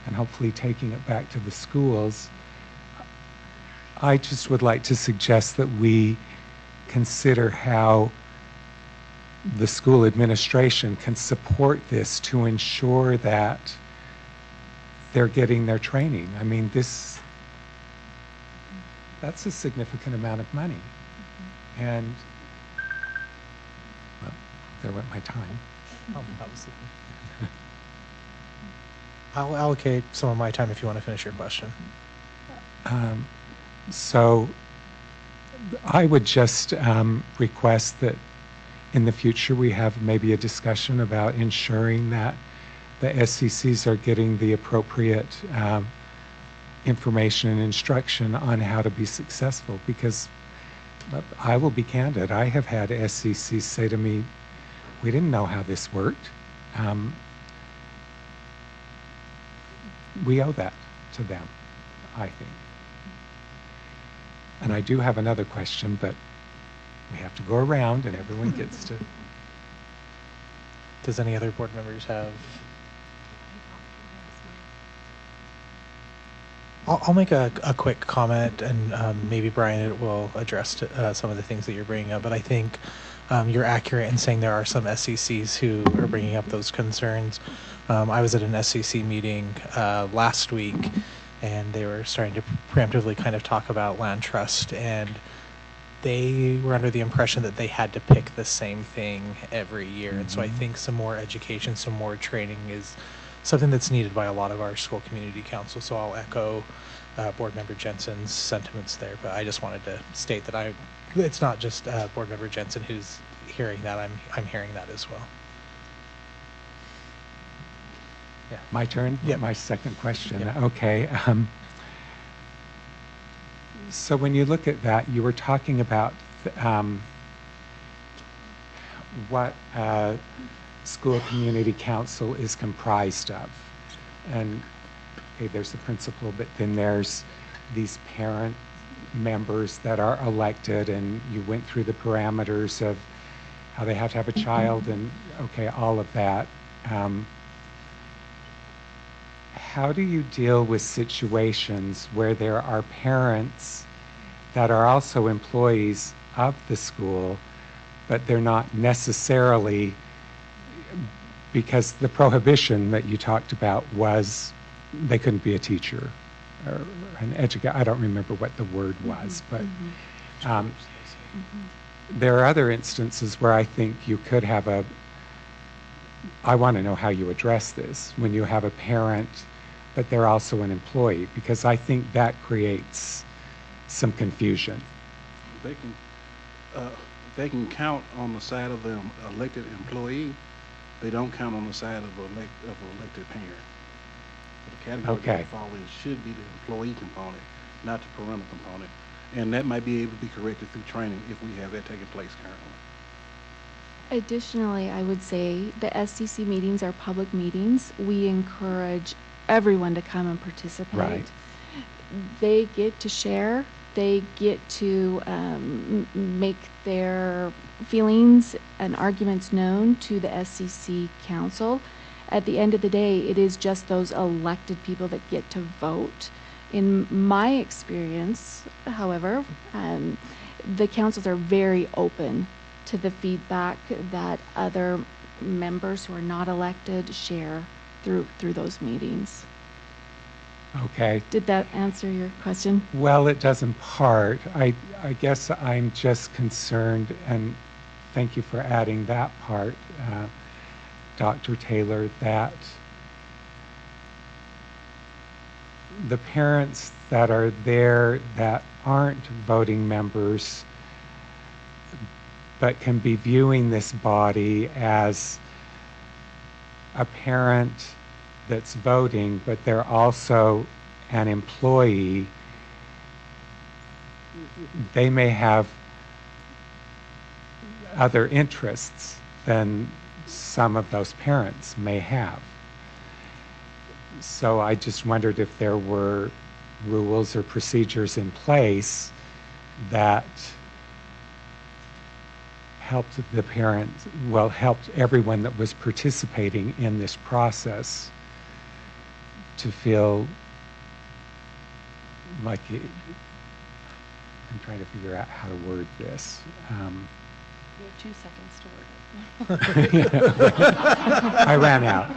and hopefully taking it back to the schools. I just would like to suggest that we consider how the school administration can support this to ensure that they're getting their training. I mean, that's a significant amount of money. And, well, there went my time. I'll allocate some of my time if you want to finish your question. So I would just request that in the future we have maybe a discussion about ensuring that the SCCs are getting the appropriate information and instruction on how to be successful, because I will be candid. I have had SCCs say to me, we didn't know how this worked. We owe that to them, I think. And I do have another question, but we have to go around and everyone gets to. Does any other board members have? I'll make a quick comment, and maybe Brian will address some of the things that you're bringing up. But I think you're accurate in saying there are some SCCs who are bringing up those concerns. I was at an SCC meeting last week, and they were starting to preemptively kind of talk about land trust, and they were under the impression that they had to pick the same thing every year. And so I think some more education, some more training is something that's needed by a lot of our school community councils. So I'll echo Board Member Jensen's sentiments there, but I just wanted to state that it's not just Board Member Jensen who's hearing that. I'm hearing that as well. Yeah. My turn? Yeah. My second question. Yep. Okay. So when you look at that, you were talking about what school community council is comprised of. And okay, there's the principal, but then there's these parent members that are elected, and you went through the parameters of how they have to have a child and, okay, all of that. How do you deal with situations where there are parents that are also employees of the school, but they're not necessarily, because the prohibition that you talked about was they couldn't be a teacher or an educator. I don't remember what the word was, but there are other instances where I think you could have I want to know how you address this when you have a parent, but they're also an employee, because I think that creates some confusion. They can count on the side of the elected employee. They don't count on the side of an elected parent. The category Okay. that fall in should be the employee component, not the parental component. And that might be able to be corrected through training if we have that taking place currently. Additionally, I would say the SCC meetings are public meetings. We encourage everyone to come and participate. Right. They get to share. They get to make their feelings and arguments known to the SCC council. At the end of the day, it is just those elected people that get to vote. In my experience, however, the councils are very open to the feedback that other members who are not elected share through those meetings. Okay. Did that answer your question? Well, it does in part. I guess I'm just concerned, and thank you for adding that part, Dr. Taylor, that the parents that are there that aren't voting members but can be viewing this body as a parent that's voting, but they're also an employee, they may have other interests than some of those parents may have. So I just wondered if there were rules or procedures in place that helped the parents, well, helped everyone that was participating in this process to feel like it, I'm trying to figure out how to word this. You have 2 seconds to word it. I ran out.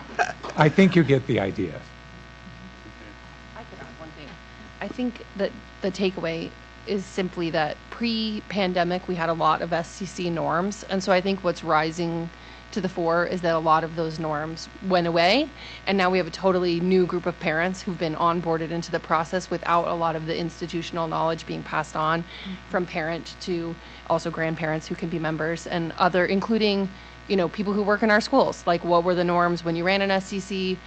I think you get the idea. I could add one thing. I think that the takeaway is simply that pre-pandemic we had a lot of SCC norms, and so I think what's rising to the fore is that a lot of those norms went away, and now we have a totally new group of parents who've been onboarded into the process without a lot of the institutional knowledge being passed on from parent to also grandparents who can be members and other, including, you know, people who work in our schools. Like, what were the norms when you ran an SCC?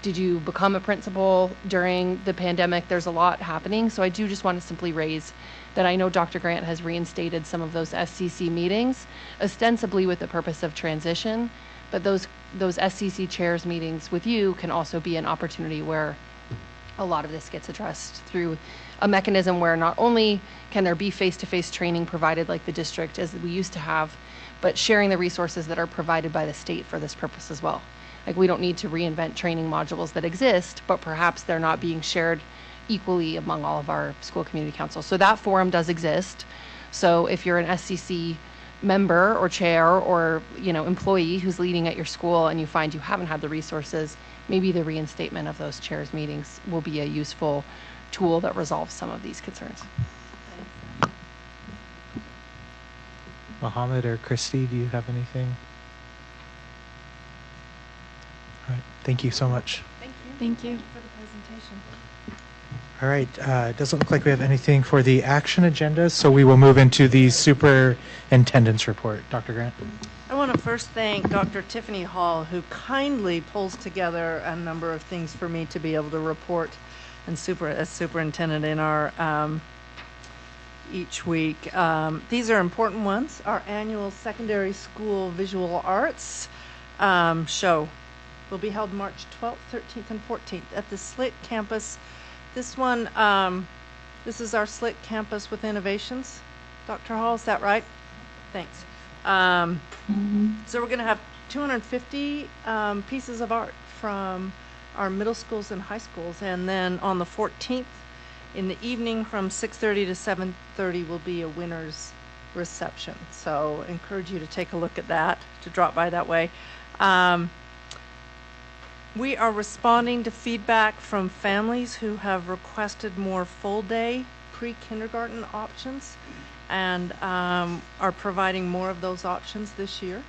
Did you become a principal during the pandemic? There's a lot happening. So I do just want to simply raise that I know Dr. Grant has reinstated some of those SCC meetings, ostensibly with the purpose of transition, but those SCC chairs meetings with you can also be an opportunity where a lot of this gets addressed through a mechanism where not only can there be face-to-face training provided like the district as we used to have, but sharing the resources that are provided by the state for this purpose as well. Like, we don't need to reinvent training modules that exist, but perhaps they're not being shared equally among all of our school community councils. So that forum does exist. So if you're an SCC member or chair or, you know, employee who's leading at your school and you find you haven't had the resources, maybe the reinstatement of those chairs meetings will be a useful tool that resolves some of these concerns. Mohammed or Christy, do you have anything? All right, thank you so much. Thank you for the presentation. All right, it doesn't look like we have anything for the action agenda, so we will move into the superintendent's report. Dr. Grant. I want to first thank Dr. Tiffany Hall, who kindly pulls together a number of things for me to be able to report and as superintendent in our each week. These are important ones. Our annual secondary school visual arts show will be held March 12th, 13th, and 14th at the SLIT campus. This one, this is our SLIT campus with innovations. Dr. Hall, is that right? Thanks. So we're going to have 250 pieces of art from our middle schools and high schools. And then on the 14th in the evening from 6:30 to 7:30 will be a winner's reception. So encourage you to take a look at that, to drop by that way. We are responding to feedback from families who have requested more full-day pre-kindergarten options and are providing more of those options this year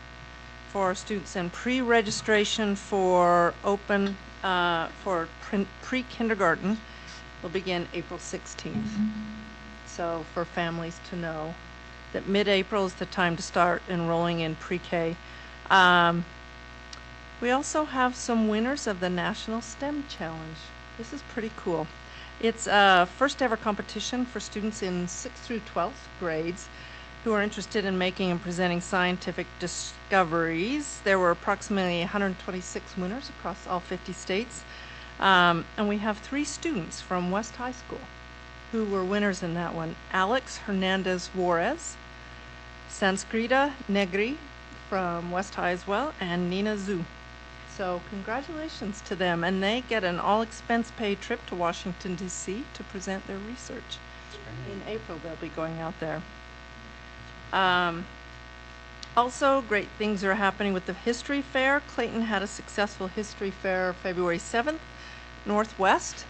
for our students. And pre-registration for open for pre-kindergarten will begin April 16th. So for families to know that mid-April is the time to start enrolling in pre-K. We also have some winners of the National STEM Challenge This is pretty cool. It's a first ever competition for students in 6th through 12th grades who are interested in making and presenting scientific discoveries. There were approximately 126 winners across all 50 states. And we have 3 students from West High School who were winners in that one. Alex Hernandez Juarez, Sanskrita Negri from West High as well, and Nina Zhu. So congratulations to them, and they get an all-expense-paid trip to Washington, D.C. to present their research. In April, they'll be going out there. Also, great things are happening with the History Fair. Clayton had a successful History Fair February 7th. Northwest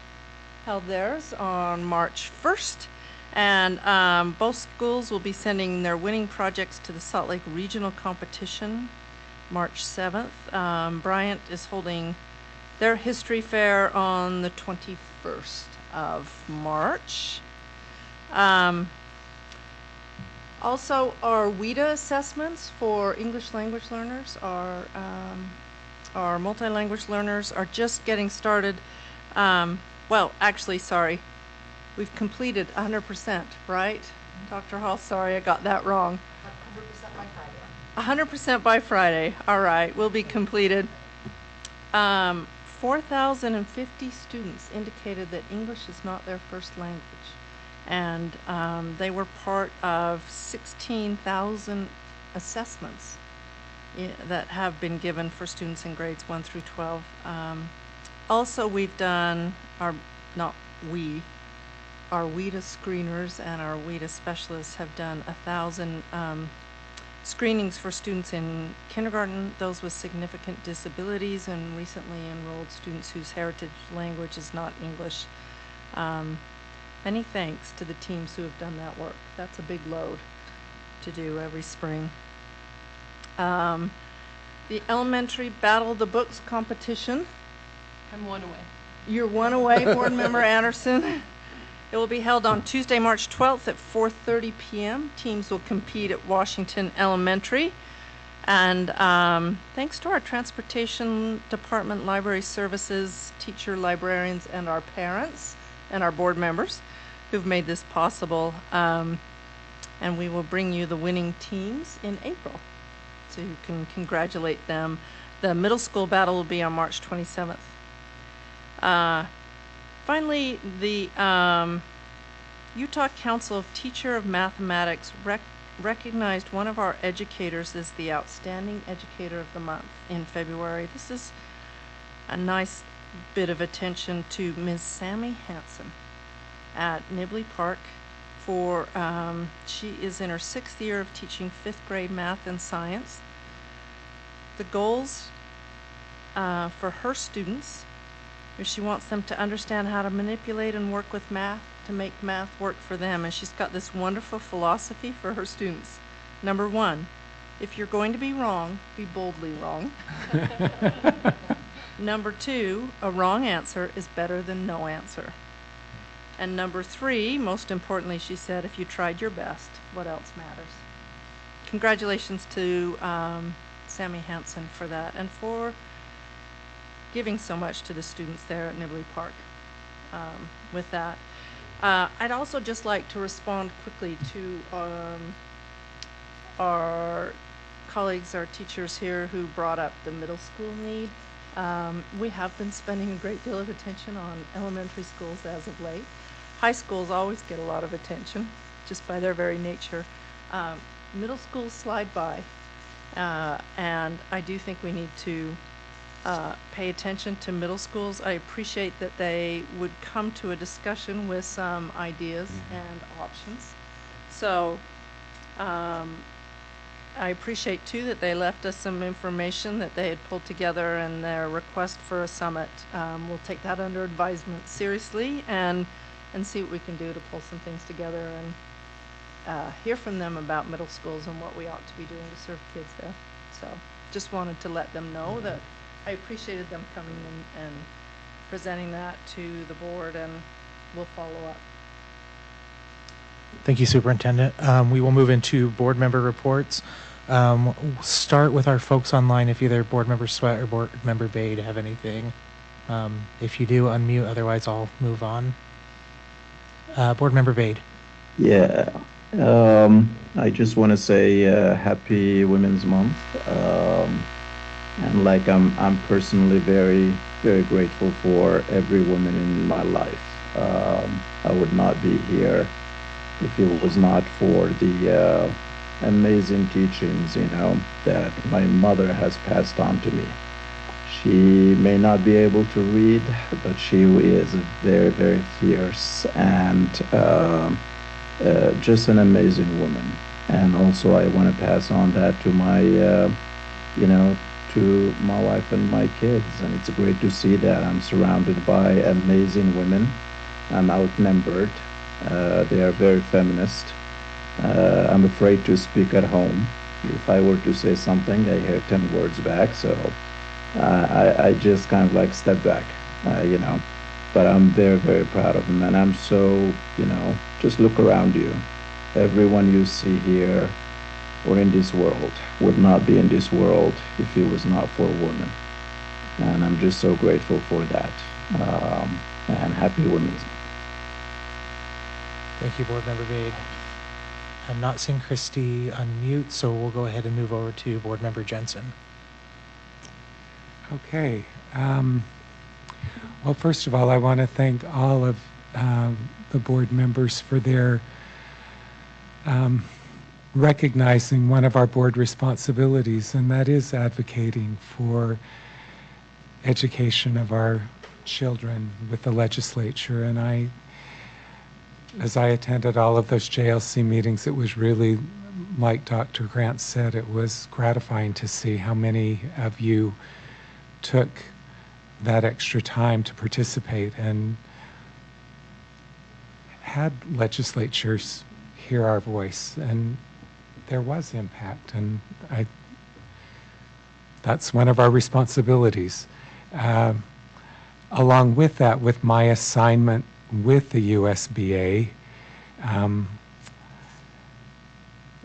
held theirs on March 1st. And both schools will be sending their winning projects to the Salt Lake Regional Competition March 7th. Bryant is holding their History Fair on the 21st of March. Also, our WIDA assessments for English language learners, our multi-language learners are just getting started. Well, actually, sorry, we've completed 100%, right? Dr. Hall, sorry, I got that wrong. 100% by Friday. All right, will be completed. 4,050 students indicated that English is not their first language. And they were part of 16,000 assessments that have been given for students in grades 1 through 12. Also, we've done our WIDA screeners and our WIDA specialists have done 1,000 screenings for students in kindergarten, those with significant disabilities, and recently enrolled students whose heritage language is not English. Many thanks to the teams who have done that work. That's a big load to do every spring. The elementary Battle the Books competition. I'm one away. You're one away, Board Member Anderson. It will be held on Tuesday, March 12th at 4:30 p.m. Teams will compete at Washington Elementary. And thanks to our Transportation Department, Library Services, teacher, librarians, and our parents, and our board members who've made this possible. And we will bring you the winning teams in April, so you can congratulate them. The middle school battle will be on March 27th. Finally, the Utah Council of Teacher of Mathematics recognized one of our educators as the Outstanding Educator of the Month in February. This is a nice bit of attention to Ms. Sammy Hanson at Nibley Park. She is in her 6th year of teaching 5th grade math and science. The goals for her students is she wants them to understand how to manipulate and work with math to make math work for them. And she's got this wonderful philosophy for her students. Number 1, if you're going to be wrong, be boldly wrong. Number 2, a wrong answer is better than no answer. And number 3, most importantly, she said, if you tried your best, what else matters? Congratulations to Sammy Hanson for that and for giving so much to the students there at Nibley Park with that. I'd also just like to respond quickly to our colleagues, our teachers here who brought up the middle school need. We have been spending a great deal of attention on elementary schools as of late. High schools always get a lot of attention just by their very nature. Middle schools slide by, and I do think we need to pay attention to middle schools. I appreciate that they would come to a discussion with some ideas and options. So I appreciate too that they left us some information that they had pulled together in their request for a summit. We'll take that under advisement seriously and see what we can do to pull some things together and hear from them about middle schools and what we ought to be doing to serve kids there. So just wanted to let them know that I appreciated them coming in and presenting that to the board, and we'll follow up. Thank you, Superintendent. We will move into board member reports. Start with our folks online if either Board Member Sweat or Board Member Bade have anything. If you do, unmute. Otherwise, I'll move on. Board Member Bade. Yeah. I just want to say happy Women's Month. And like I'm personally very, very grateful for every woman in my life. I would not be here if it was not for the amazing teachings, that my mother has passed on to me. She may not be able to read, but she is very, very fierce and just an amazing woman. And also, I want to pass on that to my, to my wife and my kids. And it's great to see that I'm surrounded by amazing women. I'm outnumbered. They are very feminist. I'm afraid to speak at home. If I were to say something, I hear 10 words back. So I just kind of like step back, But I'm very, very proud of them. And I'm so, just look around you. Everyone you see here or in this world would not be in this world if it was not for women. And I'm just so grateful for that. And happy Women's Month. Thank you, Board Member Bade. I'm not seeing Christy unmute, so we'll go ahead and move over to Board Member Jensen. Okay. Well, first of all, I want to thank all of the board members for their recognizing one of our board responsibilities, and that is advocating for education of our children with the legislature. And as I attended all of those JLC meetings, it was really, like Dr. Grant said, it was gratifying to see how many of you took that extra time to participate and had legislatures hear our voice. And there was impact, and that's one of our responsibilities. Along with that, with my assignment with the USBA,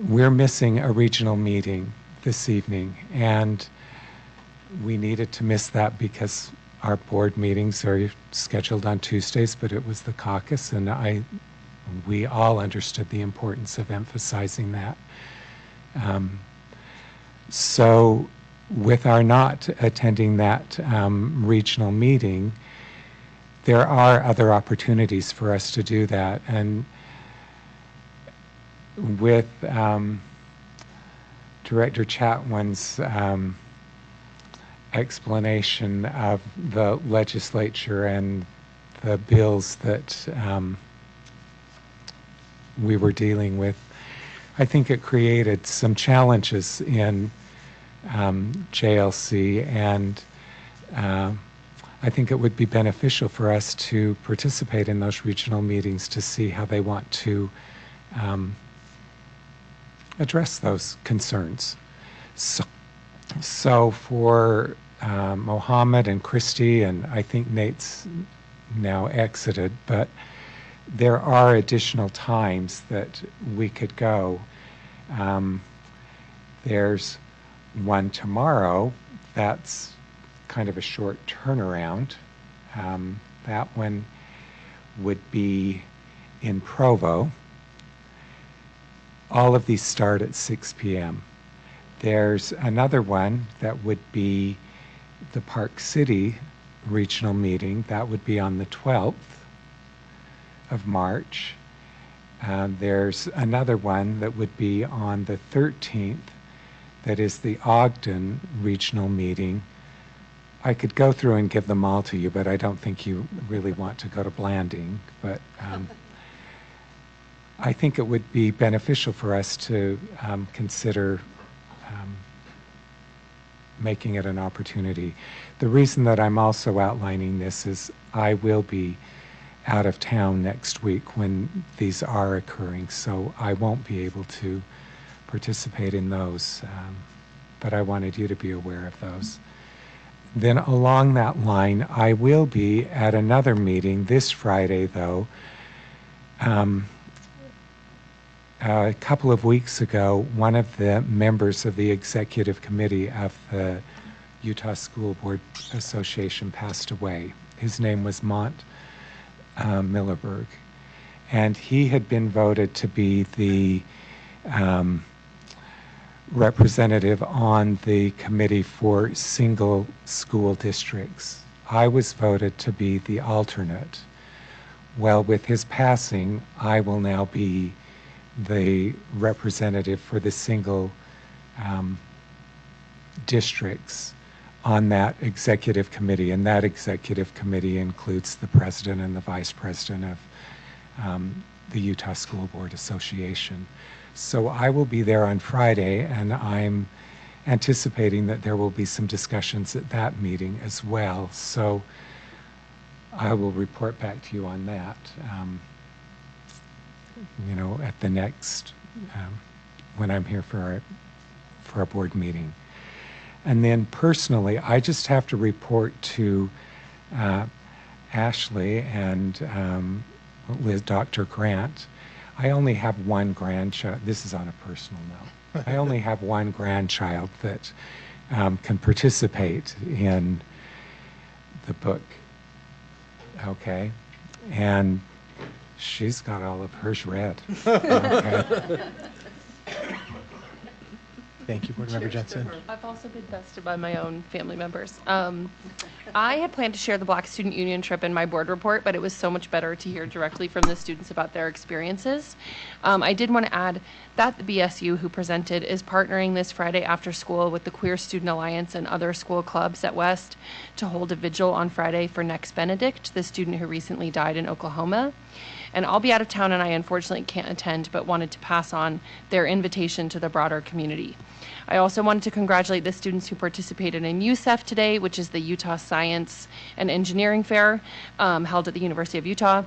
we're missing a regional meeting this evening, and we needed to miss that because our board meetings are scheduled on Tuesdays, but it was the caucus, and we all understood the importance of emphasizing that. So with our not attending that regional meeting, there are other opportunities for us to do that. And with Director Chatwin's explanation of the legislature and the bills that we were dealing with, I think it created some challenges in JLC, and I think it would be beneficial for us to participate in those regional meetings to see how they want to address those concerns. So for Mohammed and Christy, and I think Nate's now exited, but there are additional times that we could go. There's one tomorrow. That's kind of a short turnaround. That one would be in Provo. All of these start at 6 p.m. There's another one that would be the Park City regional meeting. That would be on the 12th of March. There's another one that would be on the 13th. That is the Ogden regional meeting. I could go through and give them all to you, but I don't think you really want to go to Blanding. But I think it would be beneficial for us to consider making it an opportunity. The reason that I'm also outlining this is I will be out of town next week when these are occurring, so I won't be able to participate in those, but I wanted you to be aware of those. Then along that line, I will be at another meeting this Friday, though. A couple of weeks ago, one of the members of the executive committee of the Utah School Board Association passed away. His name was Mont Millerberg, and he had been voted to be the representative on the committee for single school districts. I was voted to be the alternate. Well, with his passing, I will now be the representative for the single districts on that executive committee, and that executive committee includes the president and the vice president of the Utah School Board Association. So I will be there on Friday, and I'm anticipating that there will be some discussions at that meeting as well. So I will report back to you on that, at the next, when I'm here for our board meeting. And then personally, I just have to report to Ashley and with Dr. Grant. I only have one grandchild. This is on a personal note. I only have one grandchild that can participate in the book. Okay? And she's got all of hers read. Okay? Thank you, Board Member Jensen. I've also been bested by my own family members. I had planned to share the Black Student Union trip in my board report, but it was so much better to hear directly from the students about their experiences. I did want to add that the BSU who presented is partnering this Friday after school with the Queer Student Alliance and other school clubs at West to hold a vigil on Friday for Next Benedict, the student who recently died in Oklahoma. And I'll be out of town and I unfortunately can't attend, but wanted to pass on their invitation to the broader community. I also wanted to congratulate the students who participated in USEF today, which is the Utah Science and Engineering Fair held at the University of Utah.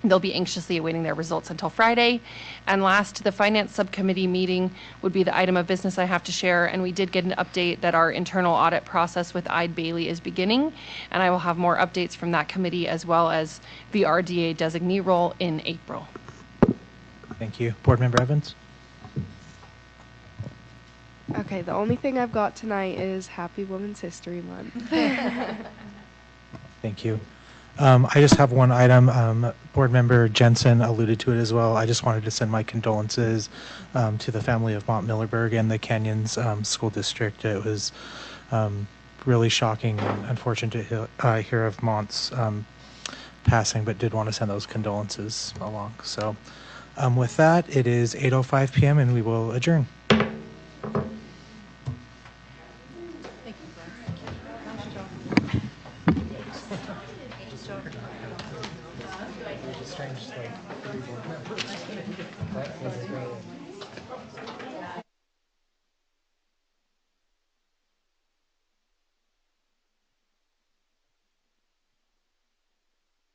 They'll be anxiously awaiting their results until Friday. And last, the Finance Subcommittee meeting would be the item of business I have to share. And we did get an update that our internal audit process with Eide Bailey is beginning. And I will have more updates from that committee as well as the RDA designee role in April. Thank you. Board Member Evans? Okay, the only thing I've got tonight is Happy Women's History Month. Thank you. I just have one item. Board Member Jensen alluded to it as well. I just wanted to send my condolences to the family of Mont Millerberg and the Canyons School District. It was really shocking and unfortunate to hear of Mont's passing, but did want to send those condolences along. So with that, it is 8:05 p.m. and we will adjourn. Strange, like, that was great.